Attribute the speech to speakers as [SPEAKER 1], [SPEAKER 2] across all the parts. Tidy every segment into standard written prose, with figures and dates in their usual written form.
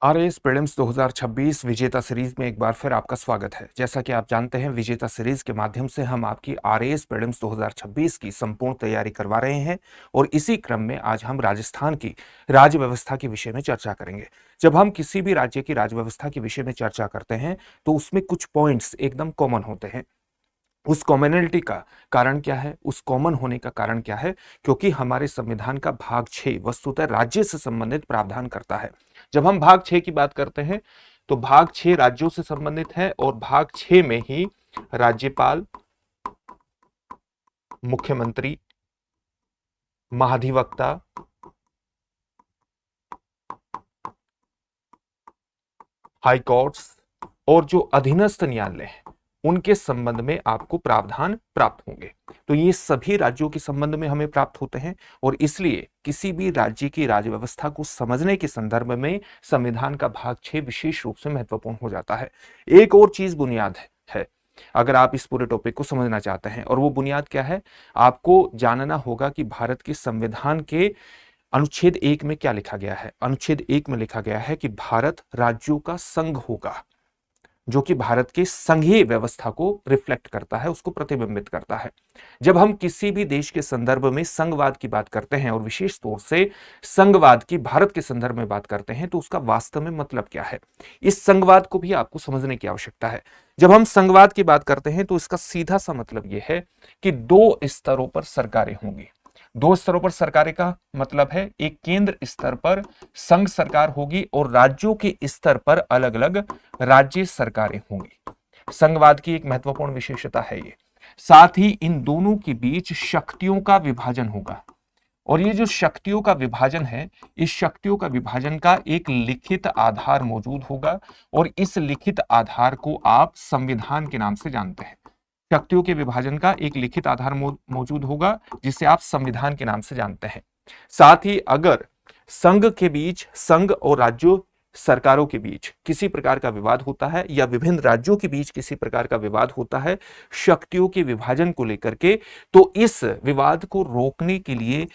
[SPEAKER 1] RAS prelims 2026 विजेता series में एक बार फिर आपका स्वागत है। जैसा कि आप जानते हैं, विजेता सीरीज के माध्यम से हम आपकी आरएएस प्रीलिम्स 2026 की संपूर्ण तैयारी करवा रहे हैं और इसी क्रम में आज हम राजस्थान की राज्य व्यवस्था के विषय में चर्चा करेंगे। जब हम किसी भी राज्य की राज्य व्यवस्था के विषय में चर्चा करते हैं तो उसमें कुछ पॉइंट्स एकदम कॉमन होते हैं। उस कॉमनैलिटी का कारण क्या है? उस कॉमन होने का कारण क्या है? क्योंकि हमारे संविधान का भाग 6 वस्तुतः राज्य से संबंधित प्रावधान करता है। जब हम भाग 6 की बात करते हैं तो भाग 6 राज्यों से संबंधित है और भाग 6 में ही राज्यपाल, मुख्यमंत्री, महाधिवक्ता, हाई कोर्ट्स और जो अधीनस्थ न्यायालय है उनके संबंध में आपको प्रावधान प्राप्त होंगे। तो ये सभी राज्यों के संबंध में हमें प्राप्त होते हैं और इसलिए किसी भी राज्य की राज्य व्यवस्था को समझने के संदर्भ में संविधान का भाग 6 विशेष रूप से महत्वपूर्ण हो जाता है। एक और चीज बुनियाद है अगर आप इस पूरे टॉपिक को समझना चाहते हैं, और वो बुनियाद क्या है? आपको जानना होगा कि भारत के संविधान के अनुच्छेद 1 में क्या लिखा गया है। अनुच्छेद 1 में लिखा गया है कि भारत राज्यों का संघ होगा, जो कि भारत की संघीय व्यवस्था को रिफ्लेक्ट करता है, उसको प्रतिबिंबित करता है। जब हम किसी भी देश के संदर्भ में संघवाद की बात करते हैं और विशेष तौर से संघवाद की भारत के संदर्भ में बात करते हैं तो उसका वास्तव में मतलब क्या है, इस संघवाद को भी आपको समझने की आवश्यकता है। जब हम संघवाद की बात करते हैं तो इसका सीधा सा मतलब यह है कि 2 स्तरों पर सरकारें होंगी। 2 स्तरों पर सरकारें का मतलब है, एक केंद्र स्तर पर संघ सरकार होगी और राज्यों के स्तर पर अलग अलग राज्य सरकारें होंगी। संघवाद की एक महत्वपूर्ण विशेषता है ये। साथ ही इन दोनों के बीच शक्तियों का विभाजन होगा और ये जो शक्तियों का विभाजन है, इस शक्तियों का विभाजन का एक लिखित आधार मौजूद होगा और इस लिखित आधार को आप संविधान के नाम से जानते हैं। शक्तियों के विभाजन का एक लिखित आधार मौजूद होगा जिसे आप संविधान के नाम से जानते हैं। साथ ही अगर संघ के बीच, संघ और राज्यों सरकारों के बीच किसी प्रकार का विवाद होता है या विभिन्न राज्यों के बीच किसी प्रकार का विवाद होता है शक्तियों के विभाजन को लेकर के, तो इस विवाद को रोकने के लिए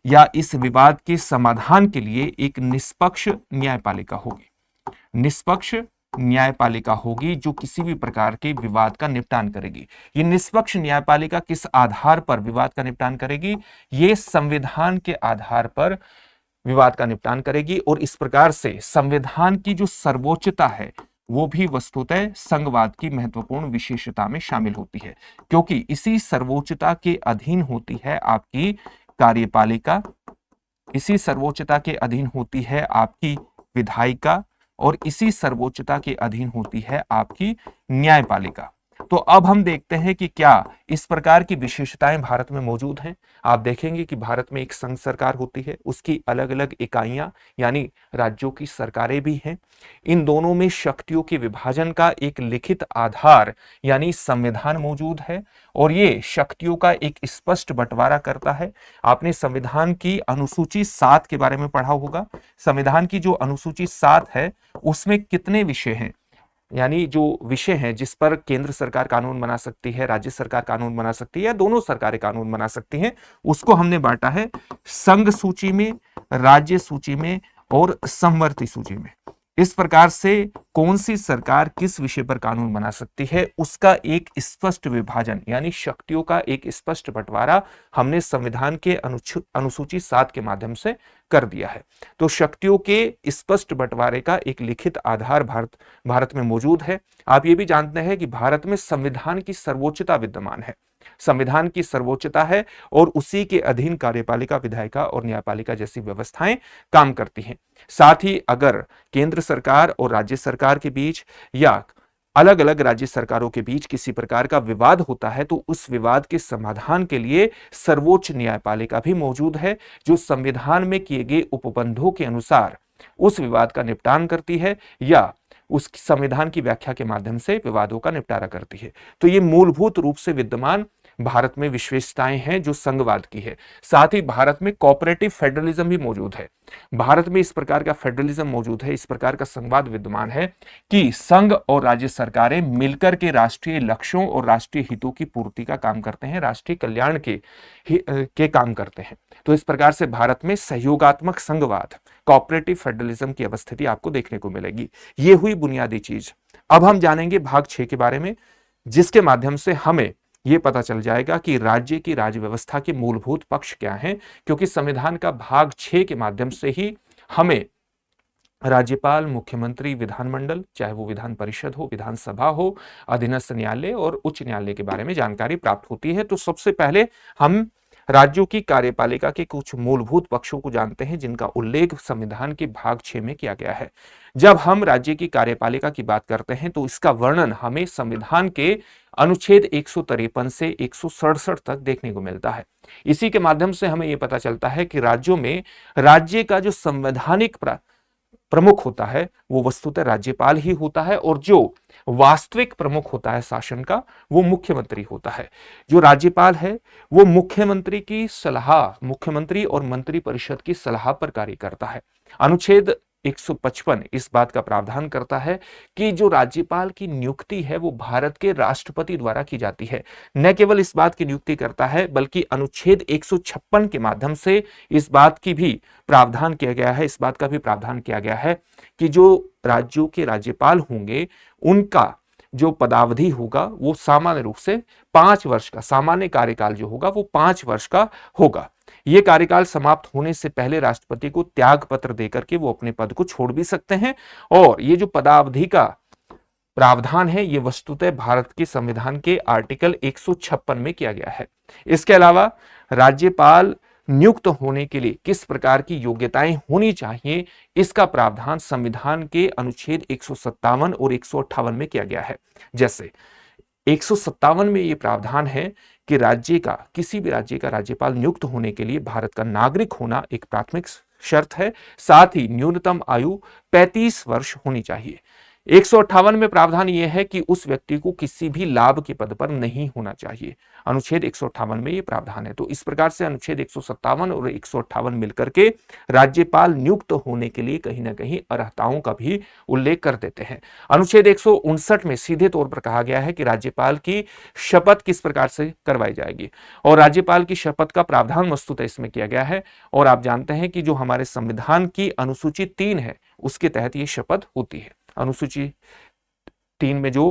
[SPEAKER 1] या इस विवाद के समाधान के लिए एक निष्पक्ष न्यायपालिका होगी। निष्पक्ष न्यायपालिका होगी जो किसी भी प्रकार के विवाद का निपटान करेगी। ये निष्पक्ष न्यायपालिका किस आधार पर विवाद का निपटान करेगी? ये संविधान के आधार पर विवाद का निपटान करेगी और इस प्रकार से संविधान की जो सर्वोच्चता है वो भी वस्तुतः संघवाद की महत्वपूर्ण विशेषता में शामिल होती है, क्योंकि इसी सर्वोच्चता के अधीन होती है आपकी कार्यपालिका, इसी सर्वोच्चता के अधीन होती है आपकी विधायिका और इसी सर्वोच्चता के अधीन होती है आपकी न्यायपालिका। तो अब हम देखते हैं कि क्या इस प्रकार की विशेषताएं भारत में मौजूद हैं। आप देखेंगे कि भारत में एक संघ सरकार होती है, उसकी अलग अलग इकाइयां यानी राज्यों की सरकारें भी हैं। इन दोनों में शक्तियों के विभाजन का एक लिखित आधार यानी संविधान मौजूद है और ये शक्तियों का एक स्पष्ट बंटवारा करता है। आपने संविधान की अनुसूची 7 के बारे में पढ़ा होगा। संविधान की जो अनुसूची 7 है उसमें कितने विषय हैं, यानी जो विषय हैं जिस पर केंद्र सरकार कानून बना सकती है, राज्य सरकार कानून बना सकती है या दोनों सरकारें कानून बना सकती हैं, उसको हमने बांटा है संघ सूची में, राज्य सूची में और समवर्ती सूची में। इस प्रकार से कौन सी सरकार किस विषय पर कानून बना सकती है उसका एक स्पष्ट विभाजन यानी शक्तियों का एक स्पष्ट बंटवारा हमने संविधान के अनुसूची 7 के माध्यम से कर दिया है। तो शक्तियों के स्पष्ट बंटवारे का एक लिखित आधार भारत में मौजूद है। आप ये भी जानते हैं कि भारत में संविधान की सर्वोच्चता विद्यमान है, संविधान की सर्वोच्चता है और उसी के अधीन कार्यपालिका, विधायिका और न्यायपालिका जैसी व्यवस्थाएं काम करती हैं। साथ ही अगर केंद्र सरकार और राज्य सरकार के बीच या अलग अलग राज्य सरकारों के बीच किसी प्रकार का विवाद होता है तो उस विवाद के समाधान के लिए सर्वोच्च न्यायपालिका भी मौजूद है जो संविधान में किए गए उपबंधों के अनुसार उस विवाद का निपटान करती है या उस संविधान की व्याख्या के माध्यम से विवादों का निपटारा करती है। तो ये मूलभूत रूप से विद्यमान भारत में विशेषताएं हैं जो संघवाद की है। साथ ही भारत में कोऑपरेटिव फेडरलिज्म भी मौजूद है। भारत में इस प्रकार का फेडरलिज्म मौजूद है, इस प्रकार का संघवाद विद्यमान है कि संघ और राज्य सरकारें मिलकर के राष्ट्रीय लक्ष्यों और राष्ट्रीय हितों की पूर्ति का काम करते हैं, राष्ट्रीय कल्याण के काम करते हैं। तो इस प्रकार से भारत में सहयोगात्मक संघवाद, कोऑपरेटिव फेडरलिज्म की अवस्थिति आपको देखने को मिलेगी। ये हुई बुनियादी चीज। अब हम जानेंगे भाग 6 के बारे में, जिसके माध्यम से हमें यह पता चल जाएगा कि राज्य की राज्य व्यवस्था के मूलभूत पक्ष क्या हैं, क्योंकि संविधान का भाग 6 के माध्यम से ही हमें राज्यपाल, मुख्यमंत्री, विधानमंडल, चाहे वो विधान परिषद हो, विधानसभा हो, अधीनस्थ न्यायालय और उच्च न्यायालय के बारे में जानकारी प्राप्त होती है। तो सबसे पहले हम राज्यों की कार्यपालिका के कुछ मूलभूत पक्षों को जानते हैं, जिनका उल्लेख संविधान के भाग 6 में किया गया है। जब हम राज्य की कार्यपालिका की बात करते हैं तो इसका वर्णन हमें संविधान के अनुच्छेद 153 से 167 तक देखने को मिलता है। इसी के माध्यम से हमें यह पता चलता है कि राज्यों में राज्य का जो संवैधानिक प्रमुख होता है वो वस्तुतः राज्यपाल ही होता है, और जो वास्तविक प्रमुख होता है शासन का वो मुख्यमंत्री होता है। जो राज्यपाल है वो मुख्यमंत्री की सलाह, मुख्यमंत्री और मंत्री परिषद की सलाह पर कार्य करता है। अनुच्छेद 155 इस बात का प्रावधान करता है कि जो राज्यपाल की नियुक्ति है वो भारत के राष्ट्रपति द्वारा की जाती है। न केवल इस बात की नियुक्ति करता है बल्कि अनुच्छेद 156 के माध्यम से इस बात की भी प्रावधान किया गया है, इस बात का भी प्रावधान किया गया है कि जो राज्यों के राज्यपाल होंगे उनका जो पदावधि होगा वो सामान्य रूप से 5 वर्ष का, सामान्य कार्यकाल जो होगा वो 5 वर्ष का होगा। यह कार्यकाल समाप्त होने से पहले राष्ट्रपति को त्याग पत्र देकर के वो अपने पद को छोड़ भी सकते हैं। और ये जो पदावधि का प्रावधान है ये वस्तुतः भारत के संविधान के आर्टिकल 156 में किया गया है। इसके अलावा राज्यपाल नियुक्त होने के लिए किस प्रकार की योग्यताएं होनी चाहिए, इसका प्रावधान संविधान के अनुच्छेद 157 और 158 में किया गया है। जैसे 157 में यह प्रावधान है कि राज्य का, किसी भी राज्य का राज्यपाल नियुक्त होने के लिए भारत का नागरिक होना एक प्राथमिक शर्त है, साथ ही न्यूनतम आयु 35 वर्ष होनी चाहिए। 158 में प्रावधान यह है कि उस व्यक्ति को किसी भी लाभ के पद पर नहीं होना चाहिए। अनुच्छेद 158 में यह प्रावधान है। तो इस प्रकार से अनुच्छेद 157 और 158 मिलकर के राज्यपाल नियुक्त होने के लिए कहीं ना कहीं अर्हताओं का भी उल्लेख कर देते हैं। अनुच्छेद 159 में सीधे तौर पर कहा गया है कि राज्यपाल की शपथ किस प्रकार से करवाई जाएगी, और राज्यपाल की शपथ का प्रावधान वस्तुतः इसमें किया गया है। और आप जानते हैं कि जो हमारे संविधान की अनुसूची 3 है उसके तहत यह शपथ होती है। अनुसूची 3 में जो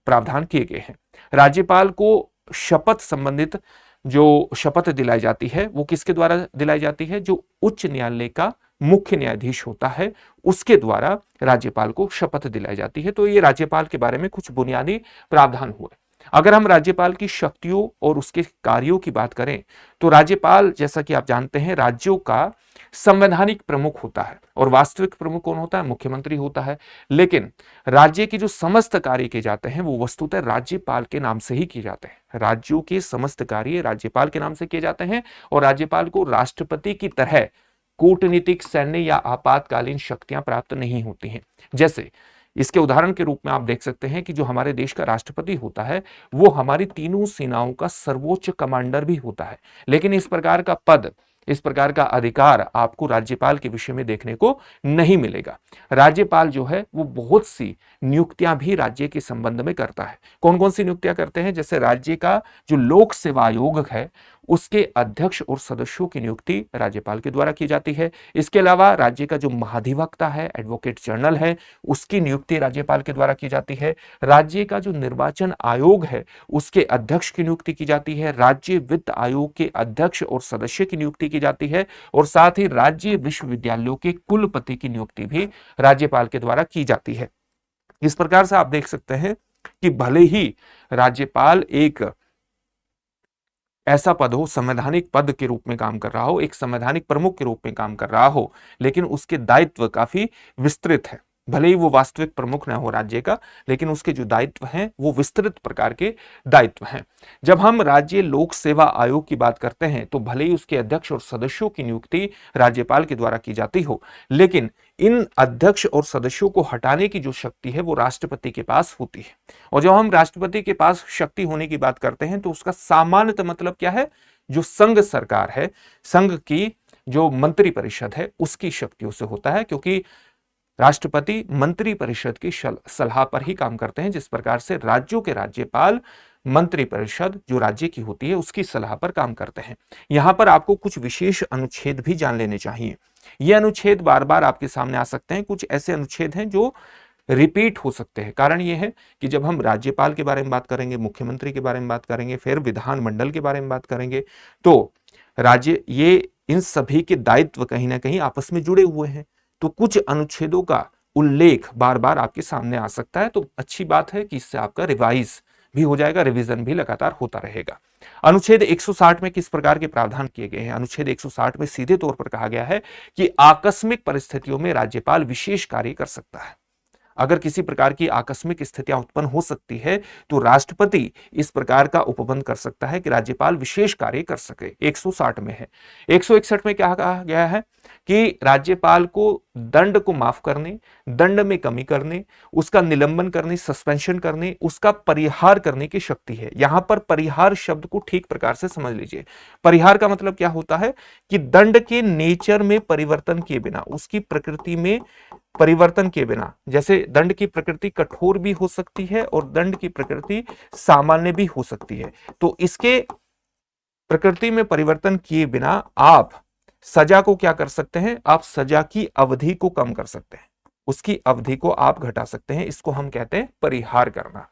[SPEAKER 1] प्रावधान किए गए हैं, राज्यपाल को शपथ संबंधित जो शपथ दिलाई जाती है वो किसके द्वारा दिलाई जाती है, जो उच्च न्यायालय का मुख्य न्यायाधीश होता है उसके द्वारा राज्यपाल को शपथ दिलाई जाती है। तो ये राज्यपाल के बारे में कुछ बुनियादी प्रावधान हुए। अगर हम राज्यपाल की शक्तियों और उसके कार्यों की बात करें तो राज्यपाल, जैसा कि आप जानते हैं, राज्यों का संवैधानिक प्रमुख होता है और वास्तविक प्रमुख कौन होता है, मुख्यमंत्री होता है। लेकिन राज्य के जो समस्त कार्य किए जाते हैं वो वस्तुतः राज्यपाल के नाम से ही किए जाते हैं। राज्यों के समस्त कार्य राज्यपाल के नाम से किए जाते हैं और राज्यपाल को राष्ट्रपति की तरह कूटनीतिक, सैन्य या आपातकालीन शक्तियां प्राप्त नहीं होती हैं। जैसे इसके उदाहरण के रूप में आप देख सकते हैं कि जो हमारे देश का राष्ट्रपति होता है वो हमारी तीनों सेनाओं का सर्वोच्च कमांडर भी होता है। लेकिन इस प्रकार का पद, इस प्रकार का अधिकार आपको राज्यपाल के विषय में देखने को नहीं मिलेगा। राज्यपाल जो है वो बहुत सी नियुक्तियां भी राज्य के संबंध में करता है। कौन कौन सी नियुक्तियां करते हैं, जैसे राज्य का जो लोक सेवा आयोग है उसके अध्यक्ष और सदस्यों की नियुक्ति राज्यपाल के द्वारा की जाती है। इसके अलावा राज्य का जो महाधिवक्ता है, एडवोकेट जनरल है, उसकी नियुक्ति राज्यपाल के द्वारा की जाती है। राज्य का जो निर्वाचन आयोग है उसके अध्यक्ष की नियुक्ति की जाती है। राज्य वित्त आयोग के अध्यक्ष और सदस्य की नियुक्ति की जाती है और साथ ही राज्य विश्वविद्यालयों के कुलपति की नियुक्ति भी राज्यपाल के द्वारा की जाती है। इस प्रकार से आप देख सकते हैं कि भले ही राज्यपाल एक ऐसा पद हो, संवैधानिक पद के रूप में काम कर रहा हो, एक संवैधानिक प्रमुख के रूप में काम कर रहा हो, लेकिन उसके दायित्व काफी विस्तृत है। भले ही वो वास्तविक प्रमुख ना हो राज्य का, लेकिन उसके जो दायित्व हैं वो विस्तृत प्रकार के दायित्व हैं। जब हम राज्य लोक सेवा आयोग की बात करते हैं तो भले ही उसके अध्यक्ष और सदस्यों की नियुक्ति राज्यपाल के द्वारा की जाती हो, लेकिन इन अध्यक्ष और सदस्यों को हटाने की जो शक्ति है वो राष्ट्रपति के पास होती है। और जब हम राष्ट्रपति के पास शक्ति होने की बात करते हैं तो उसका सामान्यतः मतलब क्या है, जो संघ सरकार है, संघ की जो मंत्री परिषद है उसकी शक्तियों से होता है, क्योंकि राष्ट्रपति मंत्री परिषद की सलाह पर ही काम करते हैं। जिस प्रकार से राज्यों के राज्यपाल मंत्री परिषद जो राज्य की होती है उसकी सलाह पर काम करते हैं। यहां पर आपको कुछ विशेष अनुच्छेद भी जान लेने चाहिए। ये अनुच्छेद बार बार आपके सामने आ सकते हैं। कुछ ऐसे अनुच्छेद हैं जो रिपीट हो सकते हैं। कारण यह है कि जब हम राज्यपाल के बारे में बात करेंगे, मुख्यमंत्री के बारे में बात करेंगे, फिर विधानमंडल के बारे में बात करेंगे, तो राज्य ये इन सभी के दायित्व कहीं ना कहीं आपस में जुड़े हुए हैं। तो कुछ अनुच्छेदों का उल्लेख बार बार आपके सामने आ सकता है। तो अच्छी बात है कि इससे आपका रिवाइज भी हो जाएगा, रिवीजन भी लगातार होता रहेगा। अनुच्छेद 160 में किस प्रकार के प्रावधान किए गए हैं? अनुच्छेद 160 में सीधे तौर पर कहा गया है कि आकस्मिक परिस्थितियों में राज्यपाल विशेष कार्य कर सकता है। अगर किसी प्रकार की आकस्मिक स्थितियां उत्पन्न हो सकती है तो राष्ट्रपति इस प्रकार का उपबंध कर सकता है कि राज्यपाल विशेष कार्य कर सके। 160 में है। 161 में क्या कहा गया है कि राज्यपाल को दंड को माफ करने, दंड में कमी करने, उसका निलंबन करने, सस्पेंशन करने, उसका परिहार करने की शक्ति है। यहां पर परिहार शब्द को ठीक प्रकार से समझ लीजिए। परिहार का मतलब क्या होता है कि दंड के नेचर में परिवर्तन किए बिना, उसकी प्रकृति में परिवर्तन किए बिना, जैसे दंड की प्रकृति कठोर भी हो सकती है और दंड की प्रकृति सामान्य भी हो सकती है, तो इसके प्रकृति में परिवर्तन किए बिना आप सजा को क्या कर सकते हैं? आप सजा की अवधि को कम कर सकते हैं, उसकी अवधि को आप घटा सकते हैं। इसको हम कहते हैं परिहार करना।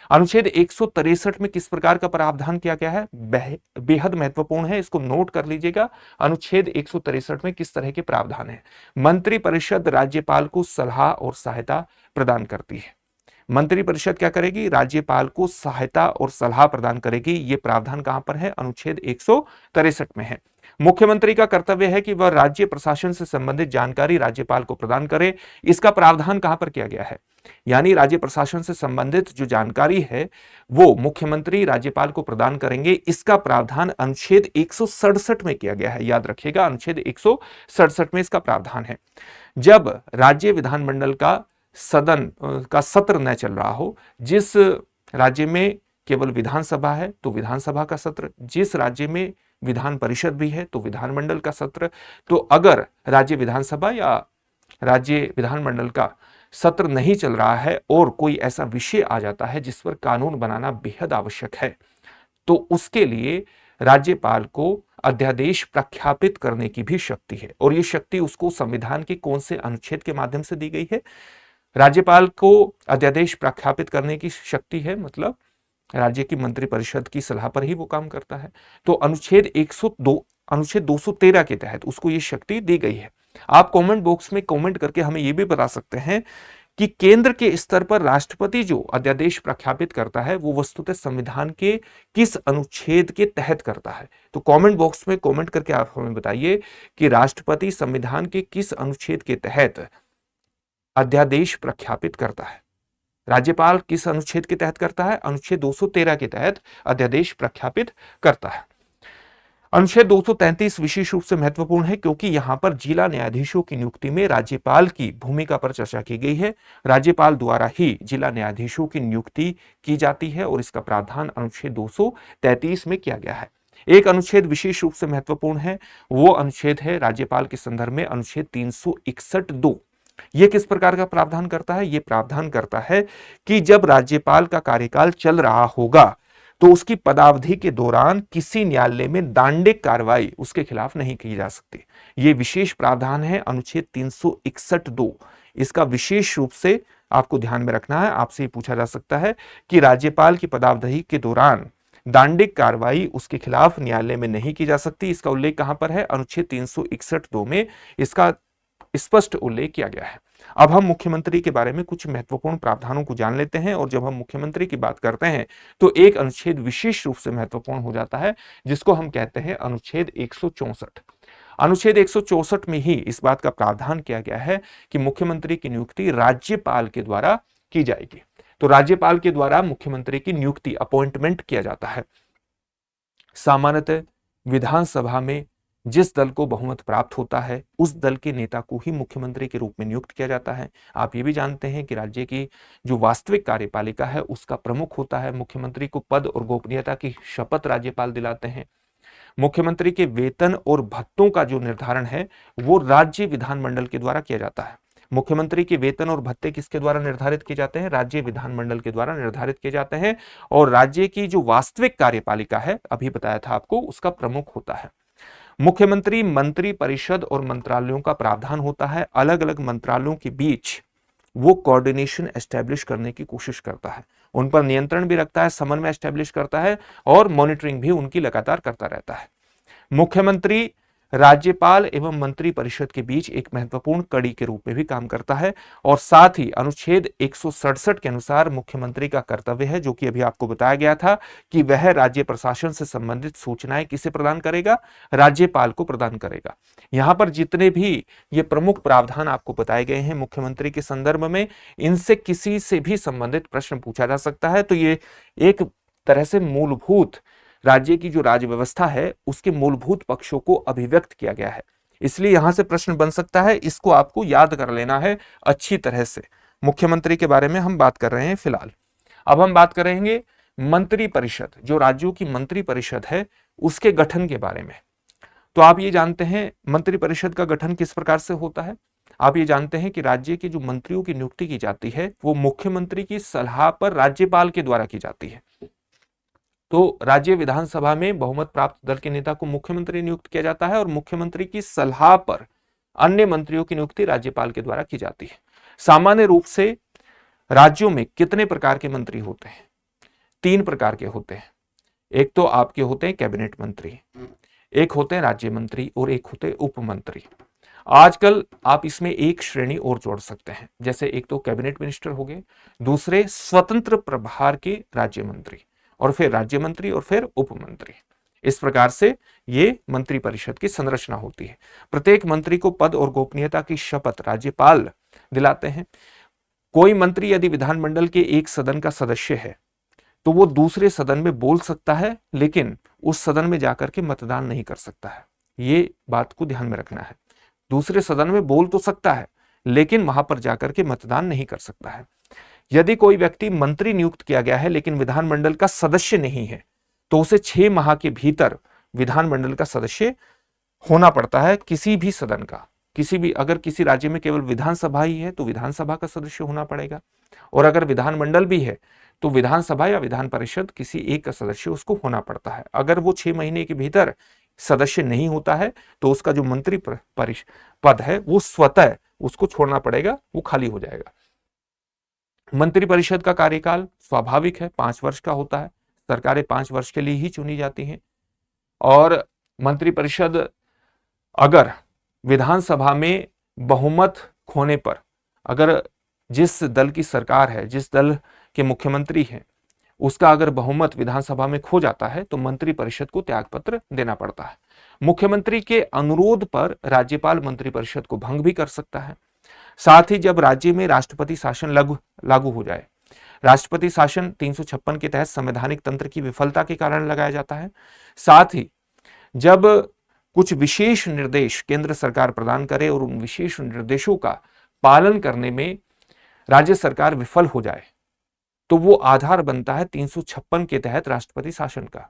[SPEAKER 1] अनुच्छेद 163 में किस प्रकार का प्रावधान किया गया है? बेहद महत्वपूर्ण है, इसको नोट कर लीजिएगा। अनुच्छेद 163 में किस तरह के प्रावधान है? मंत्री परिषद राज्यपाल को सलाह और सहायता प्रदान करती है। मंत्री परिषद क्या करेगी? राज्यपाल को सहायता और सलाह प्रदान करेगी। यह प्रावधान कहां पर है? अनुच्छेद 163 में है। मुख्यमंत्री का कर्तव्य है कि वह राज्य प्रशासन से संबंधित जानकारी राज्यपाल को प्रदान करे। इसका प्रावधान कहां पर किया गया है? यानी राज्य प्रशासन से संबंधित जो जानकारी है वो मुख्यमंत्री राज्यपाल को प्रदान करेंगे। इसका प्रावधान अनुच्छेद 167 में किया गया है। याद रखिएगा, अनुच्छेद 167 में इसका प्रावधान है। जब राज्य विधानमंडल का सदन का सत्र न चल रहा हो, जिस राज्य में केवल विधानसभा है तो विधानसभा का सत्र, जिस राज्य में विधान परिषद भी है तो विधानमंडल का सत्र, तो अगर राज्य विधानसभा या राज्य विधानमंडल का सत्र नहीं चल रहा है और कोई ऐसा विषय आ जाता है जिस पर कानून बनाना बेहद आवश्यक है, तो उसके लिए राज्यपाल को अध्यादेश प्रख्यापित करने की भी शक्ति है। और यह शक्ति उसको संविधान के कौन से अनुच्छेद के माध्यम से दी गई है? राज्यपाल को अध्यादेश प्रख्यापित करने की शक्ति है, मतलब राज्य की मंत्रिपरिषद की सलाह पर ही वो काम करता है। तो अनुच्छेद 213 के तहत उसको ये शक्ति दी गई है। आप कमेंट बॉक्स में कमेंट करके हमें ये भी बता सकते हैं कि केंद्र के स्तर पर राष्ट्रपति जो अध्यादेश प्रख्यापित करता है वो वस्तुतः संविधान के किस अनुच्छेद के तहत करता है। तो कमेंट बॉक्स में कमेंट करके आप हमें बताइए कि राष्ट्रपति संविधान के किस अनुच्छेद के तहत अध्यादेश प्रख्यापित करता है। राज्यपाल किस अनुच्छेद के तहत करता है? अनुच्छेद 213 के तहत अध्यादेश प्रख्यापित करता है। अनुच्छेद 233 विशेष रूप से महत्वपूर्ण है क्योंकि यहां पर जिला न्यायाधीशों की नियुक्ति में राज्यपाल की भूमिका पर चर्चा की गई है। राज्यपाल द्वारा ही जिला न्यायाधीशों की नियुक्ति की जाती है और इसका प्रावधान अनुच्छेद 233 में किया गया है। एक अनुच्छेद विशेष रूप से महत्वपूर्ण है, वो अनुच्छेद है राज्यपाल के संदर्भ में अनुच्छेद 361(2). यह किस प्रकार का प्रावधान करता है? यह प्रावधान करता है कि जब राज्यपाल का कार्यकाल चल रहा होगा तो उसकी पदावधि के दौरान किसी न्यायालय में दांडिक कार्रवाई उसके खिलाफ नहीं की जा सकती। यह विशेष प्रावधान है अनुच्छेद 361(2). इसका विशेष रूप से आपको ध्यान में रखना है। आपसे पूछा जा सकता है कि राज्यपाल की पदावधि के दौरान दांडिक कार्रवाई उसके खिलाफ न्यायालय में नहीं की जा सकती। इसका उल्लेख कहां पर है? अनुच्छेद 361(2) में इसका स्पष्ट उल्लेख किया गया है। अब हम मुख्यमंत्री के बारे में कुछ महत्वपूर्ण प्रावधानों को जान लेते हैं। और जब हम मुख्यमंत्री की बात करते हैं तो एक अनुच्छेद विशेष रूप से महत्वपूर्ण हो जाता है जिसको हम कहते हैं अनुच्छेद 164। अनुच्छेद 164 में ही इस बात का प्रावधान किया गया है कि मुख्यमंत्री की नियुक्ति राज्यपाल के द्वारा की जाएगी। तो राज्यपाल के द्वारा मुख्यमंत्री की नियुक्ति अपॉइंटमेंट किया जाता है। सामान्यतः विधानसभा में जिस दल को बहुमत प्राप्त होता है उस दल के नेता को ही मुख्यमंत्री के रूप में नियुक्त किया जाता है। आप ये भी जानते हैं कि राज्य की जो वास्तविक कार्यपालिका है उसका प्रमुख होता है। मुख्यमंत्री को पद और गोपनीयता की शपथ राज्यपाल दिलाते हैं। मुख्यमंत्री के वेतन और भत्तों का जो निर्धारण है वो राज्य विधानमंडल के द्वारा किया जाता है। मुख्यमंत्री के वेतन और भत्ते किसके द्वारा निर्धारित किए जाते हैं? राज्य विधानमंडल के द्वारा निर्धारित किए जाते हैं। और राज्य की जो वास्तविक कार्यपालिका है, अभी बताया था आपको, उसका प्रमुख होता है। मुख्यमंत्री मंत्री परिषद और मंत्रालयों का प्रावधान होता है। अलग अलग मंत्रालयों के बीच वो कोऑर्डिनेशन एस्टेब्लिश करने की कोशिश करता है, उन पर नियंत्रण भी रखता है, समन्वय एस्टेब्लिश करता है और मॉनिटरिंग भी उनकी लगातार करता रहता है। मुख्यमंत्री राज्यपाल एवं मंत्री परिषद के बीच एक महत्वपूर्ण कड़ी के रूप में भी काम करता है। और साथ ही अनुच्छेद 167 के अनुसार मुख्यमंत्री का कर्तव्य है, जो कि अभी आपको बताया गया था, कि वह राज्य प्रशासन से संबंधित सूचनाएं किसे प्रदान करेगा? राज्यपाल को प्रदान करेगा। यहां पर जितने भी ये प्रमुख प्रावधान आपको बताए गए हैं मुख्यमंत्री के संदर्भ में, इनसे किसी से भी संबंधित प्रश्न पूछा जा सकता है। तो ये एक तरह से मूलभूत राज्य की जो राज्य व्यवस्था है उसके मूलभूत पक्षों को अभिव्यक्त किया गया है। इसलिए यहां से प्रश्न बन सकता है, इसको आपको याद कर लेना है अच्छी तरह से। मुख्यमंत्री के बारे में हम बात कर रहे हैं फिलहाल। अब हम बात करेंगे मंत्री परिषद, जो राज्यों की मंत्री परिषद है उसके गठन के बारे में। तो आप ये जानते हैं मंत्री परिषद का गठन किस प्रकार से होता है। आप ये जानते हैं कि राज्य के जो मंत्रियों की नियुक्ति की जाती है वो मुख्यमंत्री की सलाह पर राज्यपाल के द्वारा की जाती है। तो राज्य विधानसभा में बहुमत प्राप्त दल के नेता को मुख्यमंत्री नियुक्त किया जाता है और मुख्यमंत्री की सलाह पर अन्य मंत्रियों की नियुक्ति राज्यपाल के द्वारा की जाती है। सामान्य रूप से राज्यों में कितने प्रकार के मंत्री होते हैं? 3 प्रकार के होते हैं। एक तो आपके होते हैं कैबिनेट मंत्री, एक होते हैं राज्य मंत्री और एक होते हैं उप मंत्री। आजकल आप इसमें एक श्रेणी और जोड़ सकते हैं, जैसे एक तो कैबिनेट मिनिस्टर हो गए, दूसरे स्वतंत्र प्रभार के राज्य मंत्री, और फिर राज्य मंत्री और फिर उप मंत्री। इस प्रकार से ये मंत्री परिषद की संरचना होती है। प्रत्येक मंत्री को पद और गोपनीयता की शपथ राज्यपाल दिलाते हैं। कोई मंत्री यदि विधानमंडल के एक सदन का सदस्य है तो वो दूसरे सदन में बोल सकता है, लेकिन उस सदन में जाकर के मतदान नहीं कर सकता है। ये बात को ध्यान में रखना है। दूसरे सदन में बोल तो सकता है लेकिन वहां पर जाकर के मतदान नहीं कर सकता है। यदि कोई व्यक्ति मंत्री नियुक्त किया गया है लेकिन विधानमंडल का सदस्य नहीं है तो उसे 6 माह के भीतर विधानमंडल का सदस्य होना पड़ता है, किसी भी सदन का। किसी भी, अगर किसी राज्य में केवल विधानसभा ही है तो विधानसभा का सदस्य होना पड़ेगा, और अगर विधानमंडल भी है तो विधानसभा या विधान परिषद किसी एक का सदस्य उसको होना पड़ता है। अगर वो 6 महीने के भीतर सदस्य नहीं होता है तो उसका जो मंत्री पद है वो स्वतः उसको छोड़ना पड़ेगा, वो खाली हो जाएगा। मंत्री परिषद का कार्यकाल स्वाभाविक है 5 वर्ष का होता है। सरकारें 5 वर्ष के लिए ही चुनी जाती हैं। और मंत्री परिषद अगर विधानसभा में बहुमत खोने पर, अगर जिस दल की सरकार है, जिस दल के मुख्यमंत्री हैं, उसका अगर बहुमत विधानसभा में खो जाता है तो मंत्री परिषद को त्यागपत्र देना पड़ता है। मुख्यमंत्री के अनुरोध पर राज्यपाल मंत्री परिषद को भंग भी कर सकता है। साथ ही जब राज्य में राष्ट्रपति शासन लागू हो जाए, राष्ट्रपति शासन 356 के तहत संवैधानिक तंत्र की विफलता के कारण लगाया जाता है। साथ ही जब कुछ विशेष निर्देश केंद्र सरकार प्रदान करे और उन विशेष निर्देशों का पालन करने में राज्य सरकार विफल हो जाए तो वो आधार बनता है 356 के तहत राष्ट्रपति शासन का।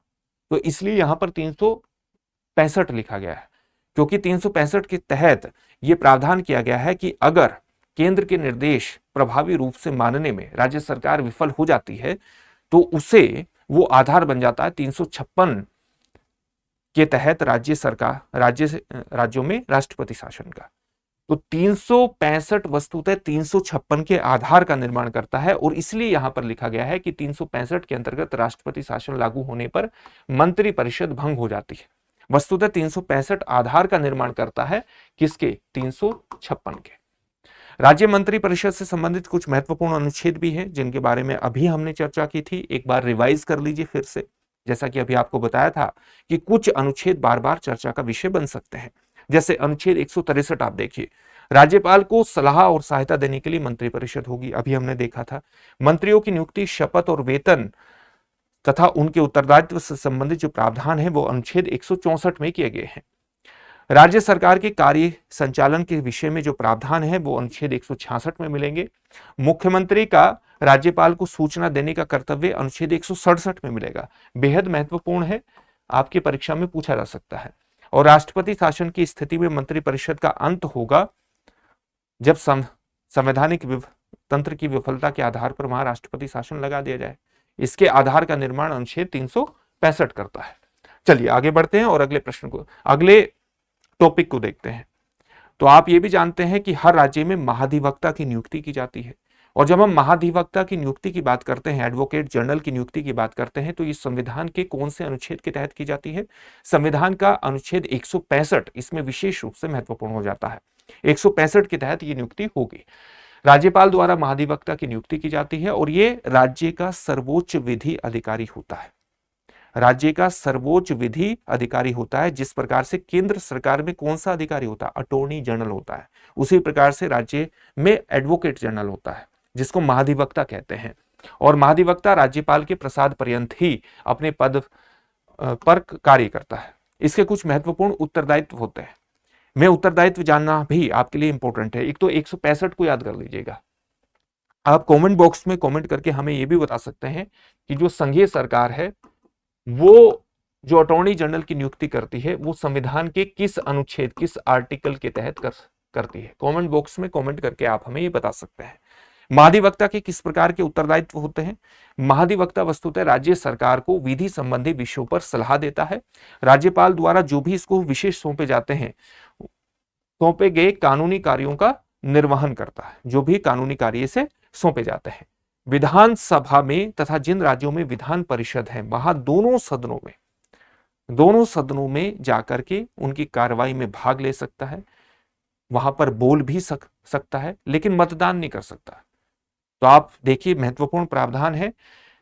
[SPEAKER 1] तो इसलिए यहां पर 365 लिखा गया है, क्योंकि 365 के तहत यह प्रावधान किया गया है कि अगर केंद्र के निर्देश प्रभावी रूप से मानने में राज्य सरकार विफल हो जाती है तो उसे वो आधार बन जाता है 356 के तहत राज्यों में राष्ट्रपति शासन का। तो 365 वस्तुतः 356 के आधार का निर्माण करता है, और इसलिए यहां पर लिखा गया है कि 365 के अंतर्गत राष्ट्रपति शासन लागू होने पर मंत्री परिषद भंग हो जाती है। वस्तुतः 365 आधार का निर्माण करता है, किसके? 356 के। राज्य मंत्री परिषद से संबंधित कुछ महत्वपूर्ण अनुच्छेद भी हैं जिनके बारे में अभी हमने चर्चा की थी। एक बार रिवाइज कर लीजिए फिर से। जैसा कि अभी आपको बताया था कि कुछ अनुच्छेद बार बार चर्चा का विषय बन सकते हैं। जैसे अनुच्छेद 163 आप देखिए, राज्यपाल को सलाह और सहायता देने के लिए मंत्रिपरिषद होगी, अभी हमने देखा था। मंत्रियों की नियुक्ति, शपथ और वेतन तथा उनके उत्तरदायित्व से संबंधित जो प्रावधान है वो अनुच्छेद 164 में किए गए हैं। राज्य सरकार के कार्य संचालन के विषय में जो प्रावधान है वो अनुच्छेद 166 में मिलेंगे। मुख्यमंत्री का राज्यपाल को सूचना देने का कर्तव्य अनुच्छेद 167 में मिलेगा, बेहद महत्वपूर्ण है, आपकी परीक्षा में पूछा जा सकता है। और राष्ट्रपति शासन की स्थिति में मंत्रिपरिषद का अंत होगा जब संवैधानिक तंत्र की विफलता के आधार पर वहां राष्ट्रपति शासन लगा दिया जाए। इसके आधार का निर्माण अनुच्छेद 365 करता है। चलिए आगे बढ़ते हैं और अगले टॉपिक को देखते हैं। तो आप ये भी जानते हैं कि हर राज्य में महाधिवक्ता की नियुक्ति की जाती है, और जब हम महाधिवक्ता की नियुक्ति की बात करते हैं, एडवोकेट जनरल की नियुक्ति की बात करते हैं, तो ये संविधान के कौन से अनुच्छेद के तहत की जाती है? संविधान का अनुच्छेद 165 इसमें विशेष रूप से महत्वपूर्ण हो जाता है। 165 के तहत ये नियुक्ति होगी। राज्यपाल द्वारा महाधिवक्ता की नियुक्ति की जाती है और ये राज्य का सर्वोच्च विधि अधिकारी होता है। राज्य का सर्वोच्च विधि अधिकारी होता है। जिस प्रकार से केंद्र सरकार में कौन सा अधिकारी होता है? अटॉर्नी जनरल होता है। उसी प्रकार से राज्य में एडवोकेट जनरल होता है, जिसको महाधिवक्ता कहते हैं। और महाधिवक्ता राज्यपाल के प्रसाद पर्यंत ही अपने पद पर कार्य करता है। इसके कुछ महत्वपूर्ण उत्तरदायित्व होते हैं। मैं उत्तरदायित्व जानना भी आपके लिए इंपॉर्टेंट है। एक तो 165 को याद कर लीजिएगा। आप कमेंट बॉक्स में कमेंट करके हमें यह भी बता सकते हैं कि जो संघीय सरकार है वो जो अटॉर्नी जनरल की नियुक्ति करती है वो संविधान के किस अनुच्छेद, किस आर्टिकल के तहत करती है। कमेंट बॉक्स में कमेंट करके आप हमें ये बता सकते हैं। महाधिवक्ता के किस प्रकार के उत्तरदायित्व होते हैं? महाधिवक्ता वस्तुतः राज्य सरकार को विधि संबंधी विषयों पर सलाह देता है। राज्यपाल द्वारा जो भी इसको विशेष सौंपे जाते हैं, सौंपे गए कानूनी कार्यों का निर्वहन करता है, जो भी कानूनी कार्य से सौंपे जाते हैं। विधानसभा में तथा जिन राज्यों में विधान परिषद है वहां दोनों सदनों में जाकर के उनकी कार्रवाई में भाग ले सकता है, वहां पर बोल भी सकता है, लेकिन मतदान नहीं कर सकता। तो आप देखिए महत्वपूर्ण प्रावधान है।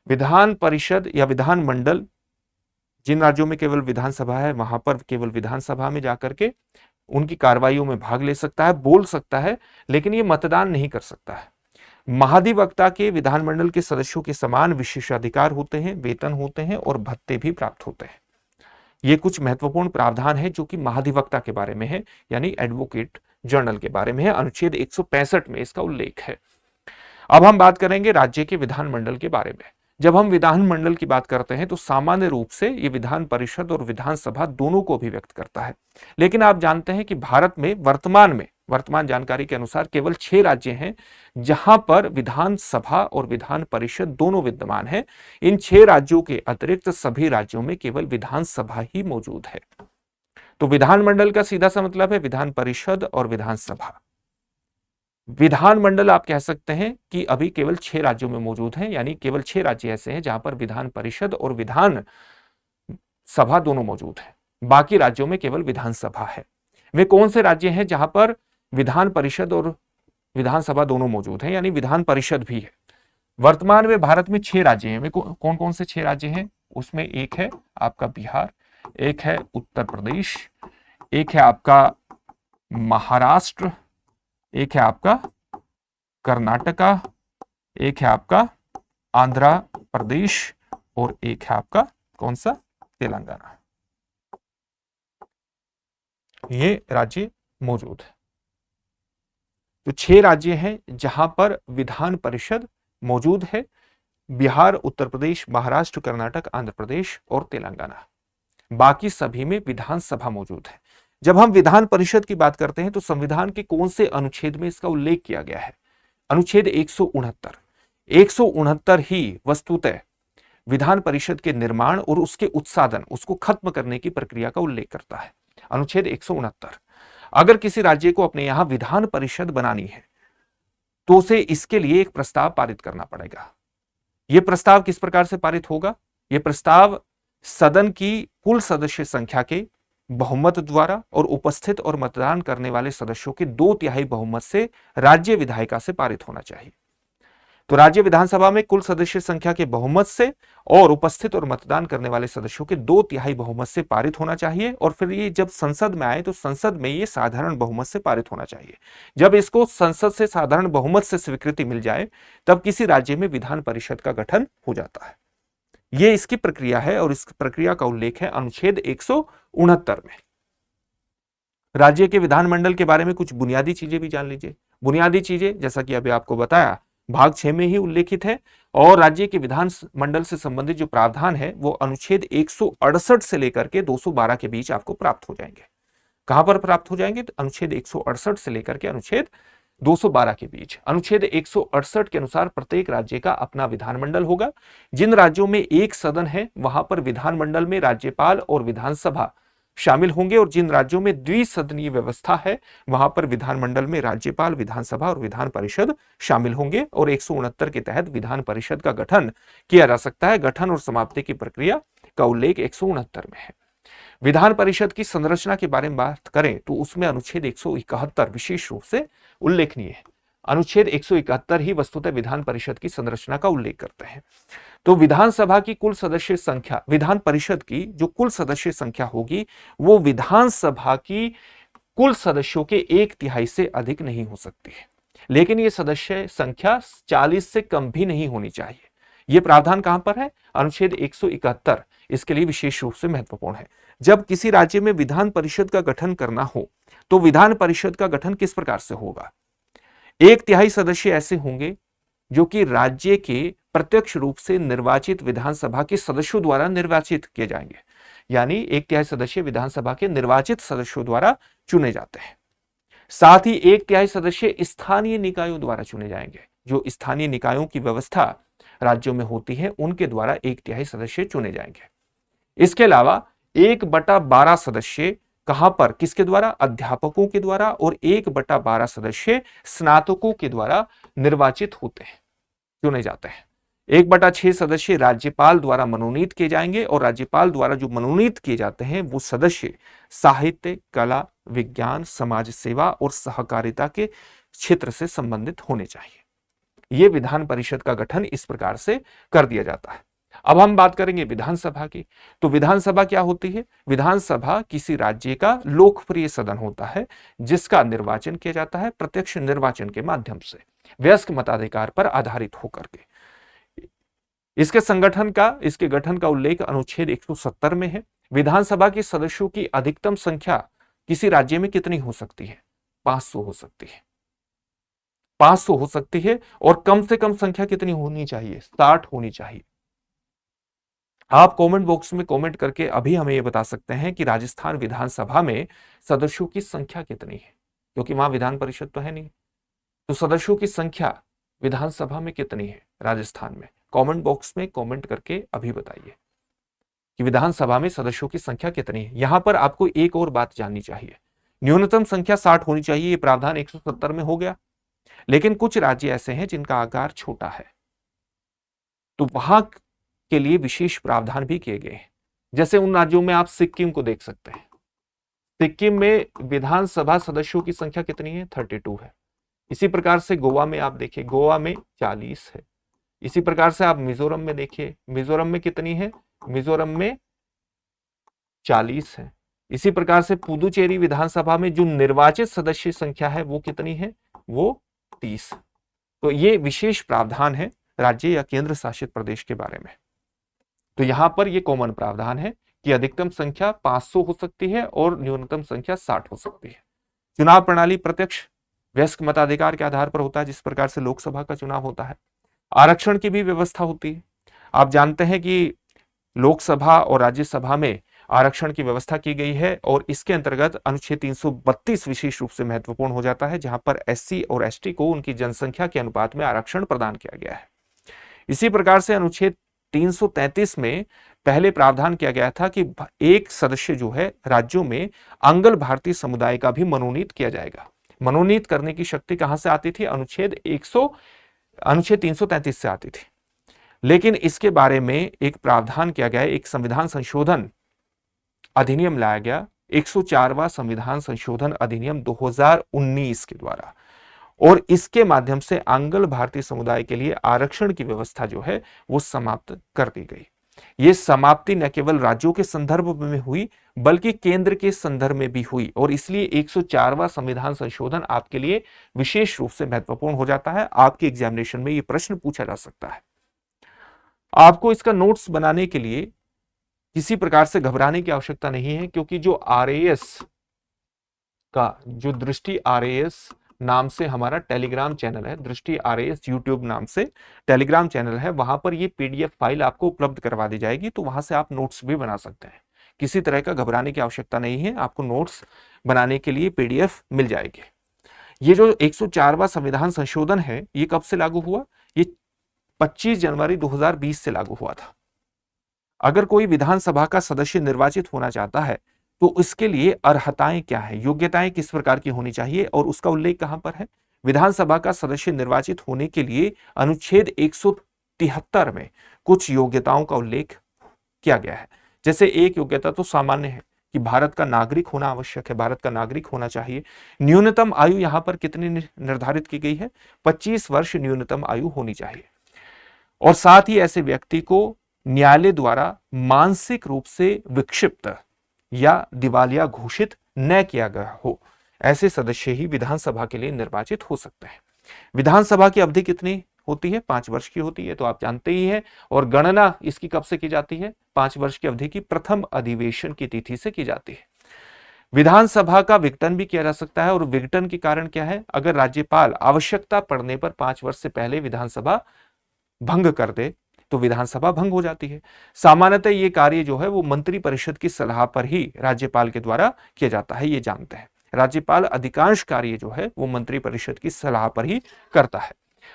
[SPEAKER 1] विधान परिषद या विधान मंडल, जिन राज्यों में केवल विधानसभा है वहां पर केवल विधानसभा में जाकर के उनकी कार्रवाइयों में भाग ले सकता है, बोल सकता है, लेकिन ये मतदान नहीं कर सकता है। महाधिवक्ता के विधानमंडल के सदस्यों के समान विशेषाधिकार होते हैं, वेतन होते हैं और भत्ते भी प्राप्त होते हैं। ये कुछ महत्वपूर्ण प्रावधान है जो कि महाधिवक्ता के बारे में है, यानी एडवोकेट जनरल के बारे में है। अनुच्छेद 165 में इसका उल्लेख है। अब हम बात करेंगे राज्य के विधानमंडल के बारे में। जब हम विधानमंडल की बात करते हैं तो सामान्य रूप से ये विधान परिषद और विधानसभा दोनों को अभिव्यक्त करता है। लेकिन आप जानते हैं कि भारत में वर्तमान जानकारी के अनुसार केवल 6 राज्य हैं जहां पर विधानसभा और विधान परिषद दोनों विद्यमान है। इन 6 राज्यों के अतिरिक्त सभी राज्यों में केवल विधानसभा ही मौजूद है। तो विधानमंडल का सीधा सा मतलब है विधान परिषद और विधानसभा। विधानमंडल आप कह सकते हैं कि अभी केवल 6 राज्यों में मौजूद है, यानी केवल 6 राज्य ऐसे हैं जहां पर विधान परिषद और विधान सभा दोनों मौजूद है। बाकी राज्यों में केवल विधानसभा है। वे कौन से राज्य हैं जहां पर विधान परिषद और विधानसभा दोनों मौजूद हैं, यानी विधान परिषद भी है? वर्तमान में भारत में 6 राज्य हैं। कौन कौन से 6 राज्य हैं? उसमें एक है आपका बिहार, एक है उत्तर प्रदेश, एक है आपका महाराष्ट्र, एक है आपका कर्नाटका, एक है आपका आंध्र प्रदेश और एक है आपका कौन सा? तेलंगाना। ये राज्य मौजूद है। तो 6 राज्य हैं जहां पर विधान परिषद मौजूद है। बिहार, उत्तर प्रदेश, महाराष्ट्र, कर्नाटक, आंध्र प्रदेश और तेलंगाना। बाकी सभी में विधानसभा मौजूद है। जब हम विधान परिषद की बात करते हैं तो संविधान के कौन से अनुच्छेद में इसका उल्लेख किया गया है? अनुच्छेद 169। 169 ही वस्तुतः विधान परिषद के निर्माण और उसके उत्साधन, उसको खत्म करने की प्रक्रिया का उल्लेख करता है। अनुच्छेद 169। अगर किसी राज्य को अपने यहां विधान परिषद बनानी है तो उसे इसके लिए एक प्रस्ताव पारित करना पड़ेगा। यह प्रस्ताव किस प्रकार से पारित होगा? यह प्रस्ताव सदन की कुल सदस्य संख्या के बहुमत द्वारा और उपस्थित और मतदान करने वाले सदस्यों के 2/3 बहुमत से राज्य विधायिका से पारित होना चाहिए। तो राज्य विधानसभा में कुल सदस्य संख्या के बहुमत से और उपस्थित और मतदान करने वाले सदस्यों के 2/3 बहुमत से पारित होना चाहिए। और फिर ये जब संसद में आए तो संसद में ये साधारण बहुमत से पारित होना चाहिए। जब इसको संसद से साधारण बहुमत से स्वीकृति मिल जाए तब किसी राज्य में विधान परिषद का गठन हो जाता है। ये इसकी प्रक्रिया है और इस प्रक्रिया का उल्लेख है अनुच्छेद 169 में। राज्य के विधानमंडल के बारे में कुछ बुनियादी चीजें भी जान लीजिए। बुनियादी चीजें जैसा कि अभी आपको बताया भाग 6 में ही उल्लेखित है और राज्य के विधान मंडल से संबंधित जो प्रावधान है वो अनुच्छेद 168 से लेकर के 212 के बीच आपको प्राप्त हो जाएंगे। कहां पर प्राप्त हो जाएंगे? तो अनुच्छेद 168 से लेकर के अनुच्छेद 212 के बीच। अनुच्छेद 168 के अनुसार प्रत्येक राज्य का अपना विधानमंडल होगा। जिन राज्यों में एक सदन है वहां पर विधानमंडल में राज्यपाल और विधानसभा शामिल होंगे और जिन राज्यों में द्विसदनीय व्यवस्था है वहां पर विधानमंडल में राज्यपाल, विधानसभा और विधान परिषद शामिल होंगे और 169 के तहत विधान परिषद का गठन किया जा सकता है। गठन और समाप्ति की प्रक्रिया का उल्लेख 169 में है। विधान परिषद की संरचना के बारे में बात करें तो उसमें अनुच्छेद 171 विशेष रूप से उल्लेखनीय है। अनुच्छेद 171 ही वस्तुतः विधान परिषद की संरचना का उल्लेख करते हैं। तो विधानसभा की कुल सदस्य संख्या, विधान परिषद की जो कुल सदस्य संख्या होगी वो विधानसभा की कुल सदस्यों के 1/3 से अधिक नहीं हो सकती है। लेकिन ये सदस्य संख्या 40 से कम भी नहीं होनी चाहिए। यह प्रावधान कहां पर है? अनुच्छेद 171 इसके लिए विशेष रूप से महत्वपूर्ण है। जब किसी राज्य में विधान परिषद का गठन करना हो तो विधान परिषद का गठन किस प्रकार से होगा? 1/3 सदस्य ऐसे होंगे जो कि राज्य के प्रत्यक्ष रूप से निर्वाचित विधानसभा के सदस्यों द्वारा निर्वाचित किए जाएंगे। यानी 1/3 सदस्य विधानसभा के निर्वाचित सदस्यों द्वारा चुने जाते हैं। साथ ही 1/3 सदस्य स्थानीय निकायों द्वारा चुने जाएंगे। जो स्थानीय निकायों की व्यवस्था राज्यों में होती है उनके द्वारा 1/3 सदस्य चुने जाएंगे। इसके अलावा 1/12 सदस्य कहां पर, किसके द्वारा? अध्यापकों के द्वारा और 1/12 सदस्य स्नातकों के द्वारा निर्वाचित होते हैं, चुने जाते हैं। 1/6 सदस्य राज्यपाल द्वारा मनोनीत किए जाएंगे और राज्यपाल द्वारा जो मनोनीत किए जाते हैं वो सदस्य साहित्य, कला, विज्ञान, समाज सेवा और सहकारिता के क्षेत्र से संबंधित होने चाहिए। यह विधान परिषद का गठन इस प्रकार से कर दिया जाता है। अब हम बात करेंगे विधानसभा की। तो विधानसभा क्या होती है? विधानसभा किसी राज्य का लोकप्रिय सदन होता है जिसका निर्वाचन किया जाता है प्रत्यक्ष निर्वाचन के माध्यम से, वयस्क मताधिकार पर आधारित होकर के। इसके गठन का उल्लेख अनुच्छेद 170 में है। विधानसभा के सदस्यों की अधिकतम संख्या किसी राज्य में कितनी हो सकती है? 500 हो सकती है। 500 हो सकती है और कम से कम संख्या कितनी होनी चाहिए? 60 होनी चाहिए। आप कमेंट बॉक्स में कमेंट करके अभी हमें यह बता सकते हैं कि राजस्थान विधानसभा में सदस्यों की संख्या कितनी है, क्योंकि वहां विधान परिषद तो है नहीं। तो सदस्यों की संख्या विधानसभा में कितनी है राजस्थान में? कमेंट बॉक्स में कमेंट करके अभी बताइए कि विधानसभा में सदस्यों की संख्या कितनी है। यहां पर आपको एक और बात जाननी चाहिए, न्यूनतम संख्या 60 होनी चाहिए। यह प्रावधान 170 में हो गया, लेकिन कुछ राज्य ऐसे हैं जिनका आकार छोटा है तो वहां के लिए विशेष प्रावधान भी किए गए हैं। जैसे उन राज्यों में आप सिक्किम को देख सकते हैं। सिक्किम में विधानसभा सदस्यों की संख्या कितनी है? 32 है। इसी प्रकार से गोवा में आप देखिए, गोवा में 40 है। इसी प्रकार से आप मिजोरम में देखिए, मिजोरम में कितनी है? मिजोरम में 40 है। इसी प्रकार से पुदुचेरी विधानसभा में जो निर्वाचित सदस्य संख्या है वो कितनी है? वो 30। तो ये विशेष प्रावधान है राज्य या केंद्र शासित प्रदेश के बारे में। तो यहां पर ये कॉमन प्रावधान है कि अधिकतम संख्या 500 हो सकती है और न्यूनतम संख्या 60 हो सकती है। चुनाव प्रणाली प्रत्यक्ष वयस्क मताधिकार के आधार पर होता है, जिस प्रकार से लोकसभा का चुनाव होता है। आरक्षण की भी व्यवस्था होती है। आप जानते हैं कि लोकसभा और राज्यसभा में आरक्षण की व्यवस्था की गई है और इसके अंतर्गत अनुच्छेद 332 विशेष रूप से महत्वपूर्ण हो जाता है, जहां पर एससी और एसटी को उनकी जनसंख्या के अनुपात में आरक्षण प्रदान किया गया है। इसी प्रकार से अनुच्छेद 333 में पहले प्रावधान किया गया था कि एक सदस्य जो है राज्यों में आंग्ल भारतीय समुदाय का भी मनोनीत किया जाएगा। मनोनीत करने की शक्ति कहां से आती थी? अनुच्छेद 333 से आती थी। लेकिन इसके बारे में एक प्रावधान किया गया, एक संविधान संशोधन अधिनियम लाया गया, 104वां संविधान संशोधन अधिनियम 2019 के द्वारा। और इसके माध्यम से आंग्ल भारतीय समुदाय के लिए आरक्षण की व्यवस्था जो है वो समाप्त कर दी गई। ये समाप्ति न केवल राज्यों के संदर्भ में हुई बल्कि केंद्र के संदर्भ में भी हुई, और इसलिए 104वां संविधान संशोधन आपके लिए विशेष रूप से महत्वपूर्ण हो जाता है। आपके एग्जामिनेशन में ये प्रश्न पूछा जा सकता है। आपको इसका नोट्स बनाने के लिए किसी प्रकार से घबराने की आवश्यकता नहीं है, क्योंकि जो आरएएस का जो दृष्टि आरएएस नाम से हमारा टेलीग्राम चैनल है, दृष्टि आरएएस यूट्यूब नाम से टेलीग्राम चैनल है, वहां पर ये पीडीएफ फाइल आपको उपलब्ध करवा दी जाएगी, तो वहां से आप नोट्स भी बना सकते हैं। किसी तरह का घबराने की आवश्यकता नहीं है, आपको नोट्स बनाने के लिए पीडीएफ मिल जाएगी। ये जो 104वां संविधान संशोधन है ये कब से लागू हुआ? ये 25 जनवरी 2020 से लागू हुआ था। अगर कोई विधानसभा का सदस्य निर्वाचित होना चाहता है तो इसके लिए अर्हताएं क्या है, योग्यताएं किस प्रकार की होनी चाहिए, और उसका उल्लेख कहां पर है? विधानसभा का सदस्य निर्वाचित होने के लिए अनुच्छेद 173 में कुछ योग्यताओं का उल्लेख किया गया है। जैसे एक योग्यता तो सामान्य है कि भारत का नागरिक होना आवश्यक है, भारत का नागरिक होना चाहिए। न्यूनतम आयु यहां पर कितनी निर्धारित की गई है? 25 वर्ष न्यूनतम आयु होनी चाहिए। और साथ ही ऐसे व्यक्ति को न्यायालय द्वारा मानसिक रूप से विक्षिप्त या दिवालिया घोषित न किया गया हो, ऐसे सदस्य ही विधानसभा के लिए निर्वाचित हो सकते हैं। विधानसभा की अवधि कितनी होती है? 5 वर्ष की होती है, तो आप जानते ही हैं। और गणना इसकी कब से की जाती है? 5 वर्ष की अवधि की प्रथम अधिवेशन की तिथि से की जाती है। विधानसभा का विघटन भी किया जा सकता है, और विघटन के कारण क्या है? अगर राज्यपाल आवश्यकता पड़ने पर 5 वर्ष से पहले विधानसभा भंग कर दे तो विधानसभा भंग हो जाती है। सामान्यतः ये कार्य जो है वो मंत्री परिषद की सलाह पर ही राज्यपाल के द्वारा किया जाता है, ये जानते हैं। राज्यपाल अधिकांश कार्य जो है वो मंत्री परिषद की सलाह पर ही करता है।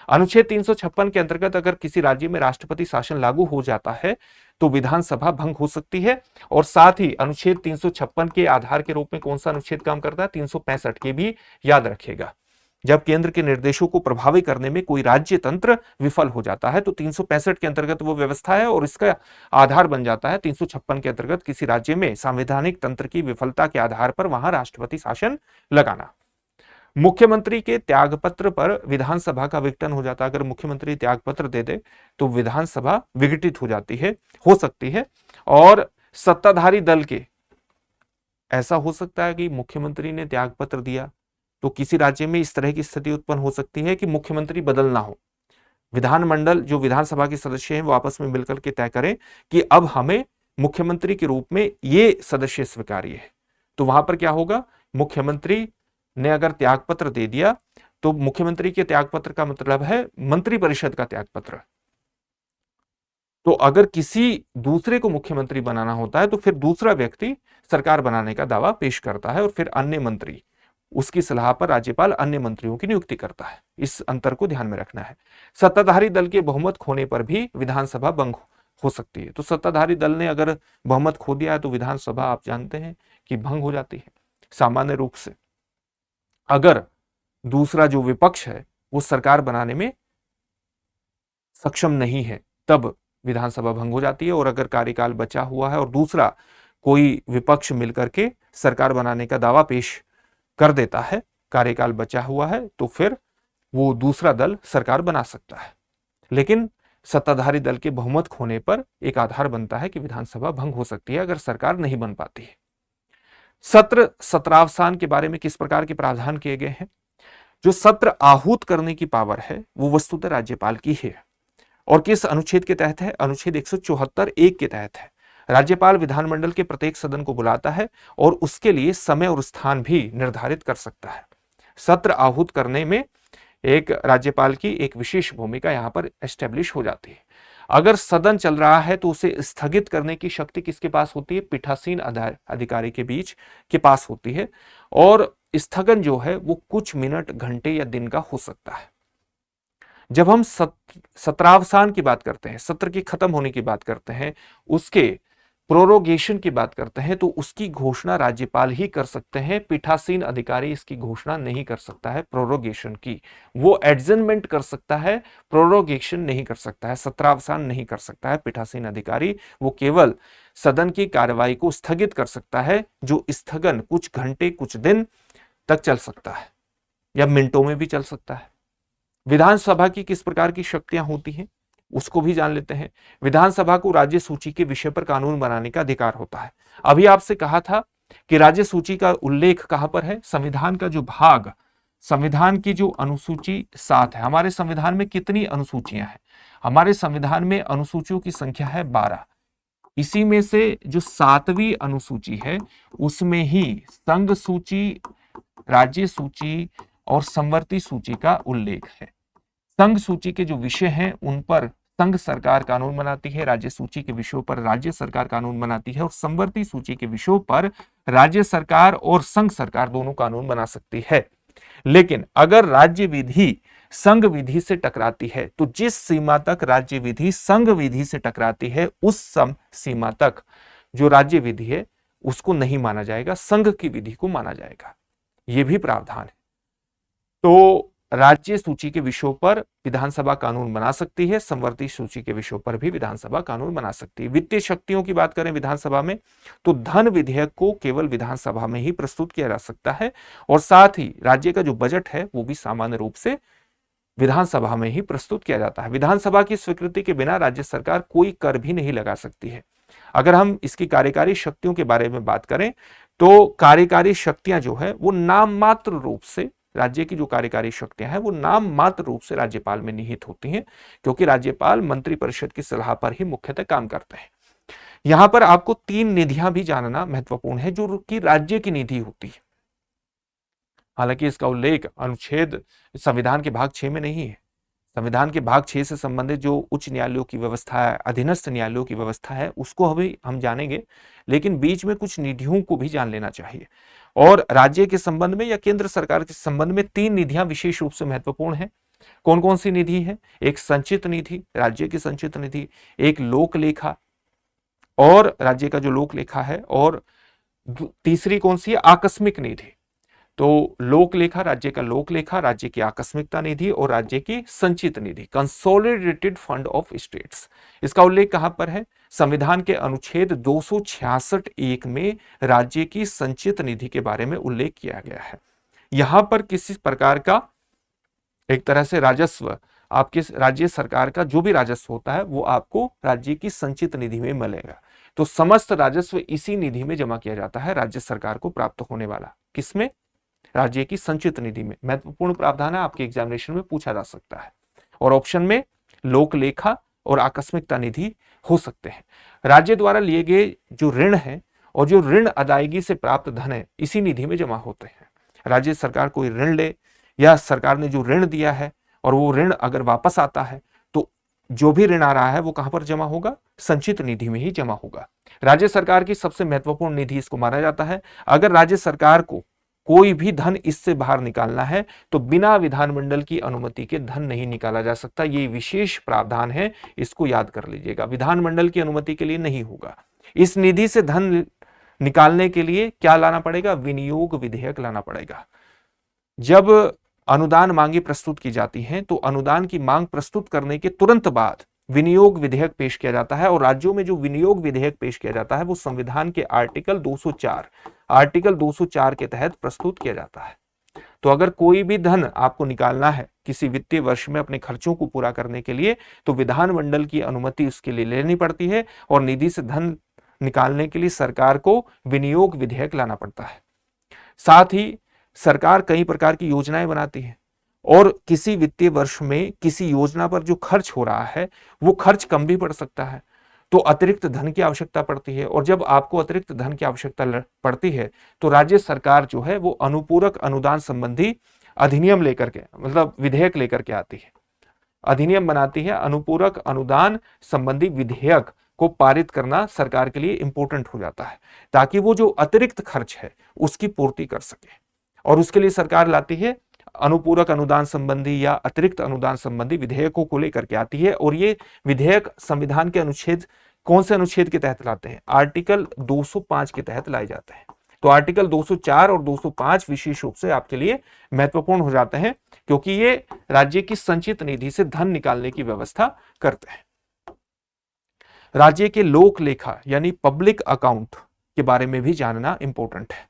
[SPEAKER 1] अनुच्छेद 356 के अंतर्गत अगर किसी राज्य में राष्ट्रपति शासन लागू हो जाता है तो विधानसभा भंग हो सकती है। और साथ ही अनुच्छेद 356 के आधार के रूप में कौन सा अनुच्छेद काम करता है? 365 के भी याद रखिएगा। जब केंद्र के निर्देशों को प्रभावी करने में कोई राज्य तंत्र विफल हो जाता है तो 365 के अंतर्गत वो व्यवस्था है, और इसका आधार बन जाता है 356 के अंतर्गत किसी राज्य में संवैधानिक तंत्र की विफलता के आधार पर वहां राष्ट्रपति शासन लगाना। मुख्यमंत्री के त्यागपत्र पर विधानसभा का विघटन हो जाता है। अगर मुख्यमंत्री त्यागपत्र दे दे तो विधानसभा विघटित हो जाती है, हो सकती है। और सत्ताधारी दल के ऐसा हो सकता है कि मुख्यमंत्री ने त्यागपत्र दिया तो किसी राज्य में इस तरह की स्थिति उत्पन्न हो सकती है कि मुख्यमंत्री बदलना हो। विधानमंडल जो विधानसभा के सदस्य हैं वो आपस में मिलकर के तय करें कि अब हमें मुख्यमंत्री के रूप में ये सदस्य स्वीकार्य है, तो वहां पर क्या होगा? मुख्यमंत्री ने अगर त्यागपत्र दे दिया तो मुख्यमंत्री के त्यागपत्र का मतलब है मंत्री परिषद का त्यागपत्र। तो अगर किसी दूसरे को मुख्यमंत्री बनाना होता है तो फिर दूसरा व्यक्ति सरकार बनाने का दावा पेश करता है, और फिर अन्य मंत्री, उसकी सलाह पर राज्यपाल अन्य मंत्रियों की नियुक्ति करता है। इस अंतर को ध्यान में रखना है। सत्ताधारी दल के बहुमत खोने पर भी विधानसभा भंग हो सकती है। तो सत्ताधारी दल ने अगर बहुमत खो दिया है तो विधानसभा आप जानते हैं कि भंग हो जाती है सामान्य रूप से। अगर दूसरा जो विपक्ष है वो सरकार बनाने में सक्षम नहीं है तब विधानसभा भंग हो जाती है। और अगर कार्यकाल बचा हुआ है और दूसरा कोई विपक्ष मिलकर के सरकार बनाने का दावा पेश कर देता है, कार्यकाल बचा हुआ है, तो फिर वो दूसरा दल सरकार बना सकता है। लेकिन सत्ताधारी दल के बहुमत खोने पर एक आधार बनता है कि विधानसभा भंग हो सकती है अगर सरकार नहीं बन पाती है। सत्र सत्रावसान के बारे में किस प्रकार के प्रावधान किए गए हैं? जो सत्र आहूत करने की पावर है वो वस्तुतः राज्यपाल की है। और किस अनुच्छेद के तहत है? अनुच्छेद 174(1) के तहत है। राज्यपाल विधानमंडल के प्रत्येक सदन को बुलाता है और उसके लिए समय और स्थान भी निर्धारित कर सकता है। सत्र आहूत करने में एक राज्यपाल की एक विशेष भूमिका यहां पर एस्टेब्लिश हो जाती है। अगर सदन चल रहा है तो उसे स्थगित करने की शक्ति किसके पास होती है? पीठासीन अधिकारी के बीच के पास होती है। और स्थगन जो है वो कुछ मिनट, घंटे या दिन का हो सकता है। जब हम सत्रावसान की बात करते हैं, सत्र की खत्म होने की बात करते हैं, उसके प्रोरोगेशन की बात करते हैं, तो उसकी घोषणा राज्यपाल ही कर सकते हैं। पीठासीन अधिकारी इसकी घोषणा नहीं कर सकता है। प्रोरोगेशन की वो एडजर्नमेंट कर सकता है, प्रोरोगेशन नहीं कर सकता है, सत्रावसान नहीं कर सकता है पीठासीन अधिकारी। वो केवल सदन की कार्यवाही को स्थगित कर सकता है, जो स्थगन कुछ घंटे, कुछ दिन तक चल सकता है। या मिनटों में भी चल सकता है। विधानसभा की किस प्रकार की शक्तियां होती हैं उसको भी जान लेते हैं। विधानसभा को राज्य सूची के विषय पर कानून बनाने का अधिकार होता है। अभी आपसे कहा था कि राज्य सूची का उल्लेख कहां पर है, संविधान का जो भाग, संविधान की जो अनुसूची 7 है। हमारे संविधान में कितनी अनुसूचियां हैं? हमारे संविधान में अनुसूचियों की संख्या है 12। इसी में से जो 7वीं अनुसूची है उसमें ही संघ सूची, राज्य सूची और संवर्ती सूची का उल्लेख है। संघ सूची के जो विषय हैं उन पर संघ सरकार कानून बनाती है, राज्य सूची के विषयों पर राज्य सरकार कानून बनाती है और संवर्ती सूची के विषयों पर राज्य सरकार और संघ सरकार दोनों कानून बना सकती है। लेकिन अगर राज्य विधि संघ विधि से टकराती है तो जिस सीमा तक राज्य विधि संघ विधि से टकराती है उस सीमा तक जो राज्य विधि है उसको नहीं माना जाएगा, संघ की विधि को माना जाएगा। यह भी प्रावधान है। तो राज्य सूची के विषयों पर विधानसभा कानून बना सकती है, संवर्ती सूची के विषयों पर भी विधानसभा कानून बना सकती है। वित्तीय शक्तियों की बात करें विधानसभा में तो धन विधेयक को केवल विधानसभा में ही प्रस्तुत किया जा सकता है और साथ ही राज्य का जो बजट है वो भी सामान्य रूप से विधानसभा में ही प्रस्तुत किया जाता है। विधानसभा की स्वीकृति के बिना राज्य सरकार कोई कर भी नहीं लगा सकती है। अगर हम इसकी कार्यकारी शक्तियों के बारे में बात करें तो कार्यकारी शक्तियां जो है वो नाम मात्र रूप से, राज्य की जो कार्यकारी शक्तियां हैं वो नाम मात्र रूप से राज्यपाल में निहित होती हैं, क्योंकि राज्यपाल मंत्रिपरिषद की सलाह पर ही मुख्यतः काम करते हैं। यहां पर आपको 3 निधियां भी जानना महत्वपूर्ण है जो कि राज्य की निधि होती है। हालांकि इसका उल्लेख अनुच्छेद संविधान के भाग 6 में नहीं है। संविधान के भाग 6 से संबंधित जो उच्च न्यायालयों की व्यवस्था है, अधीनस्थ न्यायालयों की व्यवस्था है, उसको अभी हम जानेंगे, लेकिन बीच में कुछ निधियों को भी जान लेना चाहिए। और राज्य के संबंध में या केंद्र सरकार के संबंध में 3 निधियां विशेष रूप से महत्वपूर्ण हैं। कौन कौन सी निधि है? एक संचित निधि, राज्य की संचित निधि, एक लोक लेखा और राज्य का जो लोक लेखा है, और तीसरी कौन सी है? आकस्मिक निधि। तो लोक लेखा, राज्य का लोक लेखा, राज्य की आकस्मिकता निधि और राज्य की संचित निधि, कंसोलिडेटेड फंड ऑफ स्टेट्स। इसका उल्लेख कहां पर है? संविधान के अनुच्छेद 266(1) में राज्य की संचित निधि के बारे में उल्लेख किया गया है। यहां पर किसी प्रकार का एक तरह से राजस्व, आपके राज्य सरकार का जो भी राजस्व होता है वो आपको राज्य की संचित निधि में मिलेगा। तो समस्त राजस्व इसी निधि में जमा किया जाता है, राज्य सरकार को प्राप्त होने वाला। किसमें? राज्य की संचित निधि में। महत्वपूर्ण प्रावधान है, आपके एग्जामिनेशन में पूछा जा सकता है। और ऑप्शन में लोक लेखा और आकस्मिकता निधि हो सकते हैं। राज्य द्वारा लिए गए जो ऋण है और जो ऋण अदायगी से प्राप्त धन है इसी निधि में जमा होते हैं। राज्य सरकार कोई ऋण ले या सरकार ने जो ऋण दिया है और वो ऋण अगर वापस आता है तो जो भी ऋण आ रहा है वो कहां पर जमा होगा? संचित निधि में ही जमा होगा। राज्य सरकार की सबसे महत्वपूर्ण निधि इसको माना जाता है। अगर राज्य सरकार को कोई भी धन इससे बाहर निकालना है तो बिना विधानमंडल की अनुमति के धन नहीं निकाला जा सकता। ये विशेष प्रावधान है, इसको याद कर लीजिएगा। विधानमंडल की अनुमति के लिए नहीं होगा। इस निधि से धन निकालने के लिए क्या लाना पड़ेगा? विनियोग विधेयक लाना पड़ेगा। जब अनुदान मांगे प्रस्तुत की जाती हैं तो अनुदान की मांग प्रस्तुत करने के तुरंत बाद विनियोग विधेयक पेश किया जाता है और राज्यों में जो विनियोग विधेयक पेश किया जाता है वो संविधान के आर्टिकल 204 के तहत प्रस्तुत किया जाता है। तो अगर कोई भी धन आपको निकालना है किसी वित्तीय वर्ष में अपने खर्चों को पूरा करने के लिए तो विधानमंडल की अनुमति उसके लिए लेनी पड़ती है और निधि से धन निकालने के लिए सरकार को विनियोग विधेयक लाना पड़ता है। साथ ही सरकार कई प्रकार की योजनाएं बनाती है और किसी वित्तीय वर्ष में किसी योजना पर जो खर्च हो रहा है वो खर्च कम भी पड़ सकता है, तो अतिरिक्त धन की आवश्यकता पड़ती है। और जब आपको अतिरिक्त धन की आवश्यकता पड़ती है तो राज्य सरकार जो है वो अनुपूरक अनुदान संबंधी अधिनियम लेकर के, मतलब विधेयक लेकर के आती है, अधिनियम बनाती है। अनुपूरक अनुदान संबंधी विधेयक को पारित करना सरकार के लिए इंपॉर्टेंट हो जाता है ताकि वो जो अतिरिक्त खर्च है उसकी पूर्ति कर सके। और उसके लिए सरकार लाती है अनुपूरक अनुदान संबंधी या अतिरिक्त अनुदान संबंधी विधेयकों को लेकर के आती है। और ये विधेयक संविधान के अनुच्छेद, कौन से अनुच्छेद के तहत लाते हैं? आर्टिकल 205 के तहत लाए जाते हैं। तो आर्टिकल 204 और 205 विशेष रूप से आपके लिए महत्वपूर्ण हो जाते हैं क्योंकि ये राज्य की संचित निधि से धन निकालने की व्यवस्था करते हैं। राज्य के लोक लेखा यानी पब्लिक अकाउंट के बारे में भी जानना इंपॉर्टेंट है।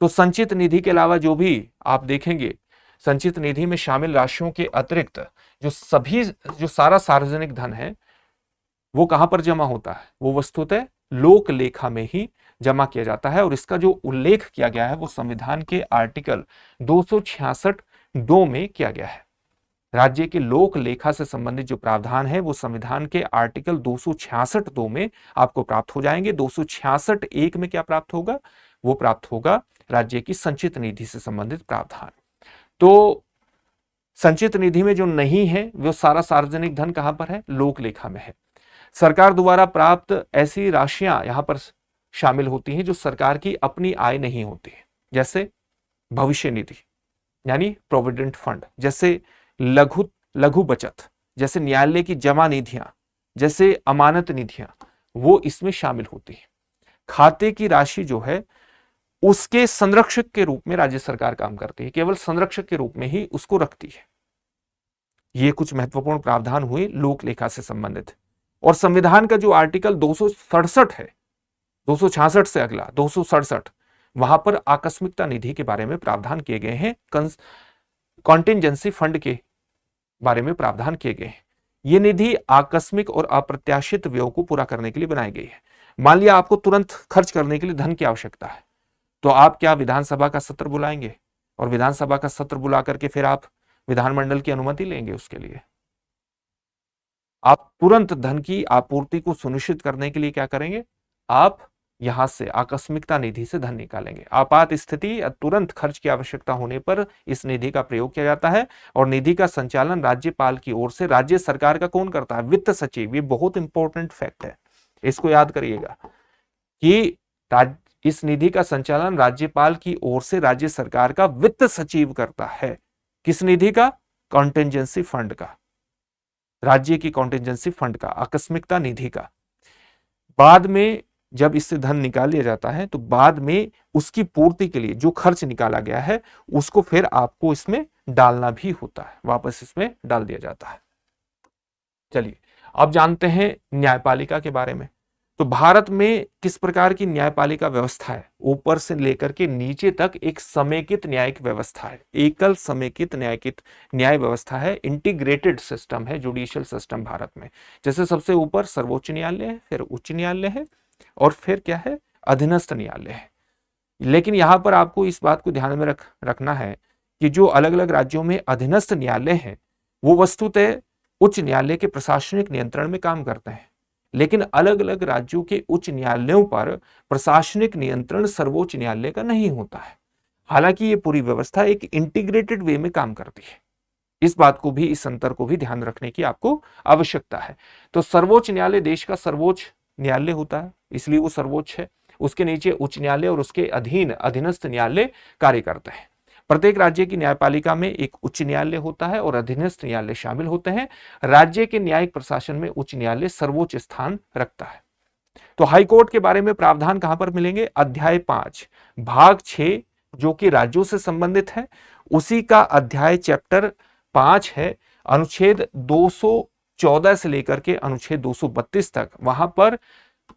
[SPEAKER 1] तो संचित निधि के अलावा जो भी आप देखेंगे संचित निधि में शामिल राशियों के अतिरिक्त जो सारा सार्वजनिक धन है वो कहां पर जमा होता है? वो वस्तुतः लोक लेखा में ही जमा किया जाता है, और इसका जो उल्लेख किया गया है वो संविधान के आर्टिकल 266(2) में किया गया है। राज्य के लोक लेखा से संबंधित जो प्रावधान है वो संविधान के आर्टिकल 266(2) में आपको प्राप्त हो जाएंगे। 266(1) में क्या प्राप्त होगा? वो प्राप्त होगा राज्य की संचित निधि से संबंधित प्रावधान। तो संचित निधि में जो नहीं है वो सारा सार्वजनिक धन कहां पर है? लोक लेखा में है। सरकार द्वारा प्राप्त ऐसी राशियां यहां पर शामिल होती हैं जो सरकार की अपनी आय नहीं होती है, जैसे भविष्य निधि यानी प्रोविडेंट फंड, जैसे लघु बचत, जैसे न्यायालय की जमा निधियां, जैसे अमानत निधियां, वो इसमें शामिल होती है। खाते की राशि जो है उसके संरक्षक के रूप में राज्य सरकार काम करती है, केवल संरक्षक के रूप में ही उसको रखती है। ये कुछ महत्वपूर्ण प्रावधान हुए लोक लेखा से संबंधित। और संविधान का जो आर्टिकल 267 है, 266 से अगला 267, वहां पर आकस्मिकता निधि के बारे में प्रावधान किए गए हैं, कॉन्टिंजेंसी फंड के बारे में प्रावधान किए गए हैं। यह निधि आकस्मिक और अप्रत्याशित व्यय को पूरा करने के लिए बनाई गई है। मान लिया आपको तुरंत खर्च करने के लिए धन की आवश्यकता है, तो आप क्या विधानसभा का सत्र बुलाएंगे, और विधानसभा का सत्र बुला करके फिर आप विधानमंडल की अनुमति लेंगे? उसके लिए आप तुरंत धन की आपूर्ति को सुनिश्चित करने के लिए क्या करेंगे? आप यहां से आकस्मिकता निधि से धन निकालेंगे। आपात स्थिति या तुरंत खर्च की आवश्यकता होने पर इस निधि का प्रयोग किया जाता है, और निधि का संचालन राज्यपाल की ओर से राज्य सरकार का कौन करता है? वित्त सचिव। ये बहुत इंपॉर्टेंट फैक्ट है, इसको याद करिएगा कि इस निधि का संचालन राज्यपाल की ओर से राज्य सरकार का वित्त सचिव करता है। किस निधि का? कॉन्टिंजेंसी फंड का, राज्य की कॉन्टिंजेंसी फंड का, आकस्मिकता निधि का। बाद में जब इससे धन निकाल लिया जाता है तो बाद में उसकी पूर्ति के लिए जो खर्च निकाला गया है उसको फिर आपको इसमें डालना भी होता है, वापस इसमें डाल दिया जाता है। चलिए अब जानते हैं न्यायपालिका के बारे में। तो भारत में किस प्रकार की न्यायपालिका व्यवस्था है? ऊपर से लेकर के नीचे तक एक समेकित न्यायिक व्यवस्था है, एकल समेकित न्याय व्यवस्था है, इंटीग्रेटेड सिस्टम है, जुडिशियल सिस्टम भारत में। जैसे सबसे ऊपर सर्वोच्च न्यायालय है, फिर उच्च न्यायालय है, और फिर क्या है? अधीनस्थ न्यायालय है। लेकिन यहां पर आपको इस बात को ध्यान में रखना है कि जो अलग अलग राज्यों में अधीनस्थ न्यायालय है वो वस्तुतः उच्च न्यायालय के प्रशासनिक नियंत्रण में काम करते हैं, लेकिन अलग अलग राज्यों के उच्च न्यायालयों पर प्रशासनिक नियंत्रण सर्वोच्च न्यायालय का नहीं होता है। हालांकि ये पूरी व्यवस्था एक इंटीग्रेटेड वे में काम करती है। इस बात को भी, इस अंतर को भी ध्यान रखने की आपको आवश्यकता है। तो सर्वोच्च न्यायालय देश का सर्वोच्च न्यायालय होता है, इसलिए वो सर्वोच्च है। उसके नीचे उच्च न्यायालय और उसके अधीन अधीनस्थ न्यायालय कार्य करते हैं। प्रत्येक राज्य की न्यायपालिका में एक उच्च न्यायालय होता है और अधीनस्थ न्यायालय शामिल होते हैं। राज्य के न्यायिक प्रशासन में उच्च न्यायालय सर्वोच्च स्थान रखता है। तो हाईकोर्ट के बारे में प्रावधान कहां पर मिलेंगे? अध्याय 5 भाग 6 जो कि राज्यों से संबंधित है, उसी का अध्याय चैप्टर 5 है। अनुच्छेद 214 से लेकर के अनुच्छेद 232 तक वहां पर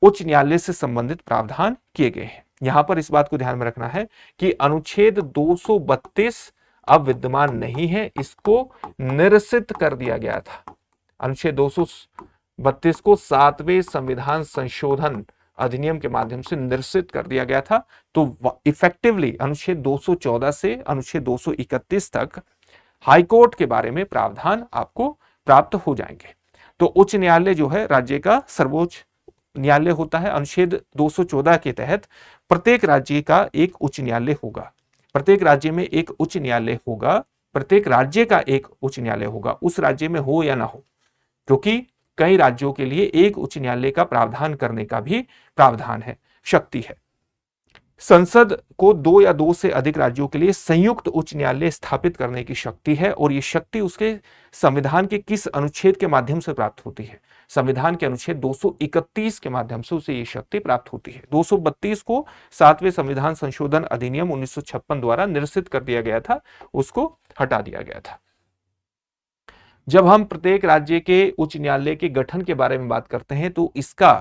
[SPEAKER 1] उच्च न्यायालय से संबंधित प्रावधान किए गए हैं। यहां पर इस बात को ध्यान में रखना है कि अनुच्छेद 232 अब विद्यमान नहीं है, इसको निरसित कर दिया गया था। अनुच्छेद 232 को 7वें संविधान संशोधन अधिनियम के माध्यम से निरसित कर दिया गया था। तो इफेक्टिवली अनुच्छेद 214 से अनुच्छेद 231 तक हाईकोर्ट के बारे में प्रावधान आपको प्राप्त हो जाएंगे। तो उच्च न्यायालय जो है राज्य का सर्वोच्च न्यायालय होता है। अनुच्छेद 214 के तहत प्रत्येक राज्य का एक उच्च न्यायालय होगा, प्रत्येक राज्य में एक उच्च न्यायालय होगा, प्रत्येक राज्य का एक उच्च न्यायालय होगा, उस राज्य में हो या ना हो, क्योंकि कई राज्यों के लिए एक उच्च न्यायालय का प्रावधान करने का भी प्रावधान है, शक्ति है। संसद को 2 या 2 से अधिक राज्यों के लिए संयुक्त उच्च न्यायालय स्थापित करने की शक्ति है, और यह शक्ति उसके संविधान के किस अनुच्छेद के माध्यम से प्राप्त होती है? संविधान के अनुच्छेद 231 के माध्यम से उसे यह शक्ति प्राप्त होती है। 232 को 7वें संविधान संशोधन अधिनियम 1956 द्वारा निरसित कर दिया गया था, उसको हटा दिया गया था। जब हम प्रत्येक राज्य के उच्च न्यायालय के गठन के बारे में बात करते हैं तो इसका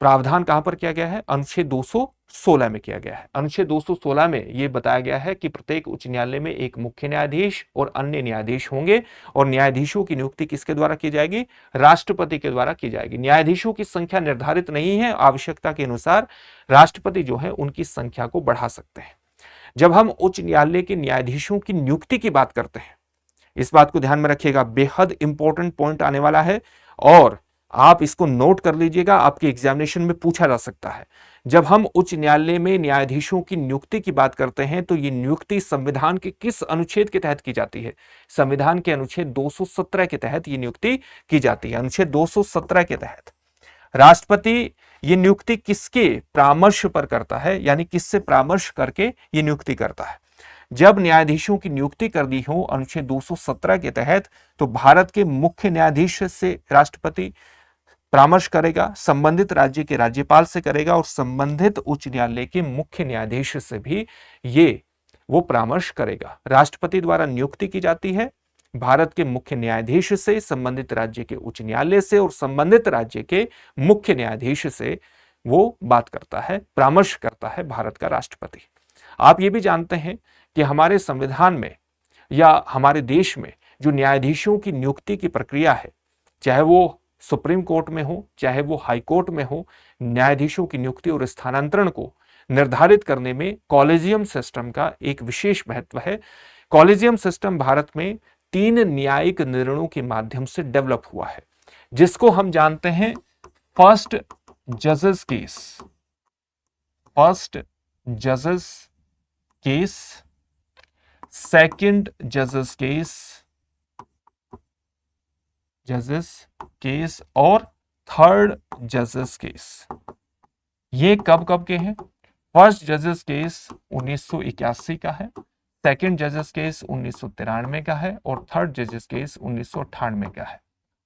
[SPEAKER 1] प्रावधान कहां पर किया गया है? अनुच्छेद 216 में किया गया है। अनुच्छेद 216 में यह बताया गया है कि प्रत्येक उच्च न्यायालय में एक मुख्य न्यायाधीश और अन्य न्यायाधीश होंगे और न्यायाधीशों की नियुक्ति किसके द्वारा की जाएगी? राष्ट्रपति के द्वारा की जाएगी। न्यायाधीशों की संख्या निर्धारित नहीं है, आवश्यकता के अनुसार राष्ट्रपति जो है उनकी संख्या को बढ़ा सकते हैं। जब हम उच्च न्यायालय के न्यायाधीशों की नियुक्ति की बात करते हैं, इस बात को ध्यान में रखिएगा, बेहद इंपॉर्टेंट पॉइंट आने वाला है और आप इसको नोट कर लीजिएगा, आपके एग्जामिनेशन में पूछा जा सकता है। जब हम उच्च न्यायालय में न्यायाधीशों की नियुक्ति की बात करते हैं तो ये नियुक्ति संविधान के किस अनुच्छेद के तहत की जाती है? संविधान के अनुच्छेद 217 के तहत ये नियुक्ति की जाती है। अनुच्छेद 217 के तहत राष्ट्रपति ये नियुक्ति किसके परामर्श पर करता है, यानी किससे परामर्श करके ये नियुक्ति करता है? जब न्यायाधीशों की नियुक्ति कर दी हो अनुच्छेद 217 के तहत, तो भारत के मुख्य न्यायाधीश से राष्ट्रपति परामर्श करेगा, संबंधित राज्य के राज्यपाल से करेगा और संबंधित उच्च न्यायालय के मुख्य न्यायाधीश से भी वो परामर्श करेगा। राष्ट्रपति द्वारा नियुक्ति की जाती है, भारत के मुख्य न्यायाधीश से, संबंधित राज्य के उच्च न्यायालय से और संबंधित राज्य के मुख्य न्यायाधीश से वो बात करता है, परामर्श करता है भारत का राष्ट्रपति। आप ये भी जानते हैं कि हमारे संविधान में या हमारे देश में जो न्यायाधीशों की नियुक्ति की प्रक्रिया है, चाहे वो सुप्रीम कोर्ट में हो, चाहे वो हाई कोर्ट में हो, न्यायाधीशों की नियुक्ति और स्थानांतरण को निर्धारित करने में कॉलेजियम सिस्टम का एक विशेष महत्व है। कॉलेजियम सिस्टम भारत में 3 न्यायिक निर्णयों के माध्यम से डेवलप हुआ है, जिसको हम जानते हैं फर्स्ट जजेस केस, फर्स्ट जजेस केस, सेकंड जजेस केस और थर्ड जजेस केस। ये कब के हैं? फर्स्ट जजेस केस 1981 का है, सेकंड जजेस केस 1993 का है और थर्ड जजेस केस 1998 का है।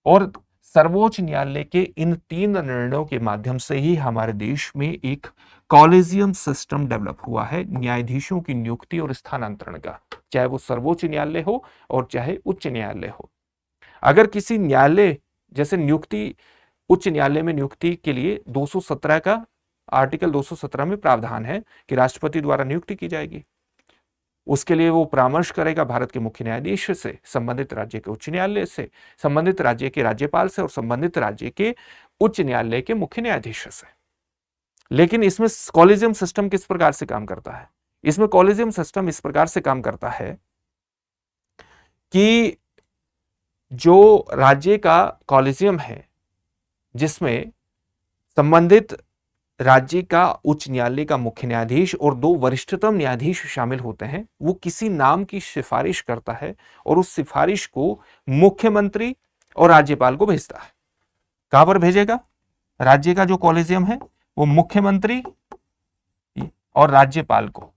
[SPEAKER 1] और सर्वोच्च न्यायालय के इन 3 निर्णयों के माध्यम से ही हमारे देश में एक कॉलेजियम सिस्टम डेवलप हुआ है न्यायाधीशों की नियुक्ति और स्थानांतरण का, चाहे वो सर्वोच्च न्यायालय हो और चाहे उच्च न्यायालय हो। अगर किसी न्यायालय जैसे नियुक्ति, उच्च न्यायालय में नियुक्ति के लिए 217 का आर्टिकल 217 में प्रावधान है कि राष्ट्रपति द्वारा नियुक्ति की जाएगी। उसके लिए वो परामर्श करेगा भारत के मुख्य न्यायाधीश से, संबंधित राज्य के उच्च न्यायालय से, संबंधित राज्य के राज्यपाल से और संबंधित राज्य के उच्च न्यायालय के मुख्य न्यायाधीश से। लेकिन इसमें कॉलेजियम सिस्टम किस प्रकार से काम करता है? इसमें कॉलेजियम सिस्टम इस प्रकार से काम करता है कि जो राज्य का कॉलेजियम है, जिसमें संबंधित राज्य का उच्च न्यायालय का मुख्य न्यायाधीश और 2 वरिष्ठतम न्यायाधीश शामिल होते हैं, वो किसी नाम की सिफारिश करता है और उस सिफारिश को मुख्यमंत्री और राज्यपाल को भेजता है। कहां पर भेजेगा? राज्य का जो कॉलेजियम है वो मुख्यमंत्री और राज्यपाल को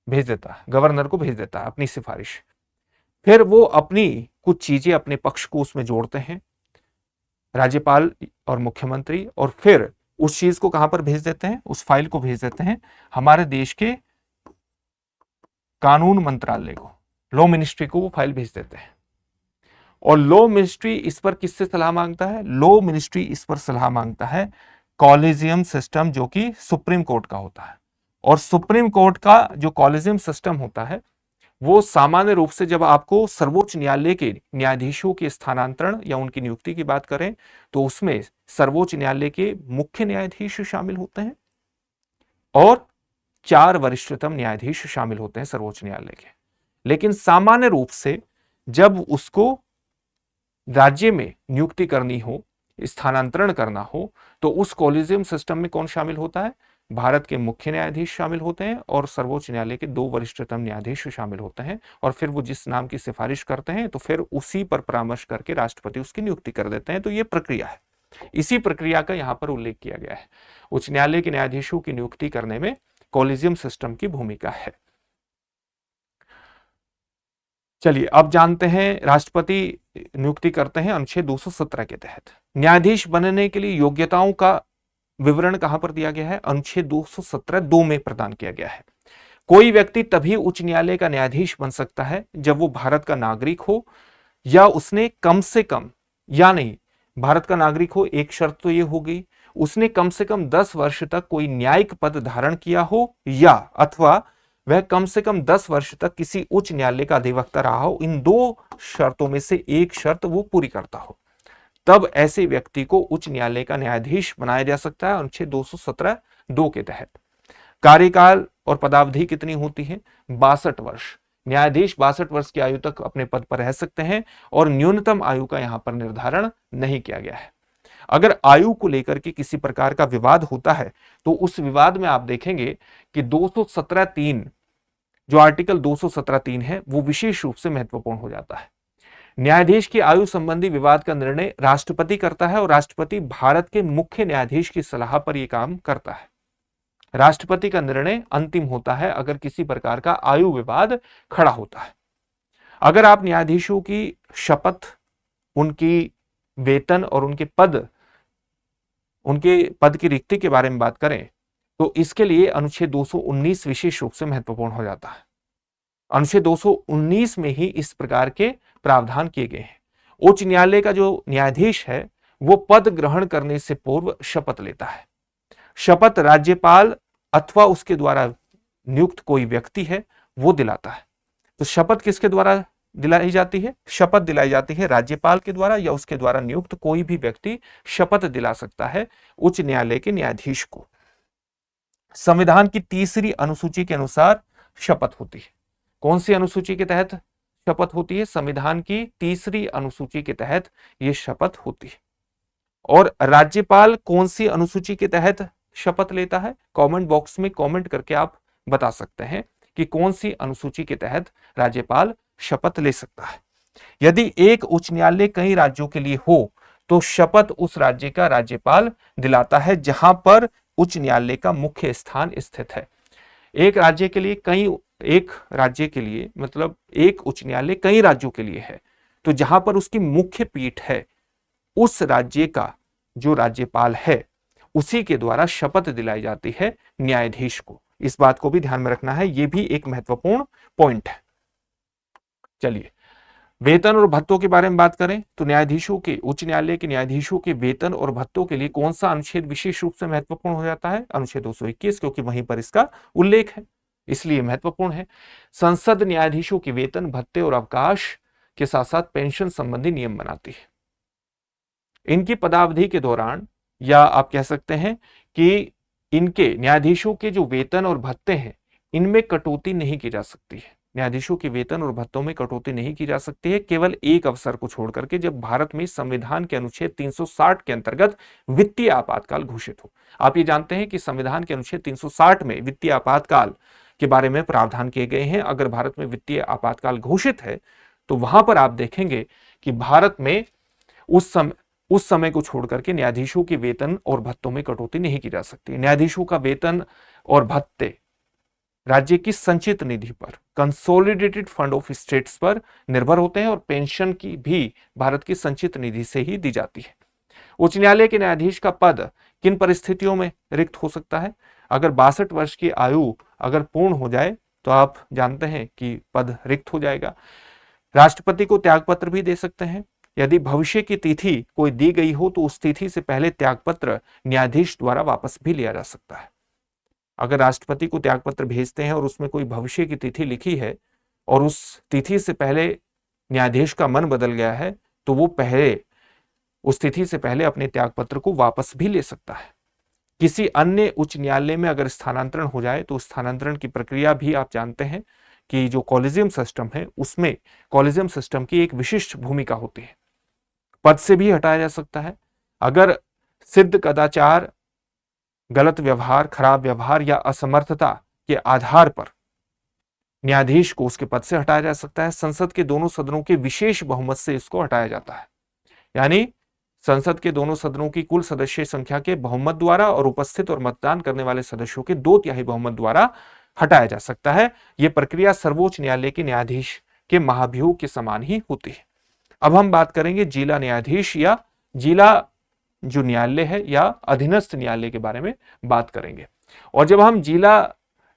[SPEAKER 1] भेज देता है, गवर्नर को भेज देता है अपनी सिफारिश। फिर वो अपनी कुछ चीजें, अपने पक्ष को उसमें जोड़ते हैं राज्यपाल और मुख्यमंत्री, और फिर उस चीज को कहां पर भेज देते हैं? उस फाइल को भेज देते हैं हमारे देश के कानून मंत्रालय को, लॉ मिनिस्ट्री को वो फाइल भेज देते हैं। और लॉ मिनिस्ट्री इस पर किससे सलाह मांगता है? लॉ मिनिस्ट्री इस पर सलाह मांगता है कॉलेजियम सिस्टम, जो कि सुप्रीम कोर्ट का होता है। और सुप्रीम कोर्ट का जो कॉलेजियम सिस्टम होता है वो सामान्य रूप से, जब आपको सर्वोच्च न्यायालय के न्यायाधीशों के स्थानांतरण या उनकी नियुक्ति की बात करें तो उसमें सर्वोच्च न्यायालय के मुख्य न्यायाधीश शामिल होते हैं और 4 वरिष्ठतम न्यायाधीश शामिल होते हैं सर्वोच्च न्यायालय के। लेकिन सामान्य रूप से जब उसको राज्य में नियुक्ति करनी हो, स्थानांतरण करना हो, तो उस कॉलेजियम सिस्टम में कौन शामिल होता है? भारत के मुख्य न्यायाधीश शामिल होते हैं और सर्वोच्च न्यायालय के 2 वरिष्ठतम न्यायाधीश शामिल होते हैं। और फिर वो जिस नाम की सिफारिश करते हैं तो फिर उसी पर परामर्श करके राष्ट्रपति उसकी नियुक्ति कर देते हैं। तो ये प्रक्रिया है, इसी प्रक्रिया का यहां पर उल्लेख किया गया है। उच्च न्यायालय के न्यायाधीशों की नियुक्ति करने में कॉलेजियम सिस्टम की भूमिका है। चलिए अब जानते हैं राष्ट्रपति नियुक्ति करते हैं अनुच्छेद 217 के तहत। न्यायाधीश बनने के लिए योग्यताओं का विवरण कहां पर दिया गया है? अनुच्छेद 217(2) में प्रदान किया गया है। कोई व्यक्ति तभी उच्च न्यायालय का न्यायाधीश बन सकता है जब वो भारत का नागरिक हो या उसने कम से कम, या नहीं, भारत का नागरिक हो, एक शर्त तो ये हो गई, उसने कम से कम 10 वर्ष तक कोई न्यायिक पद धारण किया हो, या अथवा वह कम से कम 10 वर्ष तक किसी उच्च न्यायालय का अधिवक्ता रहा हो। इन दो शर्तों में से एक शर्त वो पूरी करता हो, तब ऐसे व्यक्ति को उच्च न्यायालय का न्यायाधीश बनाया जा सकता है अनुच्छेद 217(2) के तहत। कार्यकाल और पदावधि कितनी होती है? 62 वर्ष। न्यायाधीश 62 वर्ष की आयु तक अपने पद पर रह सकते हैं और न्यूनतम आयु का यहां पर निर्धारण नहीं किया गया है। अगर आयु को लेकर के किसी प्रकार का विवाद होता है तो उस विवाद में आप देखेंगे कि 217(3) जो आर्टिकल 217(3) है वो विशेष रूप से महत्वपूर्ण हो जाता है। न्यायाधीश की आयु संबंधी विवाद का निर्णय राष्ट्रपति करता है और राष्ट्रपति भारत के मुख्य न्यायाधीश की सलाह पर यह काम करता है। राष्ट्रपति का निर्णय अंतिम होता है अगर किसी प्रकार का आयु विवाद खड़ा होता है। अगर आप न्यायाधीशों की शपथ, उनकी वेतन और उनके पद की रिक्ति के बारे में बात करें तो इसके लिए अनुच्छेद 219 विशेष रूप से महत्वपूर्ण हो जाता है। अनुच्छेद 219 में ही इस प्रकार के प्रावधान किए गए हैं। उच्च न्यायालय का जो न्यायाधीश है वो पद ग्रहण करने से पूर्व शपथ लेता है। शपथ राज्यपाल अथवा उसके द्वारा नियुक्त कोई व्यक्ति है वो दिलाता है। तो शपथ किसके द्वारा दिलाई जाती है? शपथ दिलाई जाती है राज्यपाल के द्वारा या उसके द्वारा नियुक्त कोई भी व्यक्ति शपथ दिला सकता है उच्च न्यायालय के न्यायाधीश को। संविधान की 3री अनुसूची के अनुसार शपथ होती है। कौन सी अनुसूची के तहत शपथ होती है? संविधान की 3री अनुसूची के तहत यह शपथ होती है। और राज्यपाल कौन सी अनुसूची के तहत शपथ लेता है? कमेंट बॉक्स में कमेंट करके आप बता सकते हैं कि कौन सी अनुसूची के तहत राज्यपाल शपथ ले सकता है। यदि एक उच्च न्यायालय कई राज्यों के लिए हो तो शपथ उस राज्य का राज्यपाल दिलाता है जहां पर उच्च न्यायालय का मुख्य स्थान स्थित है। एक राज्य के लिए मतलब एक उच्च न्यायालय कई राज्यों के लिए है, तो जहां पर उसकी मुख्य पीठ है उस राज्य का जो राज्यपाल है उसी के द्वारा शपथ दिलाई जाती है न्यायाधीश को। इस बात को भी ध्यान में रखना है, यह भी एक महत्वपूर्ण पॉइंट है। चलिए वेतन और भत्तों के बारे में बात करें तो न्यायाधीशों के, उच्च न्यायालय के न्यायाधीशों के वेतन और भत्तों के लिए कौन सा अनुच्छेद विशेष रूप से महत्वपूर्ण हो जाता है? अनुच्छेद 221, क्योंकि वहीं पर इसका उल्लेख है इसलिए महत्वपूर्ण है। संसद न्यायाधीशों के वेतन, भत्ते और अवकाश के साथ साथ पेंशन संबंधी नियम बनाती है। इनकी पदावधि के दौरान, या आप कह सकते हैं कि इनके न्यायाधीशों के जो वेतन और भत्ते हैं इनमें कटौती नहीं की जा सकती है। न्यायाधीशों के वेतन और भत्तों में कटौती नहीं की जा सकती है, केवल एक अवसर को छोड़ करके जब भारत में संविधान के अनुच्छेद 360 के अंतर्गत वित्तीय आपातकाल घोषित हो। आप ये जानते हैं कि संविधान के अनुच्छेद 360 में वित्तीय आपातकाल के बारे में प्रावधान किए गए हैं। अगर भारत में वित्तीय आपातकाल घोषित है तो वहां पर आप देखेंगे कि भारत में उस समय को छोड़ करके न्यायाधीशों के वेतन और भत्तों में कटौती नहीं की जा सकती। न्यायाधीशों का वेतन और भत्ते राज्य की संचित निधि पर, कंसोलिडेटेड फंड ऑफ स्टेट्स पर निर्भर होते हैं और पेंशन की भी भारत की संचित निधि से ही दी जाती है। उच्च न्यायालय के न्यायाधीश का पद किन परिस्थितियों में रिक्त हो सकता है? अगर 62 वर्ष की आयु अगर पूर्ण हो जाए तो आप जानते हैं कि पद रिक्त हो जाएगा। राष्ट्रपति को त्यागपत्र भी दे सकते हैं। यदि भविष्य की तिथि कोई दी गई हो तो उस तिथि से पहले त्यागपत्र न्यायाधीश द्वारा वापस भी लिया जा सकता है। अगर राष्ट्रपति को त्यागपत्र भेजते हैं और उसमें कोई भविष्य की तिथि लिखी है और उस तिथि से पहले न्यायाधीश का मन बदल गया है तो वो उस तिथि से पहले अपने त्यागपत्र को वापस भी ले सकता है। किसी अन्य उच्च न्यायालय में अगर स्थानांतरण हो जाए तो स्थानांतरण की प्रक्रिया भी आप जानते हैं कि जो कॉलेजियम सिस्टम है उसमें कॉलेजियम सिस्टम की एक विशिष्ट भूमिका होती है। पद से भी हटाया जा सकता है। अगर सिद्ध कदाचार, गलत व्यवहार, खराब व्यवहार या असमर्थता के आधार पर न्यायाधीश को उसके पद से हटाया जा सकता है। संसद के दोनों सदनों के विशेष बहुमत से इसको हटाया जाता है, यानी संसद के दोनों सदनों की कुल सदस्य संख्या के बहुमत द्वारा और उपस्थित और मतदान करने वाले सदस्यों के 2/3 बहुमत द्वारा हटाया जा सकता है। यह प्रक्रिया सर्वोच्च न्यायालय के न्यायाधीश के महाभियोग के समान ही होती है। अब हम बात करेंगे जिला न्यायाधीश या जिला जो न्यायालय है या अधीनस्थ न्यायालय के बारे में बात करेंगे। और जब हम जिला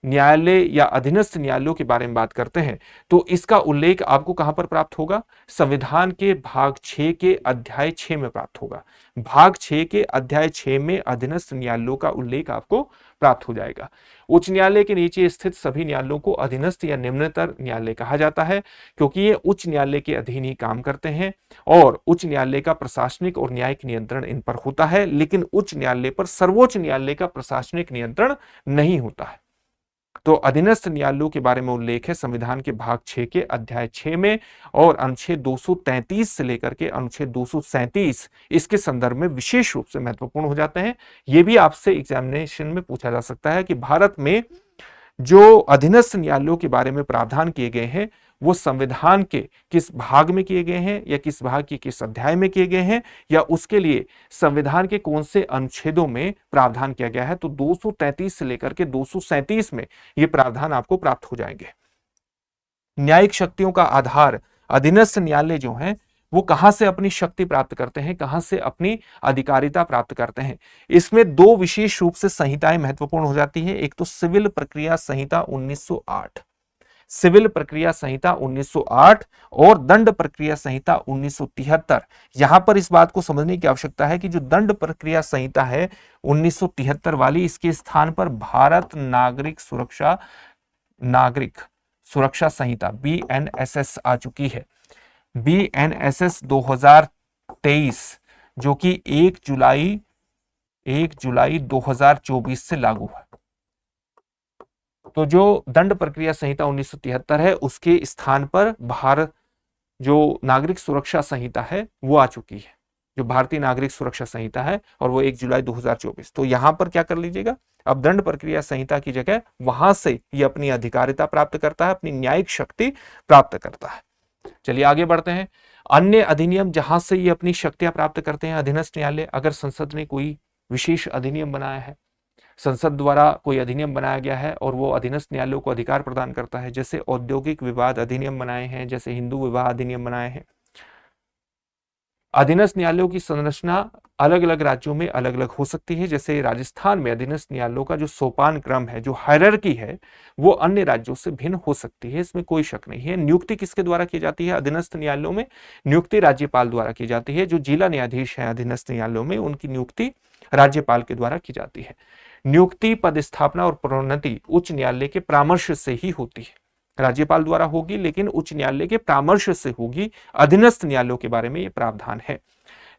[SPEAKER 1] न्यायालय या अधीनस्थ न्यायालयों के बारे में बात करते हैं तो इसका उल्लेख आपको कहां पर प्राप्त होगा? संविधान के भाग 6 के अध्याय 6 में प्राप्त होगा। भाग 6 के अध्याय 6 में अधीनस्थ न्यायालयों का उल्लेख आपको प्राप्त हो जाएगा। उच्च न्यायालय के नीचे स्थित सभी न्यायालयों को अधीनस्थ या निम्नतर न्यायालय कहा जाता है, क्योंकि ये उच्च न्यायालय के अधीन ही काम करते हैं और उच्च न्यायालय का प्रशासनिक और न्यायिक नियंत्रण इन पर होता है, लेकिन उच्च न्यायालय पर सर्वोच्च न्यायालय का प्रशासनिक नियंत्रण नहीं होता है। तो अधीनस्थ न्यायालयों के बारे में उल्लेख है संविधान के भाग 6 के अध्याय 6 में, और अनुच्छेद 233 से लेकर के अनुच्छेद 237 इसके संदर्भ में विशेष रूप से महत्वपूर्ण हो जाते हैं। यह भी आपसे एग्जामिनेशन में पूछा जा सकता है कि भारत में जो अधीनस्थ न्यायालयों के बारे में प्रावधान किए गए हैं वो संविधान के किस भाग में किए गए हैं, या किस भाग की किस अध्याय में किए गए हैं, या उसके लिए संविधान के कौन से अनुच्छेदों में प्रावधान किया गया है। तो 233 से लेकर के 237 में ये प्रावधान आपको प्राप्त हो जाएंगे। न्यायिक शक्तियों का आधार अधीनस्थ न्यायालय जो है वो कहां से अपनी शक्ति प्राप्त करते हैं, कहां से अपनी अधिकारिता प्राप्त करते हैं। इसमें दो विशेष रूप से संहिताएं महत्वपूर्ण हो जाती है। एक तो सिविल प्रक्रिया संहिता 1908, सिविल प्रक्रिया संहिता 1908 और दंड प्रक्रिया संहिता 1973। यहां पर इस बात को समझने की आवश्यकता है कि जो दंड प्रक्रिया संहिता है 1973 वाली, इसके स्थान पर भारत नागरिक सुरक्षा संहिता BNSS आ चुकी है। BNSS 2023 जो कि 1 जुलाई 2024 से लागू है। तो जो दंड प्रक्रिया संहिता 1973 है उसके स्थान पर भारत जो नागरिक सुरक्षा संहिता है वो आ चुकी है, जो भारतीय नागरिक सुरक्षा संहिता है, और वो 1 जुलाई 2024। तो यहां पर क्या कर लीजिएगा, अब दंड प्रक्रिया संहिता की जगह वहां से ये अपनी अधिकारिता प्राप्त करता है, अपनी न्यायिक शक्ति प्राप्त करता है। चलिए आगे बढ़ते हैं। अन्य अधिनियम जहां से ये अपनी शक्तियां प्राप्त करते हैं अधीनस्थ न्यायालय, अगर संसद ने कोई विशेष अधिनियम बनाया है, संसद द्वारा कोई अधिनियम बनाया गया है और वो अधीनस्थ न्यायालयों को अधिकार प्रदान करता है, जैसे औद्योगिक विवाद अधिनियम बनाए हैं, जैसे हिंदू विवाह अधिनियम बनाए हैं। अधीनस्थ न्यायालयों की संरचना अलग अलग राज्यों में अलग अलग हो सकती है। जैसे राजस्थान में अधीनस्थ न्यायालयों का जो सोपान क्रम है, जो हायरार्की है, वो अन्य राज्यों से भिन्न हो सकती है, इसमें कोई शक नहीं है। नियुक्ति किसके द्वारा की जाती है अधीनस्थ न्यायालयों में? नियुक्ति राज्यपाल द्वारा की जाती है। जो जिला न्यायाधीश है अधीनस्थ न्यायालयों में, उनकी नियुक्ति राज्यपाल के द्वारा की जाती है। नियुक्ति, पदस्थापना और प्रोन्नति उच्च न्यायालय के परामर्श से ही होती है। राज्यपाल द्वारा होगी लेकिन उच्च न्यायालय के परामर्श से होगी। अधीनस्थ न्यायालयों के बारे में यह प्रावधान है।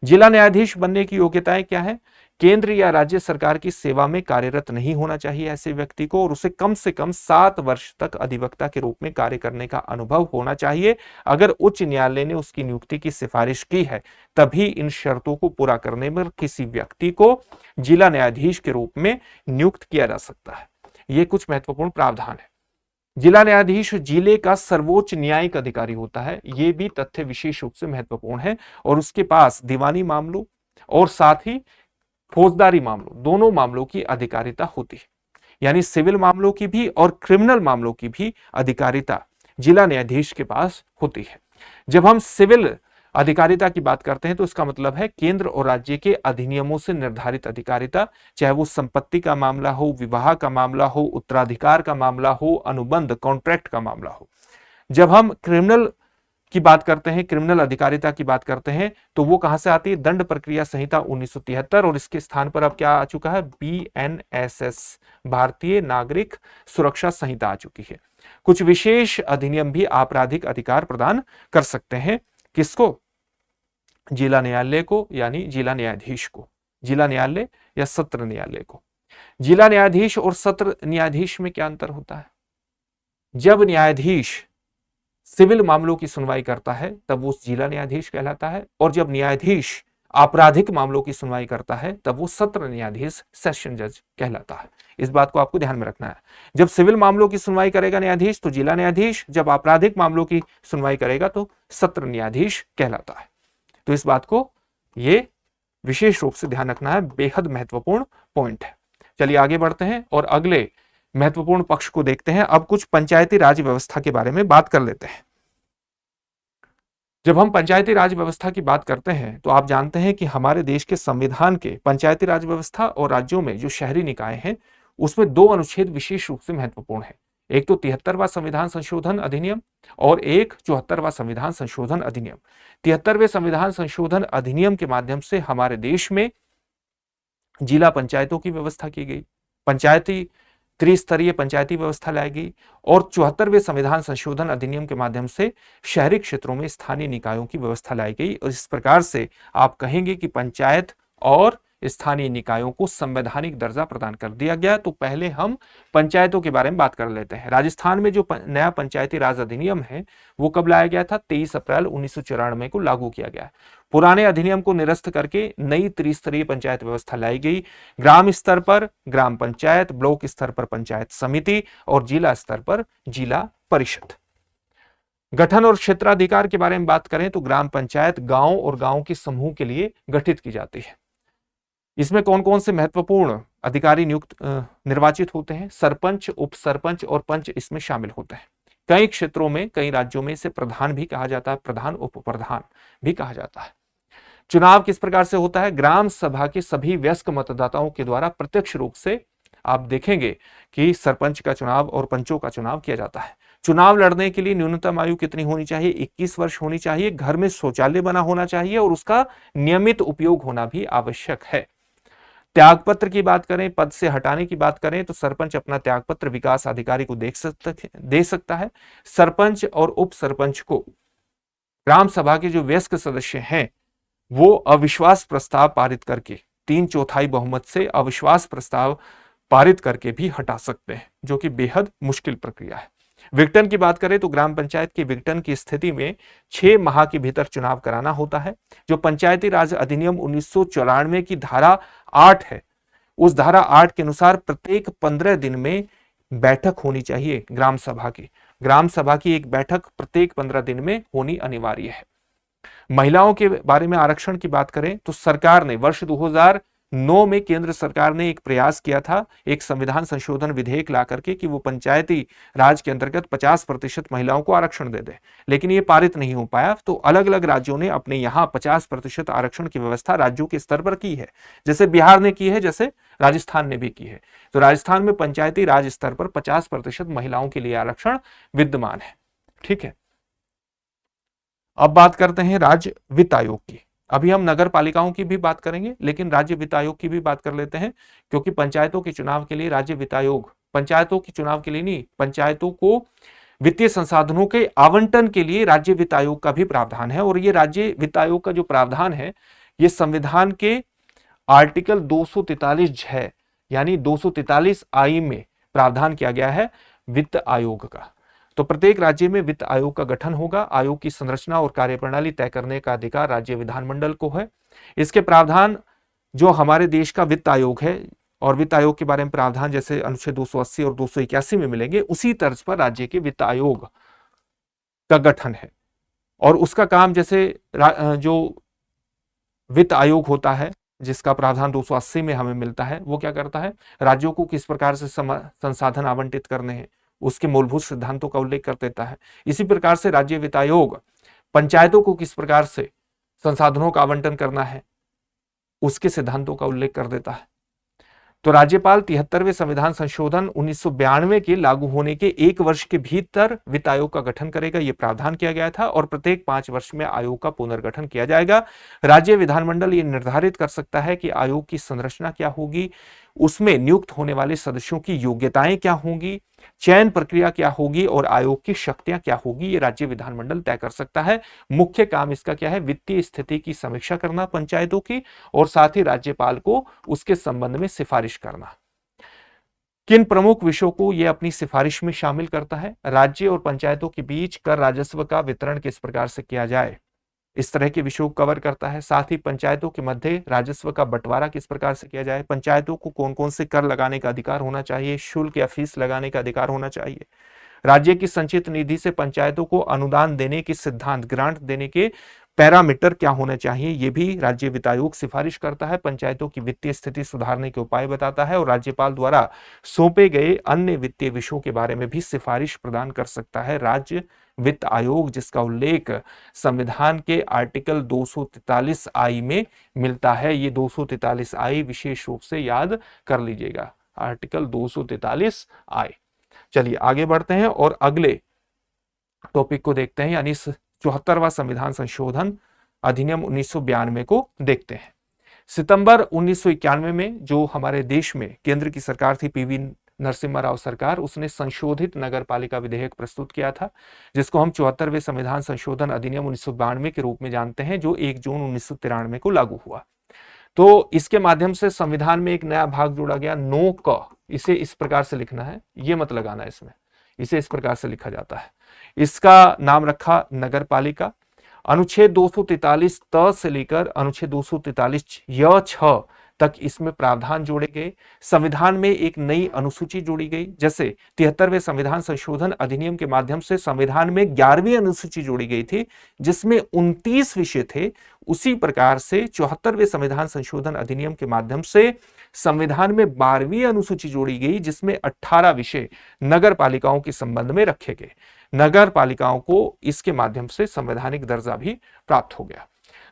[SPEAKER 1] जिला न्यायाधीश बनने की योग्यताएं क्या है? केंद्र या राज्य सरकार की सेवा में कार्यरत नहीं होना चाहिए ऐसे व्यक्ति को, और उसे कम से कम 7 वर्ष तक अधिवक्ता के रूप में कार्य करने का अनुभव होना चाहिए। अगर उच्च न्यायालय ने उसकी नियुक्ति की सिफारिश की है तभी इन शर्तों को पूरा करने पर किसी व्यक्ति को जिला न्यायाधीश के रूप में नियुक्त किया जा सकता है। ये कुछ महत्वपूर्ण प्रावधान है। जिला न्यायाधीश जिले का सर्वोच्च न्यायिक अधिकारी होता है, यह भी तथ्य विशेष रूप से महत्वपूर्ण है, और उसके पास दीवानी मामलों और साथ ही फौजदारी मामलों, दोनों मामलों की अधिकारिता होती है। यानी सिविल मामलों की भी और क्रिमिनल मामलों की भी अधिकारिता जिला न्यायाधीश के पास होती है। जब हम सिविल अधिकारिता की बात करते हैं तो इसका मतलब है केंद्र और राज्य के अधिनियमों से निर्धारित अधिकारिता, चाहे वो संपत्ति का मामला हो, विवाह का मामला हो, उत्तराधिकार का मामला हो, अनुबंध कॉन्ट्रैक्ट का मामला हो। जब हम क्रिमिनल की बात करते हैं, क्रिमिनल अधिकारिता की बात करते हैं, तो वो कहां से आती है? दंड प्रक्रिया संहिता 1973, और इसके स्थान पर अब क्या आ चुका है? BNSS भारतीय नागरिक सुरक्षा संहिता आ चुकी है। कुछ विशेष अधिनियम भी आपराधिक अधिकार प्रदान कर सकते हैं। किसको? जिला न्यायालय को, यानी जिला न्यायाधीश को। जिला न्यायालय या सत्र न्यायालय को। जिला न्यायाधीश और सत्र न्यायाधीश में क्या अंतर होता है? जब न्यायाधीश सिविल मामलों की सुनवाई करता है तब वो जिला न्यायाधीश कहलाता है, और जब न्यायाधीश आपराधिक मामलों की सुनवाई करता है तब वो सत्र न्यायाधीश सेशन जज कहलाता है। इस बात को आपको ध्यान में रखना है। जब सिविल मामलों की सुनवाई करेगा न्यायाधीश तो जिला न्यायाधीश, जब आपराधिक मामलों की सुनवाई करेगा तो सत्र न्यायाधीश कहलाता है। तो इस बात को ये विशेष रूप से ध्यान रखना है, बेहद महत्वपूर्ण पॉइंट है। चलिए आगे बढ़ते हैं और अगले महत्वपूर्ण पक्ष को देखते हैं। अब कुछ पंचायती राज व्यवस्था के बारे में बात कर लेते हैं। जब हम पंचायती राज व्यवस्था की बात करते हैं तो आप जानते हैं कि हमारे देश के संविधान के पंचायती राज व्यवस्था और राज्यों में जो शहरी निकाय हैं उसमें दो अनुच्छेद विशेष रूप से महत्वपूर्ण है। एक तो 73वां संविधान संशोधन अधिनियम और एक 74वां संविधान संशोधन अधिनियम। 73वें संविधान संशोधन अधिनियम के माध्यम से हमारे देश में जिला पंचायतों की व्यवस्था की गई, पंचायती त्रिस्तरीय पंचायती व्यवस्था लाई गई और 74वें संविधान संशोधन अधिनियम के माध्यम से शहरी क्षेत्रों में स्थानीय निकायों की व्यवस्था लाई गई। और इस प्रकार से आप कहेंगे कि पंचायत और स्थानीय निकायों को संवैधानिक दर्जा प्रदान कर दिया गया। तो पहले हम पंचायतों के बारे में बात कर लेते हैं। राजस्थान में जो नया पंचायती राज अधिनियम है वो कब लाया गया था? 23 अप्रैल 1994 को लागू किया गया। पुराने अधिनियम को निरस्त करके नई त्रिस्तरीय पंचायत व्यवस्था लाई गई। ग्राम स्तर पर ग्राम पंचायत, ब्लॉक स्तर पर पंचायत समिति और जिला स्तर पर जिला परिषद। गठन और क्षेत्राधिकार के बारे में बात करें तो ग्राम पंचायत गांव और गांव के समूह के लिए गठित की जाती है। इसमें कौन कौन से महत्वपूर्ण अधिकारी नियुक्त निर्वाचित होते हैं? सरपंच, उप सरपंच और पंच इसमें शामिल होते हैं। कई क्षेत्रों में, कई राज्यों में इसे प्रधान भी कहा जाता है, प्रधान उप प्रधान भी कहा जाता है। चुनाव किस प्रकार से होता है? ग्राम सभा के सभी वयस्क मतदाताओं के द्वारा प्रत्यक्ष रूप से आप देखेंगे कि सरपंच का चुनाव और पंचों का चुनाव किया जाता है। चुनाव लड़ने के लिए न्यूनतम आयु कितनी होनी चाहिए? 21 वर्ष होनी चाहिए। घर में शौचालय बना होना चाहिए और उसका नियमित उपयोग होना भी आवश्यक है। त्यागपत्र की बात करें, पद से हटाने की बात करें तो सरपंच अपना त्यागपत्र विकास अधिकारी को दे सकता है। सरपंच और उप सरपंच को ग्राम सभा के जो वयस्क सदस्य हैं वो अविश्वास प्रस्ताव पारित करके 3/4 बहुमत से अविश्वास प्रस्ताव पारित करके भी हटा सकते हैं, जो कि बेहद मुश्किल प्रक्रिया है। विघटन की बात करें तो ग्राम पंचायत के विघटन की स्थिति में 6 माह के भीतर चुनाव कराना होता है। जो पंचायती राज अधिनियम 1994 की धारा 8 है, उस धारा 8 के अनुसार प्रत्येक 15 दिन में बैठक होनी चाहिए ग्राम सभा की। ग्राम सभा की एक बैठक प्रत्येक 15 दिन में होनी अनिवार्य है। महिलाओं के बारे में आरक्षण की बात करें तो सरकार ने वर्ष 2009 में केंद्र सरकार ने एक प्रयास किया था, एक संविधान संशोधन विधेयक ला करके कि वो पंचायती राज के अंतर्गत 50% महिलाओं को आरक्षण दे दे, लेकिन ये पारित नहीं हो पाया। तो अलग अलग राज्यों ने अपने यहाँ 50% आरक्षण की व्यवस्था राज्यों के स्तर पर की है, जैसे बिहार ने की है, जैसे राजस्थान ने भी की है। तो राजस्थान में पंचायती राज स्तर पर 50% महिलाओं के लिए आरक्षण विद्यमान है। ठीक है, अब बात करते हैं राज्य वित्त आयोग की। अभी हम नगर पालिकाओं की भी बात करेंगे, लेकिन राज्य वित्त आयोग की भी बात कर लेते हैं, क्योंकि पंचायतों के चुनाव के लिए राज्य वित्त आयोग, पंचायतों के चुनाव के लिए नहीं, पंचायतों को वित्तीय संसाधनों के आवंटन के लिए राज्य वित्त आयोग का भी प्रावधान है। और ये राज्य वित्त आयोग का जो प्रावधान है, ये संविधान के आर्टिकल 243 है, यानी 243 आई में प्रावधान किया गया है वित्त आयोग का। तो प्रत्येक राज्य में वित्त आयोग का गठन होगा। आयोग की संरचना और कार्यप्रणाली तय करने का अधिकार राज्य विधानमंडल को है। इसके प्रावधान जो हमारे देश का वित्त आयोग है, और वित्त आयोग के बारे में प्रावधान जैसे अनुच्छेद 280 और 281 में मिलेंगे, उसी तर्ज पर राज्य के वित्त आयोग का गठन है। और उसका काम जैसे जो वित्त आयोग होता है, जिसका प्रावधान 280 में हमें मिलता है, वो क्या करता है? राज्यों को किस प्रकार से संसाधन आवंटित करने हैं, उसके मूलभूत सिद्धांतों का उल्लेख कर देता है। इसी प्रकार से राज्य वित्त आयोग पंचायतों को किस प्रकार से संसाधनों का आवंटन करना है, उसके सिद्धांतों का उल्लेख कर देता है। तो राज्यपाल 73वें संविधान संशोधन 1992 के लागू होने के 1 वर्ष के भीतर वित्त आयोग का गठन करेगा, यह प्रावधान किया गया था। और प्रत्येक 5 वर्ष में आयोग का पुनर्गठन किया जाएगा। राज्य विधानमंडल ये निर्धारित कर सकता है कि आयोग की संरचना क्या होगी, उसमें नियुक्त होने वाले सदस्यों की योग्यताएं क्या होंगी, चयन प्रक्रिया क्या होगी और आयोग की शक्तियां क्या होगी, ये राज्य विधानमंडल तय कर सकता है। मुख्य काम इसका क्या है? वित्तीय स्थिति की समीक्षा करना पंचायतों की, और साथ ही राज्यपाल को उसके संबंध में सिफारिश करना। किन प्रमुख विषयों को यह अपनी सिफारिश में शामिल करता है? राज्य और पंचायतों के बीच कर राजस्व का वितरण किस प्रकार से किया जाए, इस तरह के विषयों को कवर करता है। साथ ही पंचायतों के मध्य राजस्व का बंटवारा किस प्रकार से किया जाए, पंचायतों को कौन कौन से कर लगाने का अधिकार होना चाहिए, शुल्क या फीस लगाने का अधिकार होना चाहिए, राज्य की संचित निधि से पंचायतों को अनुदान देने के सिद्धांत, ग्रांट देने के पैरामीटर क्या होना चाहिए, ये भी राज्य वित्त आयोग सिफारिश करता है। पंचायतों की वित्तीय स्थिति सुधारने के उपाय बताता है और राज्यपाल द्वारा सौंपे गए अन्य वित्तीय विषयों के बारे में भी सिफारिश प्रदान कर सकता है राज्य वित्त आयोग, जिसका उल्लेख संविधान के आर्टिकल 243 आई में मिलता है। ये 243 आई विशेष रूप से याद कर लीजिएगा। आर्टिकल 243 आए। चलिए आगे बढ़ते हैं और अगले टॉपिक को देखते हैं, यानी 74वां संविधान संशोधन अधिनियम 1992 को देखते हैं। सितंबर 1991 में जो हमारे देश में केंद्र की सरकार थी, पीवी नरसिम्हा राव सरकार, उसने संशोधित नगर पालिका विधेयक प्रस्तुत किया था, जिसको हम 74वें संविधान संशोधन अधिनियम 1992 के रूप में जानते हैं, जो 1 जून 1993 को लागू हुआ। तो इसके माध्यम से संविधान में एक नया भाग जोड़ा गया, नो क। इसे इस प्रकार से लिखना है, ये मत लगाना इसमें, इसे इस प्रकार से लिखा जाता है। इसका नाम रखा नगर पालिका। अनुच्छेद 243 त से लेकर अनुच्छेद 243 य 6 तक इसमें प्रावधान जोड़े गए। संविधान में एक नई अनुसूची जोड़ी गई, जैसे 73वें संविधान संशोधन अधिनियम के माध्यम से संविधान में 11वीं अनुसूची जोड़ी गई थी, जिसमें 29 विषय थे। उसी प्रकार से 74वें संविधान संशोधन अधिनियम के माध्यम से संविधान में 12वीं अनुसूची जोड़ी गई, जिसमें 18 विषय नगर पालिकाओं के संबंध में रखे गए। नगर पालिकाओं को इसके माध्यम से संवैधानिक दर्जा भी प्राप्त हो गया।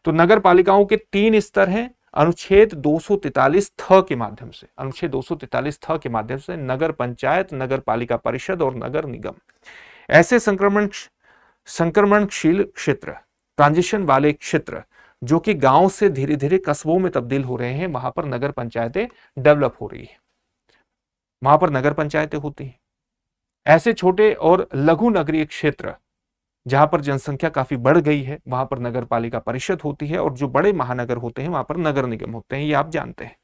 [SPEAKER 1] तो नगर पालिकाओं के 3 स्तर हैं। अनुच्छेद 243 थ के माध्यम से, अनुच्छेद 243 थ के माध्यम से नगर पंचायत, नगर पालिका परिषद और नगर निगम। ऐसे संक्रमणशील क्षेत्र, ट्रांजिशन वाले क्षेत्र जो कि गांव से धीरे धीरे कस्बों में तब्दील हो रहे हैं, वहां पर नगर पंचायतें डेवलप हो रही है, वहां पर नगर पंचायतें होती हैं। ऐसे छोटे और लघु नगरीय क्षेत्र जहां पर जनसंख्या काफी बढ़ गई है, वहां पर नगर पालिका परिषद होती है, और जो बड़े महानगर होते हैं वहां पर नगर निगम होते हैं, ये आप जानते हैं।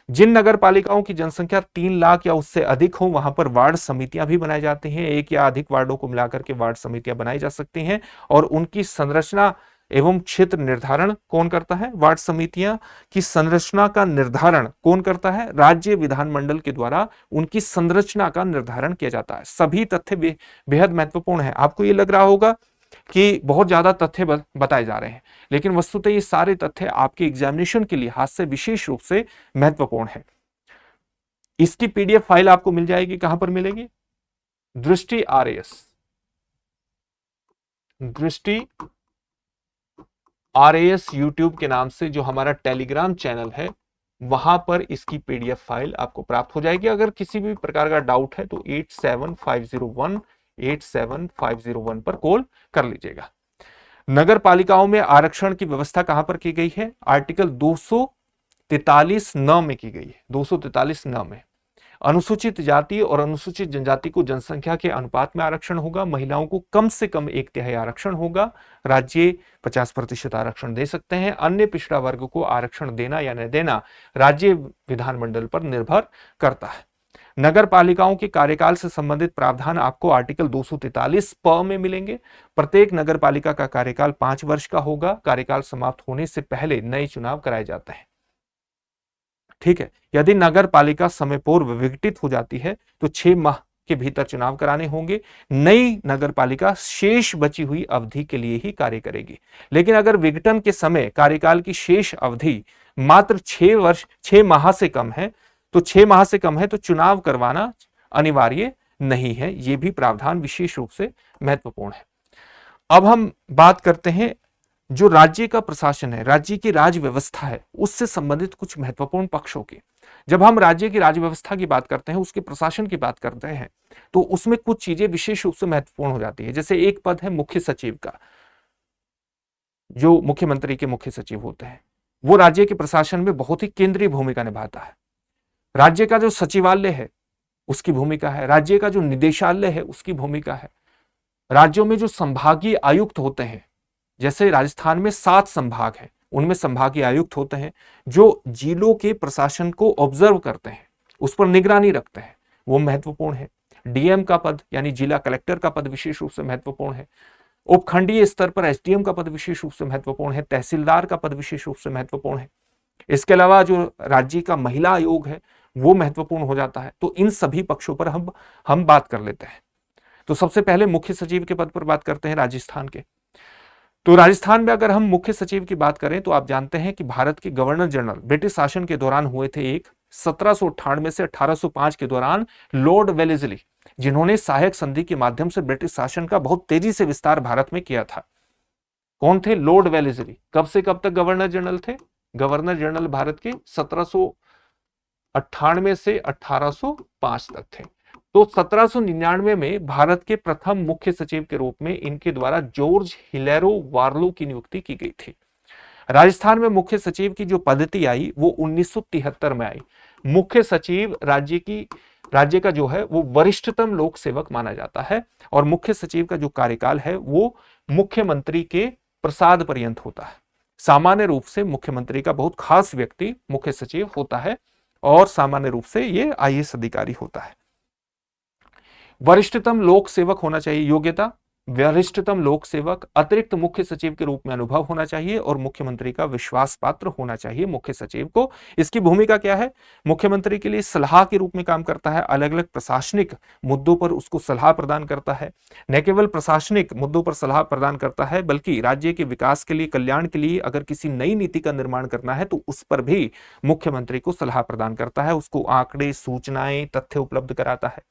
[SPEAKER 1] जिन नगर पालिकाओं की जनसंख्या 3 लाख या उससे अधिक हो, वहां पर वार्ड समितियां भी बनाई जाती हैं। एक या अधिक वार्डों को मिलाकर के वार्ड समितियां बनाई जा सकती हैं, और उनकी संरचना एवं क्षेत्र निर्धारण कौन करता है? वार्ड समितियां की संरचना का निर्धारण कौन करता है? राज्य विधानमंडल के द्वारा उनकी संरचना का निर्धारण किया जाता है। सभी तथ्य बेहद महत्वपूर्ण है। आपको ये लग रहा होगा कि बहुत ज्यादा तथ्य बताए जा रहे हैं, लेकिन वस्तुतः ये सारे तथ्य आपके एग्जामिनेशन के लिहाज से विशेष रूप से महत्वपूर्ण है। इसकी पीडीएफ फाइल आपको मिल जाएगी। कहां पर मिलेगी? दृष्टि RAS, दृष्टि RAS यूट्यूब के नाम से जो हमारा टेलीग्राम चैनल है, वहां पर इसकी पीडीएफ फाइल आपको प्राप्त हो जाएगी। अगर किसी भी प्रकार का डाउट है तो 8750187501 पर कॉल कर लीजिएगा। नगर पालिकाओं में आरक्षण की व्यवस्था कहां पर की गई है? आर्टिकल 243 न में की गई है। 243 न में अनुसूचित जाति और अनुसूचित जनजाति को जनसंख्या के अनुपात में आरक्षण होगा। महिलाओं को कम से कम 1/3 आरक्षण होगा। राज्य 50% आरक्षण दे सकते हैं। अन्य पिछड़ा वर्ग को आरक्षण देना या न देना राज्य विधानमंडल पर निर्भर करता है। नगर पालिकाओं के कार्यकाल से संबंधित प्रावधान आपको आर्टिकल 243 प में मिलेंगे। प्रत्येक नगर पालिका का कार्यकाल 5 वर्ष का होगा। कार्यकाल समाप्त होने से पहले नए चुनाव कराए जाते हैं। ठीक है। यदि नगर पालिका समय पूर्व विघटित हो जाती है तो 6 माह के भीतर चुनाव कराने होंगे। नई नगर पालिका शेष बची हुई अवधि के लिए ही कार्य करेगी। लेकिन अगर विघटन के समय कार्यकाल की शेष अवधि मात्र 6 माह से कम है, तो 6 माह से कम है तो चुनाव करवाना अनिवार्य नहीं है। यह भी प्रावधान विशेष रूप से महत्वपूर्ण है। अब हम बात करते हैं जो राज्य का प्रशासन है, राज्य की राज व्यवस्था है, उससे संबंधित कुछ महत्वपूर्ण पक्षों की। जब हम राज्य की राज व्यवस्था की बात करते हैं, उसके प्रशासन की बात करते हैं, तो उसमें कुछ चीजें विशेष रूप से महत्वपूर्ण हो जाती है। जैसे एक पद है मुख्य सचिव का, जो मुख्यमंत्री के मुख्य सचिव होते हैं, वो राज्य के प्रशासन में बहुत ही केंद्रीय भूमिका निभाता है। राज्य का जो सचिवालय है उसकी भूमिका है, राज्य का जो निदेशालय है उसकी भूमिका है। राज्यों में जो संभागीय आयुक्त होते हैं, जैसे राजस्थान में 7 संभाग हैं, उनमें संभागीय आयुक्त होते हैं जो जिलों के प्रशासन को ऑब्जर्व करते हैं, उस पर निगरानी रखते हैं, वो महत्वपूर्ण है। डीएम का पद यानी जिला कलेक्टर का पद विशेष रूप से महत्वपूर्ण है। उपखंडीय स्तर पर एसडीएम का पद विशेष रूप से महत्वपूर्ण है। तहसीलदार का पद विशेष रूप से महत्वपूर्ण है। इसके अलावा जो राज्य का महिला आयोग है वो महत्वपूर्ण हो जाता है। तो इन सभी पक्षों पर हम बात कर लेते हैं। तो सबसे पहले मुख्य सचिव के पद पर बात करते हैं राजस्थान के। तो राजस्थान में अगर हम मुख्य सचिव की बात करें तो आप जानते हैं कि भारत के गवर्नर जनरल ब्रिटिश शासन के दौरान हुए थे एक 1798 से 1805 के दौरान लॉर्ड वेलेस्ली, जिन्होंने सहायक संधि के माध्यम से ब्रिटिश शासन का बहुत तेजी से विस्तार भारत में किया था। कौन थे? Lord Wellesley. कब से कब तक गवर्नर जनरल थे? गवर्नर जनरल भारत के 98 से 1805 तक थे। तो 1799 में भारत के प्रथम मुख्य सचिव के रूप में इनके द्वारा जॉर्ज हिलेरो वार्लो की नियुक्ति की गई थी। राजस्थान में मुख्य सचिव की जो पद्धति आई वो 1973 में आई। मुख्य सचिव राज्य का जो है वो वरिष्ठतम लोक सेवक माना जाता है और मुख्य सचिव का जो कार्यकाल है वो मुख्यमंत्री के प्रसाद पर्यंत होता है। सामान्य रूप से मुख्यमंत्री का बहुत खास व्यक्ति मुख्य सचिव होता है और सामान्य रूप से ये आईएएस अधिकारी होता है। वरिष्ठतम लोक सेवक होना चाहिए, योग्यता वरिष्ठतम लोक सेवक, अतिरिक्त मुख्य सचिव के रूप में अनुभव होना चाहिए और मुख्यमंत्री का विश्वास पात्र होना चाहिए मुख्य सचिव को। इसकी भूमिका क्या है? मुख्यमंत्री के लिए सलाह के रूप में काम करता है, अलग अलग प्रशासनिक मुद्दों पर उसको सलाह प्रदान करता है। न केवल प्रशासनिक मुद्दों पर सलाह प्रदान करता है बल्कि राज्य के विकास के लिए, कल्याण के लिए अगर किसी नई नीति का निर्माण करना है तो उस पर भी मुख्यमंत्री को सलाह प्रदान करता है, उसको आंकड़े, सूचनाएं, तथ्य उपलब्ध कराता है।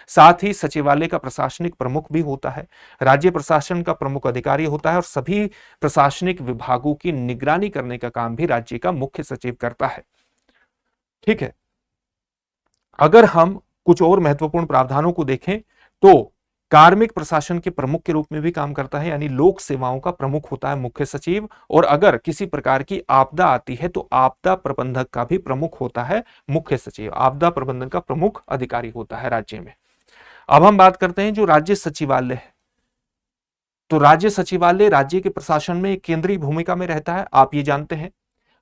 [SPEAKER 1] साथ ही सचिवालय का प्रशासनिक प्रमुख भी होता है, राज्य प्रशासन का प्रमुख अधिकारी होता है और सभी प्रशासनिक विभागों की निगरानी करने का काम भी राज्य का मुख्य सचिव करता है। ठीक है, अगर हम कुछ और महत्वपूर्ण प्रावधानों को देखें तो कार्मिक प्रशासन के प्रमुख के रूप में भी काम करता है, यानी लोक सेवाओं का प्रमुख होता है मुख्य सचिव। और अगर किसी प्रकार की आपदा आती है तो आपदा प्रबंधक का भी प्रमुख होता है मुख्य सचिव, आपदा प्रबंधन का प्रमुख अधिकारी होता है राज्य में। अब हम बात करते हैं जो राज्य सचिवालय है। तो राज्य सचिवालय राज्य के प्रशासन में एक केंद्रीय भूमिका में रहता है, आप ये जानते हैं।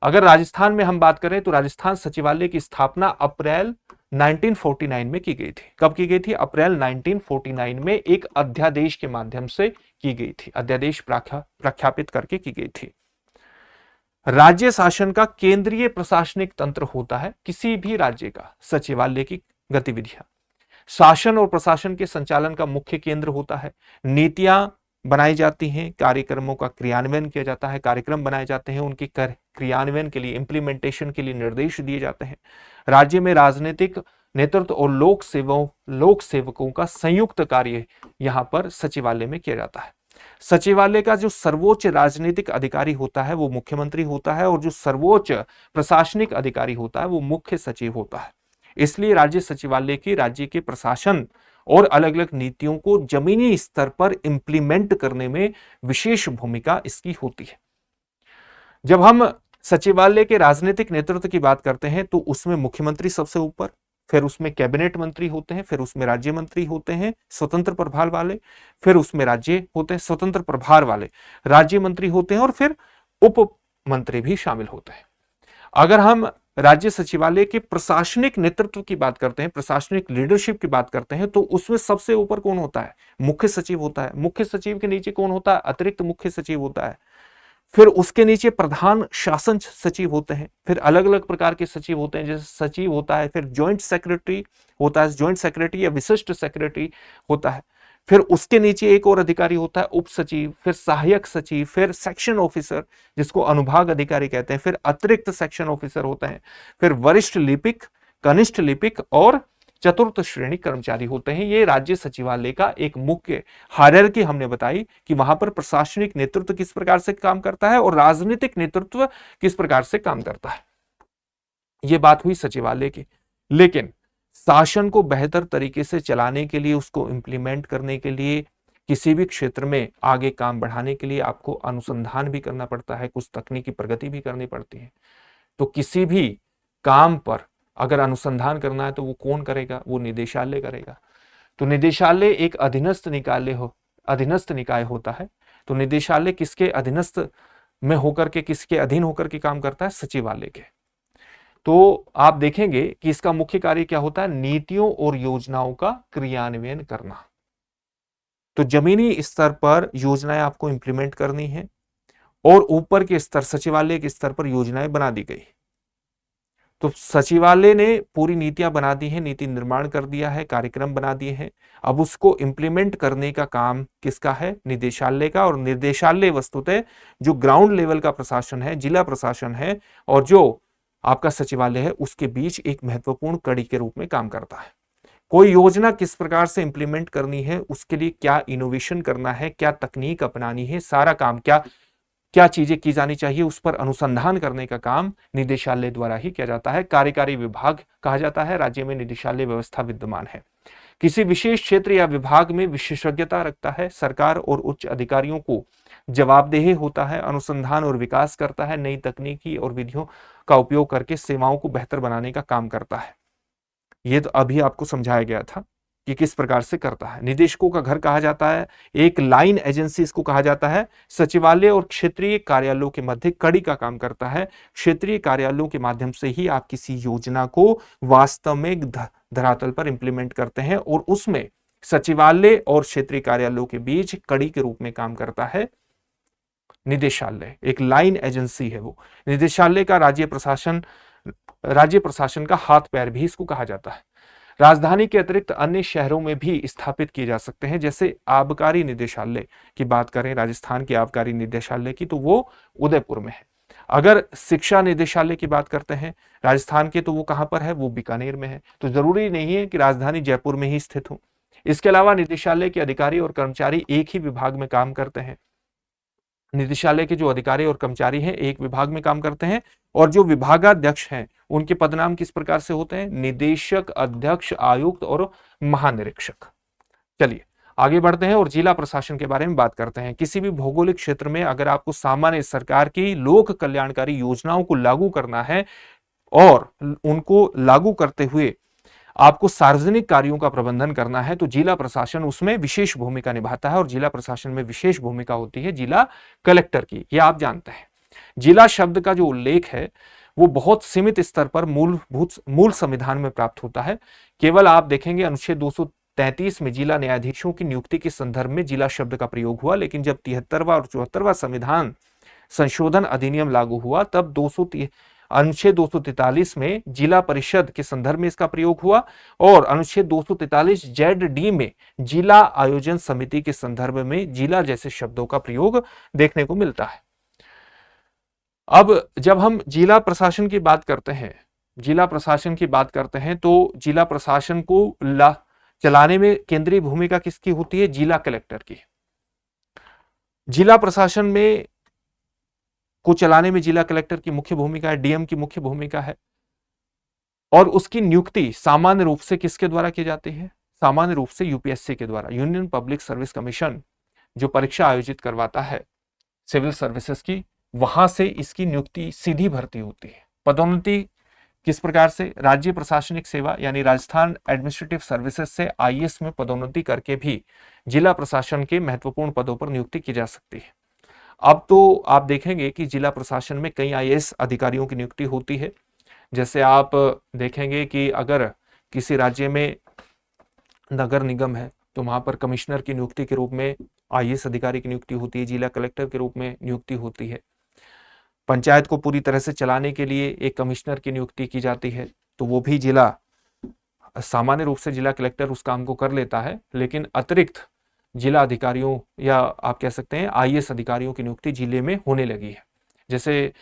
[SPEAKER 1] अगर राजस्थान में हम बात करें तो राजस्थान सचिवालय की स्थापना अप्रैल 1949 में की गई थी। कब की गई थी? अप्रैल 1949 में एक अध्यादेश के माध्यम से की गई थी, अध्यादेश प्रख्यापित करके की गई थी। राज्य शासन का केंद्रीय प्रशासनिक तंत्र होता है किसी भी राज्य का सचिवालय की गतिविधियां। शासन और प्रशासन के संचालन का मुख्य केंद्र होता है। नीतियां बनाई जाती हैं, कार्यक्रमों का क्रियान्वयन किया जाता है, कार्यक्रम बनाए जाते हैं, उनके क्रियान्वयन के लिए, इंप्लीमेंटेशन के लिए निर्देश दिए जाते हैं। राज्य में राजनीतिक नेतृत्व और लोक सेवकों का संयुक्त कार्य यहां पर सचिवालय में किया जाता है। सचिवालय का जो सर्वोच्च राजनीतिक अधिकारी होता है वो मुख्यमंत्री होता है और जो सर्वोच्च प्रशासनिक अधिकारी होता है वो मुख्य सचिव होता है। इसलिए राज्य सचिवालय की राज्य के प्रशासन और अलग अलग नीतियों को जमीनी स्तर पर इंप्लीमेंट करने में विशेष भूमिका इसकी होती है। जब हम सचिवालय के राजनीतिक नेतृत्व की बात करते हैं तो उसमें मुख्यमंत्री सबसे ऊपर, फिर उसमें कैबिनेट मंत्री होते हैं, फिर उसमें राज्य मंत्री होते हैं स्वतंत्र प्रभार वाले, फिर उसमें राज्य होते हैं स्वतंत्र प्रभार वाले, राज्य मंत्री होते हैं और फिर उप मंत्री भी शामिल होते हैं। अगर हम राज्य सचिवालय के प्रशासनिक नेतृत्व की बात करते हैं, प्रशासनिक लीडरशिप की बात करते हैं तो उसमें सबसे ऊपर कौन होता है? मुख्य सचिव होता है। मुख्य सचिव के नीचे कौन होता है? अतिरिक्त मुख्य सचिव होता है। फिर उसके नीचे प्रधान शासन सचिव होते हैं, फिर अलग अलग प्रकार के सचिव होते हैं, जैसे सचिव होता है, फिर ज्वाइंट सेक्रेटरी होता है, ज्वाइंट सेक्रेटरी या विशिष्ट सेक्रेटरी होता है, फिर उसके नीचे एक और अधिकारी होता है उप सचिव, फिर सहायक सचिव, फिर सेक्शन ऑफिसर जिसको अनुभाग अधिकारी कहते हैं, फिर अतिरिक्त सेक्शन ऑफिसर होते हैं, फिर वरिष्ठ लिपिक, कनिष्ठ लिपिक और चतुर्थ श्रेणी कर्मचारी होते हैं। ये राज्य सचिवालय का एक मुख्य हायरार्की हमने बताई कि वहां पर प्रशासनिक नेतृत्व किस प्रकार से काम करता है और राजनीतिक नेतृत्व किस प्रकार से काम करता है। ये बात हुई सचिवालय की। लेकिन शासन को बेहतर तरीके से चलाने के लिए, उसको इंप्लीमेंट करने के लिए, किसी भी क्षेत्र में आगे काम बढ़ाने के लिए आपको अनुसंधान भी करना पड़ता है, कुछ तकनीकी प्रगति भी करनी पड़ती है। तो किसी भी काम पर अगर अनुसंधान करना है तो वो कौन करेगा? वो निदेशालय करेगा। तो निदेशालय एक अधीनस्थ निकाय होता है। तो निदेशालय किसके अधीनस्थ में होकर के, किसके अधीन होकर के काम करता है? सचिवालय के। तो आप देखेंगे कि इसका मुख्य कार्य क्या होता है? नीतियों और योजनाओं का क्रियान्वयन करना। तो जमीनी स्तर पर योजनाएं आपको इंप्लीमेंट करनी है और ऊपर के स्तर, सचिवालय के स्तर पर योजनाएं बना दी गई। तो सचिवालय ने पूरी नीतियां बना दी हैं, नीति निर्माण कर दिया है, कार्यक्रम बना दिए हैं। अब उसको इंप्लीमेंट करने का काम किसका है? निदेशालय का। और निदेशालय वस्तुतः जो ग्राउंड लेवल का प्रशासन है, जिला प्रशासन है और जो आपका सचिवालय है, उसके बीच एक महत्वपूर्ण कड़ी के रूप में काम करता है। कोई योजना किस प्रकार से इंप्लीमेंट करनी है, उसके लिए क्या इनोवेशन करना है, क्या तकनीक अपनानी है, सारा काम, क्या क्या चीजें की जानी चाहिए उस पर अनुसंधान करने का काम निदेशालय द्वारा ही किया जाता है। कार्यकारी विभाग कहा जाता है, राज्य में निदेशालय व्यवस्था विद्यमान है। किसी विशेष क्षेत्र या विभाग में विशेषज्ञता रखता है, सरकार और उच्च अधिकारियों को जवाबदेह होता है, अनुसंधान और विकास करता है, नई तकनीकी और विधियों का उपयोग करके सेवाओं को बेहतर बनाने का काम करता है। ये तो अभी आपको समझाया गया था कि किस प्रकार से करता है। निदेशकों का घर कहा जाता है, एक लाइन एजेंसी इसको कहा जाता है, सचिवालय और क्षेत्रीय कार्यालयों के मध्य कड़ी का काम करता है। क्षेत्रीय कार्यालयों के माध्यम से ही आप किसी योजना को वास्तव में धरातल पर इंप्लीमेंट करते हैं और उसमें सचिवालय और क्षेत्रीय कार्यालयों के बीच कड़ी के रूप में काम करता है निदेशालय। एक लाइन एजेंसी है वो। निदेशालय का राज्य प्रशासन का हाथ पैर भी इसको कहा जाता है। राजधानी के अतिरिक्त अन्य शहरों में भी स्थापित किए जा सकते हैं। जैसे आबकारी निदेशालय की बात करें, राजस्थान के आबकारी निदेशालय की, तो वो उदयपुर में है। अगर शिक्षा निदेशालय की बात करते हैं राजस्थान के, तो वो कहां पर है, वो बीकानेर में है। तो जरूरी नहीं है कि राजधानी जयपुर में ही स्थित हो। इसके अलावा निदेशालय के अधिकारी और कर्मचारी एक ही विभाग में काम करते हैं। निदेशालय के जो अधिकारी और कर्मचारी हैं एक विभाग में काम करते हैं, और जो विभागाध्यक्ष हैं उनके पदनाम किस प्रकार से होते हैं, निदेशक, अध्यक्ष, आयुक्त और महानिरीक्षक। चलिए आगे बढ़ते हैं और जिला प्रशासन के बारे में बात करते हैं। किसी भी भौगोलिक क्षेत्र में अगर आपको सामान्य सरकार की लोक कल्याणकारी योजनाओं को लागू करना है और उनको लागू करते हुए आपको सार्वजनिक कार्यों का प्रबंधन करना है, तो जिला प्रशासन उसमें विशेष भूमिका निभाता है। और जिला प्रशासन में विशेष भूमिका होती है जिला कलेक्टर की, यह आप जानते हैं। जिला शब्द का जो उल्लेख है वो बहुत सीमित स्तर पर मूल संविधान में प्राप्त होता है। केवल आप देखेंगे अनुच्छेद 233 में जिला न्यायाधीशों की नियुक्ति के संदर्भ में जिला शब्द का प्रयोग हुआ, लेकिन जब 73वां और 74वां संविधान संशोधन अधिनियम लागू हुआ तब अनुच्छेद 243 में जिला परिषद के संदर्भ में इसका प्रयोग हुआ, और अनुच्छेद 243 ZD में जिला आयोजन समिति के संदर्भ में जिला जैसे शब्दों का प्रयोग देखने को मिलता है। अब जब हम जिला प्रशासन की बात करते हैं, तो जिला प्रशासन को चलाने में केंद्रीय भूमिका किसकी होती है, जिला कलेक्टर की। जिला प्रशासन में को चलाने में जिला कलेक्टर की मुख्य भूमिका है, डीएम की मुख्य भूमिका है, और उसकी नियुक्ति सामान्य रूप से किसके द्वारा की जाती है, सामान्य रूप से यूपीएससी के द्वारा। यूनियन पब्लिक सर्विस कमीशन जो परीक्षा आयोजित करवाता है सिविल सर्विसेज की, वहां से इसकी नियुक्ति सीधी भर्ती होती है। पदोन्नति किस प्रकार से, राज्य प्रशासनिक सेवा यानी राजस्थान एडमिनिस्ट्रेटिव सर्विसेज से आईएएस में पदोन्नति करके भी जिला प्रशासन के महत्वपूर्ण पदों पर नियुक्ति की जा सकती है। अब तो आप देखेंगे कि जिला प्रशासन में कई आईएएस अधिकारियों की नियुक्ति होती है। जैसे आप देखेंगे कि अगर किसी राज्य में नगर निगम है तो वहां पर कमिश्नर की नियुक्ति के रूप में आईएएस अधिकारी की नियुक्ति होती है, जिला कलेक्टर के रूप में नियुक्ति होती है। पंचायत को पूरी तरह से चलाने के लिए एक कमिश्नर की नियुक्ति की जाती है, तो वो भी सामान्य रूप से जिला कलेक्टर उस काम को कर लेता है, लेकिन अतिरिक्त जिला अधिकारियों या आप कह सकते हैं आईएएस अधिकारियों की नियुक्ति जिले में होने लगी है। जैसे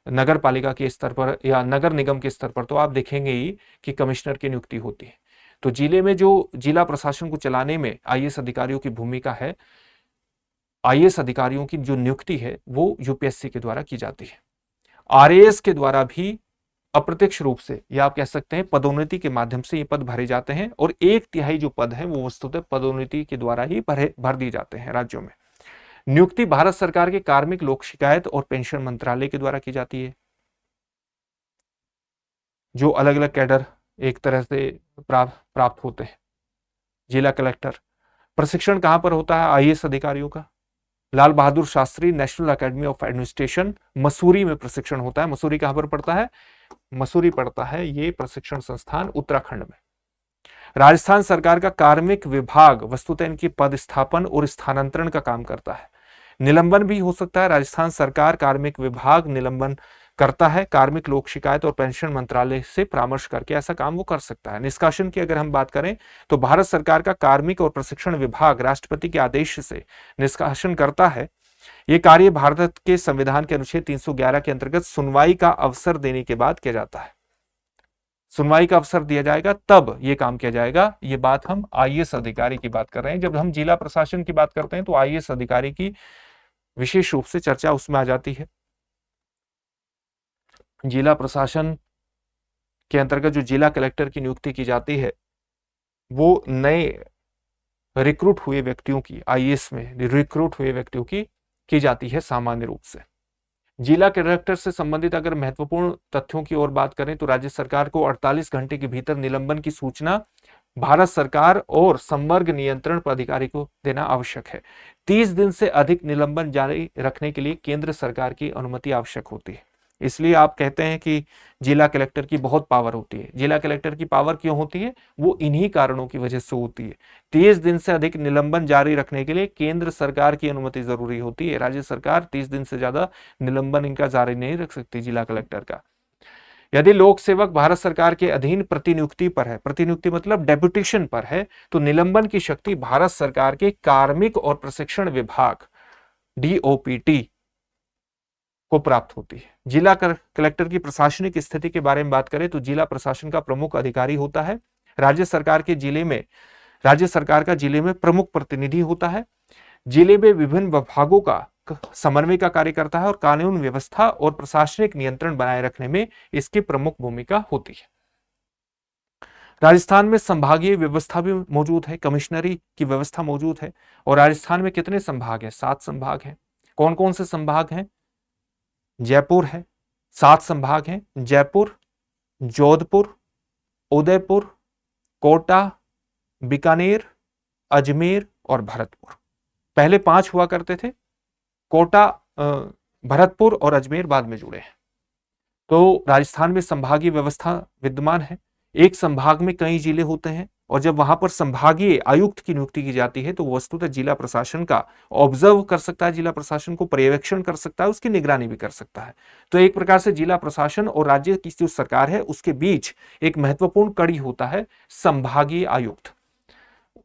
[SPEAKER 1] नगर पालिका के स्तर पर या नगर निगम के स्तर पर तो आप देखेंगे ही कि कमिश्नर की नियुक्ति होती है। तो जिले में जो जिला प्रशासन को चलाने में आईएएस अधिकारियों की भूमिका है, आईएएस अधिकारियों की जो नियुक्ति है वो यूपीएससी के द्वारा की जाती है। आरएएस के द्वारा भी अप्रत्यक्ष रूप से या आप कह सकते हैं पदोन्नति के माध्यम से ये पद भरे जाते हैं, और 1/3 जो पद है वो वस्तुतः पदोन्नति के द्वारा ही भर दिए जाते हैं राज्यों में। नियुक्ति भारत सरकार के कार्मिक, लोक शिकायत और पेंशन मंत्रालय के द्वारा की जाती है। जो अलग अलग कैडर एक तरह से प्राप्त होते हैं। जिला कलेक्टर प्रशिक्षण कहां पर होता है आईएएस अधिकारियों का, Lal Bahadur Shastri national academy of administration Mussoorie में प्रशिक्षण होता है। मसूरी कहां पर पड़ता है, मसूरी पड़ता है ये प्रशिक्षण संस्थान उत्तराखंड में। राजस्थान सरकार का कार्मिक विभाग वस्तुतः इनकी पदस्थापन और स्थानांतरण का काम करता है। निलंबन भी हो सकता है। राजस्थान सरकार कार्मिक विभाग निलंबन करता है। कार्मिक, लोक शिकायत और पेंशन मंत्रालय से परामर्श करके ऐसा काम वो कर सकता है। निष्कासन की अगर हम बात करें तो भारत सरकार का कार्मिक और प्रशिक्षण विभाग राष्ट्रपति के आदेश से निष्कासन करता है। ये कार्य भारत के संविधान के अनुच्छेद 311 के अंतर्गत सुनवाई का अवसर देने के बाद किया जाता है। सुनवाई का अवसर दिया जाएगा तब ये काम किया जाएगा। ये बात हम आईएएस अधिकारी की बात कर रहे हैं। जब हम जिला प्रशासन की बात करते हैं तो आईएएस अधिकारी की विशेष रूप से चर्चा उसमें आ जाती है। जिला प्रशासन के अंतर्गत जो जिला कलेक्टर की नियुक्ति की जाती है वो नए रिक्रूट हुए व्यक्तियों की, आईएएस में रिक्रूट हुए व्यक्तियों की जाती है सामान्य रूप से। जिला कलेक्टर से संबंधित अगर महत्वपूर्ण तथ्यों की ओर बात करें तो राज्य सरकार को 48 घंटे के भीतर निलंबन की सूचना भारत सरकार और संवर्ग नियंत्रण प्राधिकारी को देना आवश्यक है। 30 दिन से अधिक निलंबन जारी रखने के लिए केंद्र सरकार की अनुमति आवश्यक होती है। इसलिए आप कहते हैं कि जिला कलेक्टर की बहुत पावर होती है। जिला कलेक्टर की पावर क्यों होती है? वो इन्हीं कारणों की वजह से होती है। 30 दिन से अधिक निलंबन जारी रखने के लिए केंद्र सरकार की अनुमति जरूरी होती है। राज्य सरकार 30 दिन से ज्यादा निलंबन इनका जारी नहीं रख सकती जिला कलेक्टर का। यदि लोक सेवक भारत सरकार के अधीन प्रतिनियुक्ति पर है, प्रतिनियुक्ति मतलब डेपुटेशन पर है, तो निलंबन की शक्ति भारत सरकार के कार्मिक और प्रशिक्षण विभाग DOPT को प्राप्त होती है। जिला कलेक्टर की प्रशासनिक स्थिति के बारे में बात करें तो जिला प्रशासन का प्रमुख अधिकारी होता है। राज्य सरकार का जिले में प्रमुख प्रतिनिधि होता है। जिले में विभिन्न विभागों का समन्वय का कार्य करता है और कानून व्यवस्था और प्रशासनिक नियंत्रण बनाए रखने में इसकी प्रमुख भूमिका होती है। राजस्थान में संभागीय व्यवस्था भी मौजूद है, कमिश्नरी की व्यवस्था मौजूद है। और राजस्थान में कितने संभाग हैं? 7 संभाग हैं। कौन कौन से संभाग हैं? जयपुर है, 7 संभाग हैं, जयपुर, जोधपुर, उदयपुर, कोटा, बीकानेर, अजमेर और भरतपुर। पहले 5 हुआ करते थे, कोटा, भरतपुर और अजमेर बाद में जुड़े हैं। तो राजस्थान में संभागीय व्यवस्था विद्यमान है। एक संभाग में कई जिले होते हैं और जब वहां पर संभागीय आयुक्त की नियुक्ति की जाती है तो वस्तुतः जिला प्रशासन का ऑब्जर्व कर सकता है, जिला प्रशासन को पर्यवेक्षण कर सकता है, उसकी निगरानी भी कर सकता है। तो एक प्रकार से जिला प्रशासन और राज्य की जो सरकार है उसके बीच एक महत्वपूर्ण कड़ी होता है संभागीय आयुक्त,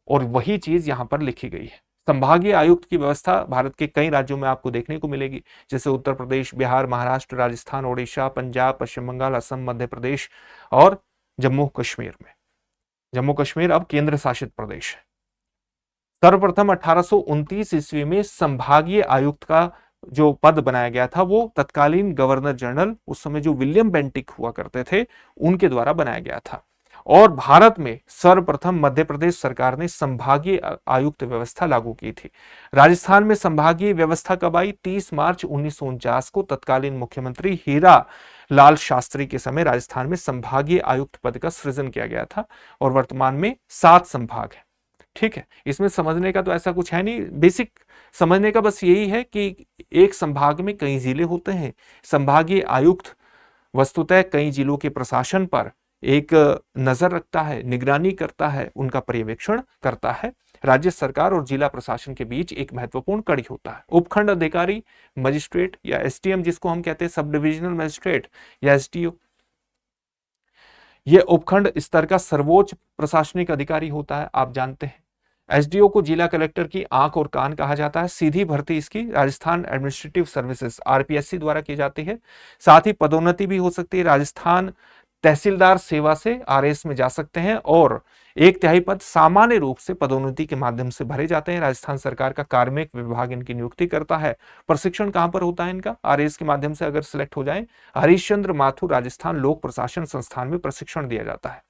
[SPEAKER 1] और वही चीज यहां पर लिखी गई है। संभागीय आयुक्त की व्यवस्था भारत के कई राज्यों में आपको देखने को मिलेगी, जैसे उत्तर प्रदेश, बिहार, महाराष्ट्र, राजस्थान, ओडिशा, पंजाब, पश्चिम बंगाल, असम, मध्य प्रदेश और जम्मू कश्मीर में। जम्मू कश्मीर अब केंद्र शासित प्रदेश है। सर्वप्रथम 1829 ईस्वी में संभागीय आयुक्त का जो पद बनाया गया था वो तत्कालीन गवर्नर जनरल, उस समय जो विलियम बेंटिक हुआ करते थे, उनके द्वारा बनाया गया था। और भारत में सर्वप्रथम मध्य प्रदेश सरकार ने संभागीय आयुक्त व्यवस्था लागू की थी। राजस्थान में संभागीय व्यवस्था कब आई? 30 मार्च 1949 को तत्कालीन मुख्यमंत्री हीरा लाल शास्त्री के समय राजस्थान में संभागीय आयुक्त पद का सृजन किया गया था और वर्तमान में 7 संभाग है। ठीक है, इसमें समझने का तो ऐसा कुछ है नहीं, बेसिक समझने का बस यही है कि एक संभाग में कई जिले होते हैं। संभागीय आयुक्त वस्तुतः कई जिलों के प्रशासन पर एक नजर रखता है, निगरानी करता है, उनका पर्यवेक्षण करता है। राज्य सरकार और जिला प्रशासन के बीच एक महत्वपूर्ण कड़ी होता है। उपखंड अधिकारी, मजिस्ट्रेट या SDM जिसको हम कहते हैं, सब डिविजनल मजिस्ट्रेट या SDO, यह उपखंड स्तर का सर्वोच्च प्रशासनिक अधिकारी होता है, आप जानते हैं। SDO को जिला कलेक्टर की आंख और कान कहा जाता है। सीधी भर्ती इसकी राजस्थान एडमिनिस्ट्रेटिव सर्विसेज RPSC द्वारा की जाती है। साथ ही पदोन्नति भी हो सकती है। राजस्थान तहसीलदार सेवा से RS में जा सकते हैं और 1/3 पद सामान्य रूप से पदोन्नति के माध्यम से भरे जाते हैं। राजस्थान सरकार का कार्मिक विभाग इनकी नियुक्ति करता है। प्रशिक्षण कहां पर होता है इनका? RS के माध्यम से अगर सिलेक्ट हो जाए, हरिश्चंद्र माथुर राजस्थान लोक प्रशासन संस्थान में प्रशिक्षण दिया जाता है।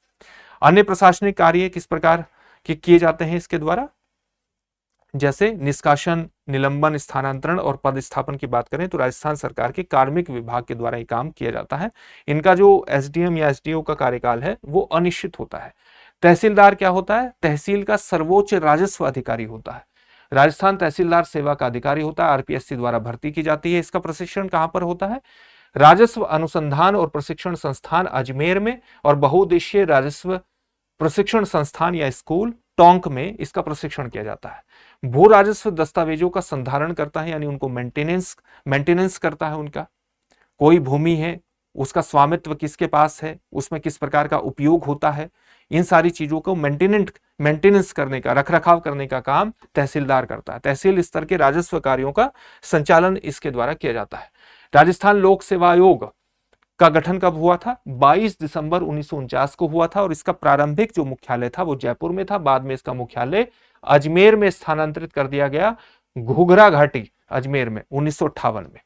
[SPEAKER 1] अन्य प्रशासनिक कार्य किस प्रकार के किए जाते हैं इसके द्वारा? जैसे निष्कासन, निलंबन, स्थानांतरण और पदस्थापन की बात करें तो राजस्थान सरकार के कार्मिक विभाग के द्वारा ये काम किया जाता है। इनका जो SDM या SDO का कार्यकाल है वो अनिश्चित होता है। तहसीलदार क्या होता है? तहसील का सर्वोच्च राजस्व अधिकारी होता है। राजस्थान तहसीलदार सेवा का अधिकारी होता है, RPSC द्वारा भर्ती की जाती है। इसका प्रशिक्षण कहां पर होता है? राजस्व अनुसंधान और प्रशिक्षण संस्थान अजमेर में और बहुउद्देशीय राजस्व प्रशिक्षण संस्थान या स्कूल टोंक में इसका प्रशिक्षण किया जाता है। भू राजस्व दस्तावेजों का संधारण करता है, यानी उनको मेंटेनेंस करता है। उनका कोई भूमि है, उसका स्वामित्व किसके पास है, उसमें किस प्रकार का उपयोग होता है, इन सारी चीजों को मेंटेनेंस करने का, रखरखाव करने का काम तहसीलदार करता है। तहसील स्तर के राजस्व कार्यों का संचालन इसके द्वारा किया जाता है। राजस्थान लोक सेवा आयोग का गठन कब हुआ था? 22 दिसंबर 1949 को हुआ था और इसका प्रारंभिक जो मुख्यालय था वो जयपुर में था। बाद में इसका मुख्यालय अजमेर में स्थानांतरित कर दिया गया। घूघरा घाटी अजमेर में 1958 में।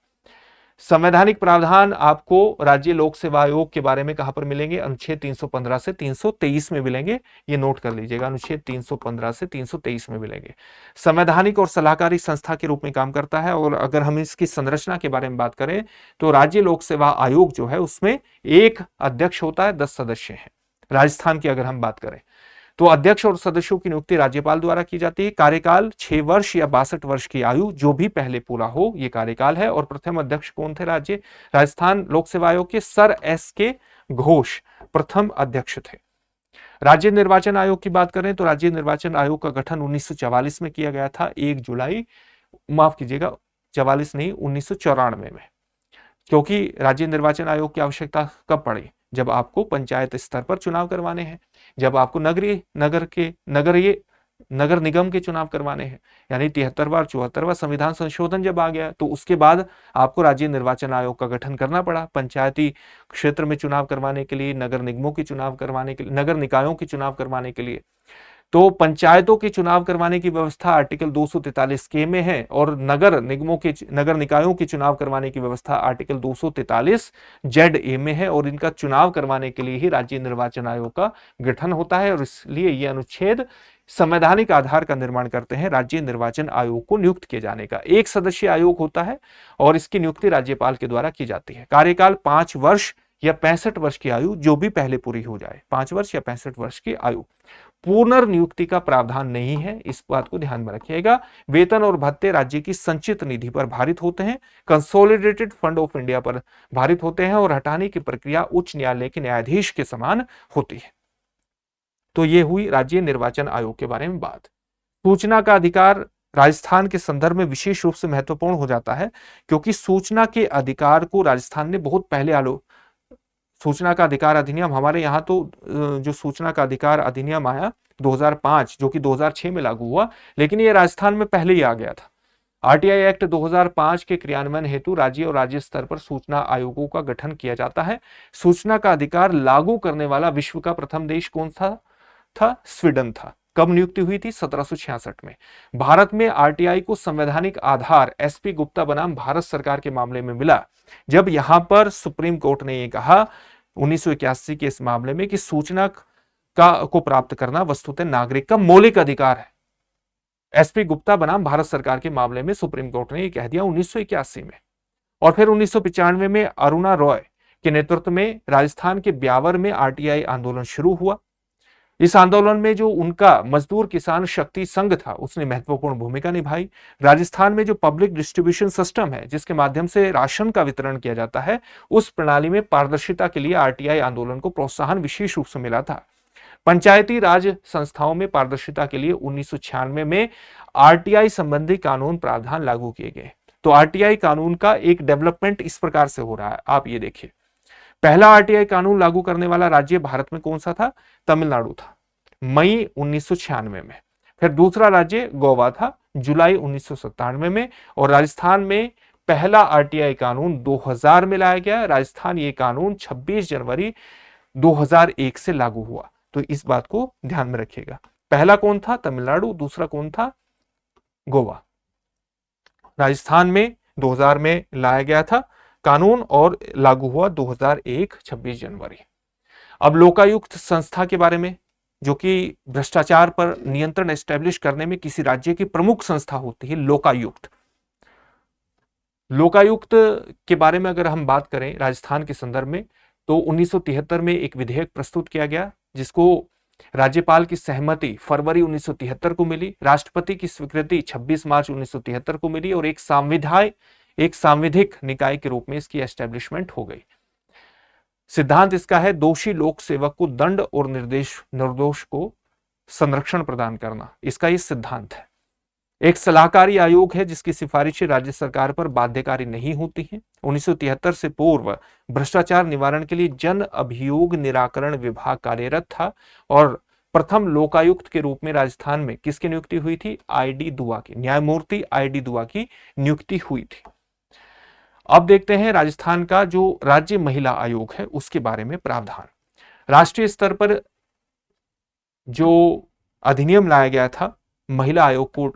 [SPEAKER 1] संवैधानिक प्रावधान आपको राज्य लोक सेवा आयोग के बारे में कहां पर मिलेंगे? अनुच्छेद 315 से 323 में मिलेंगे, ये नोट कर लीजिएगा, अनुच्छेद 315 से 323 में मिलेंगे। संवैधानिक और सलाहकारी संस्था के रूप में काम करता है। और अगर हम इसकी संरचना के बारे में बात करें तो राज्य लोक सेवा आयोग जो है उसमें एक अध्यक्ष होता है, 10 सदस्य हैं। राजस्थान की अगर हम बात करें तो अध्यक्ष और सदस्यों की नियुक्ति राज्यपाल द्वारा की जाती है। कार्यकाल 6 वर्ष या 62 वर्ष की आयु जो भी पहले पूरा हो, ये कार्यकाल है। और प्रथम अध्यक्ष कौन थे? राजस्थान लोक सेवा आयोग के सर S.K. घोष प्रथम अध्यक्ष थे। राज्य निर्वाचन आयोग की बात करें तो राज्य निर्वाचन आयोग का गठन 1944 में किया गया था, 1 जुलाई, माफ कीजिएगा 44 नहीं, 1994 में। क्योंकि राज्य निर्वाचन आयोग की आवश्यकता कब पड़ी? जब आपको पंचायत स्तर पर चुनाव करवाने हैं, जब आपको नगर निगम के चुनाव करवाने हैं, यानी 73वां 74वां संविधान संशोधन जब आ गया तो उसके बाद आपको राज्य निर्वाचन आयोग का गठन करना पड़ा। पंचायती क्षेत्र में चुनाव करवाने के लिए, नगर निगमों के चुनाव करवाने के लिए, नगर निकायों के चुनाव करवाने के लिए। तो पंचायतों के चुनाव करवाने की व्यवस्था आर्टिकल 243 के में है और नगर निकायों के चुनाव करवाने की व्यवस्था आर्टिकल 243 जेड ए में है। और इनका चुनाव करवाने के लिए ही राज्य निर्वाचन आयोग का गठन होता है और इसलिए ये अनुच्छेद संवैधानिक आधार का निर्माण करते हैं राज्य निर्वाचन आयोग को नियुक्त किए जाने का। 1 सदस्यीय आयोग होता है और इसकी नियुक्ति राज्यपाल के द्वारा की जाती है। कार्यकाल 5 वर्ष या 65 वर्ष की आयु जो भी पहले पूरी हो जाए, 5 वर्ष या 65 वर्ष की आयु। पुनर्नियुक्ति का प्रावधान नहीं है, इस बात को ध्यान में रखिएगा। वेतन और भत्ते राज्य की संचित निधि पर भारित होते हैं, कंसोलिडेटेड फंड ऑफ इंडिया पर भारित होते हैं और हटाने की प्रक्रिया उच्च न्यायालय के न्यायाधीश के समान होती है। तो ये हुई राज्य निर्वाचन आयोग के बारे में बात। सूचना का अधिकार राजस्थान के संदर्भ में विशेष रूप से महत्वपूर्ण हो जाता है क्योंकि सूचना के अधिकार को राजस्थान ने बहुत पहले सूचना का अधिकार अधिनियम, हमारे यहाँ तो जो सूचना का अधिकार अधिनियम आया 2005 जो कि 2006 में लागू हुआ, लेकिन ये राजस्थान में पहले ही आ गया था। आरटीआई एक्ट 2005 के क्रियान्वयन हेतु राज्य और राज्य स्तर पर सूचना आयोगों का गठन किया जाता है। सूचना का अधिकार लागू करने वाला विश्व का प्रथम देश कौन था? स्वीडन था। कब नियुक्ति हुई थी? 1766 में। भारत में आरटीआई को संवैधानिक आधार एसपी गुप्ता बनाम भारत सरकार के मामले में मिला, जब यहां पर सुप्रीम कोर्ट ने यह कहा 1981 के इस मामले में कि सूचना को प्राप्त करना वस्तुतः नागरिक का मौलिक अधिकार है। एसपी गुप्ता बनाम भारत सरकार के मामले में सुप्रीम कोर्ट ने यह कह दिया 1981 में। और फिर 1995 में अरुणा रॉय के नेतृत्व में राजस्थान के ब्यावर में आरटीआई आंदोलन शुरू हुआ। इस आंदोलन में जो उनका मजदूर किसान शक्ति संघ था उसने महत्वपूर्ण भूमिका निभाई। राजस्थान में जो पब्लिक डिस्ट्रीब्यूशन सिस्टम है जिसके माध्यम से राशन का वितरण किया जाता है, उस प्रणाली में पारदर्शिता के लिए आरटीआई आंदोलन को प्रोत्साहन विशेष रूप से मिला था। पंचायती राज संस्थाओं में पारदर्शिता के लिए 1996 में आरटीआई संबंधी कानून प्रावधान लागू किए गए। तो आरटीआई कानून का एक डेवलपमेंट इस प्रकार से हो रहा है, आप ये देखिए। पहला आरटीआई कानून लागू करने वाला राज्य भारत में कौन सा था? तमिलनाडु था, मई 1996 में। फिर दूसरा राज्य गोवा था, जुलाई 1997 में। और राजस्थान में पहला आरटीआई कानून 2000 में लाया गया। राजस्थान ये कानून 26 जनवरी 2001 से लागू हुआ। तो इस बात को ध्यान में रखिएगा। पहला कौन था? तमिलनाडु। दूसरा कौन था? गोवा। राजस्थान में 2000 में लाया गया था कानून और लागू हुआ 2001 26 जनवरी। अब लोकायुक्त संस्था के बारे में, जो कि भ्रष्टाचार पर नियंत्रण एस्टेब्लिश करने में किसी राज्य की प्रमुख संस्था होती है, लोकायुक्त। लोकायुक्त के बारे में अगर हम बात करें राजस्थान के संदर्भ में, तो 1973 में एक विधेयक प्रस्तुत किया गया जिसको राज्यपाल की सहमति फरवरी 1973 को मिली, राष्ट्रपति की स्वीकृति 26 मार्च 1973 को मिली और एक सांविधिक निकाय के रूप में इसकी एस्टेब्लिशमेंट हो गई। सिद्धांत इसका है दोषी लोक सेवक को दंड और निर्दोष को संरक्षण प्रदान करना, इसका ये सिद्धांत है। एक सलाहकारी आयोग है जिसकी सिफारिशें राज्य सरकार पर बाध्यकारी नहीं होती हैं। 1973 से पूर्व भ्रष्टाचार निवारण के लिए जन अभियोग निराकरण विभाग कार्यरत था और प्रथम लोकायुक्त के रूप में राजस्थान में किसकी नियुक्ति हुई थी? आईडी दुआ की, न्यायमूर्ति आईडी दुआ की नियुक्ति हुई थी। अब देखते हैं राजस्थान का जो राज्य महिला आयोग है उसके बारे में प्रावधान। राष्ट्रीय स्तर पर जो अधिनियम लाया गया था महिला आयोग को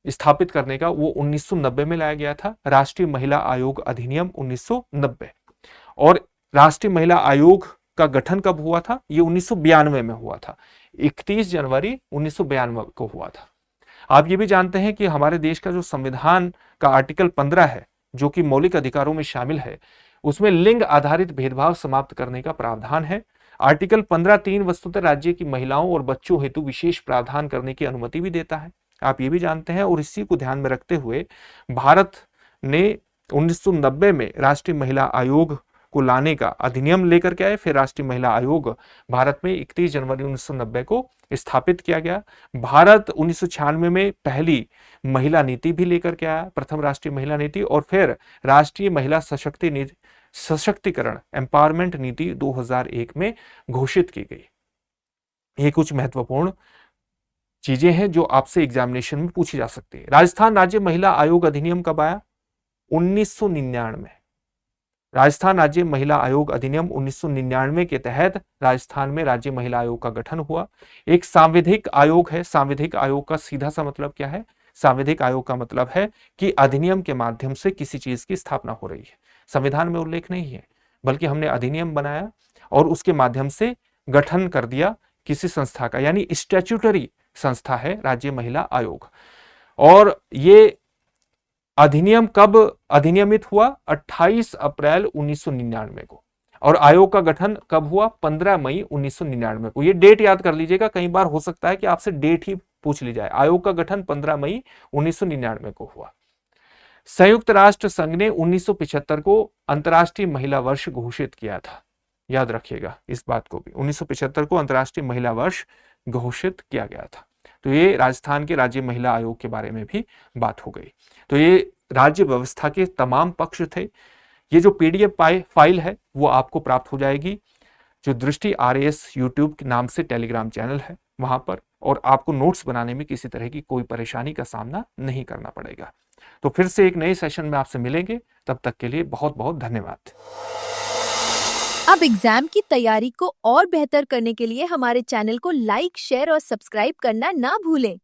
[SPEAKER 1] स्थापित करने का वो 1990 में लाया गया था, राष्ट्रीय महिला आयोग अधिनियम 1990। और राष्ट्रीय महिला आयोग का गठन कब हुआ था? ये 1992 में हुआ था, 31 जनवरी 1992 को हुआ था। आप ये भी जानते हैं कि हमारे देश का जो संविधान का आर्टिकल 15 है, जो कि मौलिक अधिकारों में शामिल है, उसमें लिंग आधारित भेदभाव समाप्त करने का प्रावधान है। आर्टिकल 15(3) वस्तुतः राज्य की महिलाओं और बच्चों हेतु विशेष प्रावधान करने की अनुमति भी देता है, आप ये भी जानते हैं। और इसी को ध्यान में रखते हुए भारत ने 1990 में राष्ट्रीय महिला आयोग को लाने का अधिनियम लेकर के आए। फिर राष्ट्रीय महिला आयोग भारत में 31 जनवरी 1990 को स्थापित किया गया। भारत 1996 में पहली महिला नीति भी लेकर के आया, प्रथम राष्ट्रीय महिला नीति। और फिर राष्ट्रीय महिला सशक्तिकरण एम्पावरमेंट नीति 2001 में घोषित की गई। ये कुछ महत्वपूर्ण चीजें हैं जो आपसे एग्जामिनेशन में पूछी जा सकती है। राजस्थान राज्य महिला आयोग अधिनियम कब आया? 1999। राजस्थान राज्य महिला आयोग अधिनियम 1999 के तहत राजस्थान में राज्य महिला आयोग का गठन हुआ। एक सांविधिक आयोग है। सांविधिक आयोग का सीधा सा मतलब क्या है? सांविधिक आयोग का मतलब है कि अधिनियम के माध्यम से किसी चीज की स्थापना हो रही है। संविधान में उल्लेख नहीं है, बल्कि हमने अधिनियम बनाया और उसके माध्यम से गठन कर दिया किसी संस्था का, यानी स्टैट्यूटरी संस्था है राज्य महिला आयोग। और ये अधिनियम कब अधिनियमित हुआ? 28 अप्रैल 1999 को। और आयोग का गठन कब हुआ? 15 मई 1999 को। ये डेट याद कर लीजिएगा, कई बार हो सकता है कि आपसे डेट ही पूछ ली जाए। आयोग का गठन 15 मई 1999 को हुआ। संयुक्त राष्ट्र संघ ने 1975 को अंतर्राष्ट्रीय महिला वर्ष घोषित किया था, याद रखिएगा इस बात को भी। 1975 को अंतर्राष्ट्रीय महिला वर्ष घोषित किया गया था। तो ये राजस्थान के राज्य महिला आयोग के बारे में भी बात हो गई। तो ये राज्य व्यवस्था के तमाम पक्ष थे। ये जो पीडीएफ फाइल है वो आपको प्राप्त हो जाएगी, जो दृष्टि RAS यूट्यूब के नाम से टेलीग्राम चैनल है वहां पर, और आपको नोट्स बनाने में किसी तरह की कोई परेशानी का सामना नहीं करना पड़ेगा। तो फिर से एक नए सेशन में आपसे मिलेंगे, तब तक के लिए बहुत बहुत धन्यवाद।
[SPEAKER 2] अब एग्जाम की तैयारी को और बेहतर करने के लिए हमारे चैनल को लाइक, शेयर और सब्सक्राइब करना ना भूलें।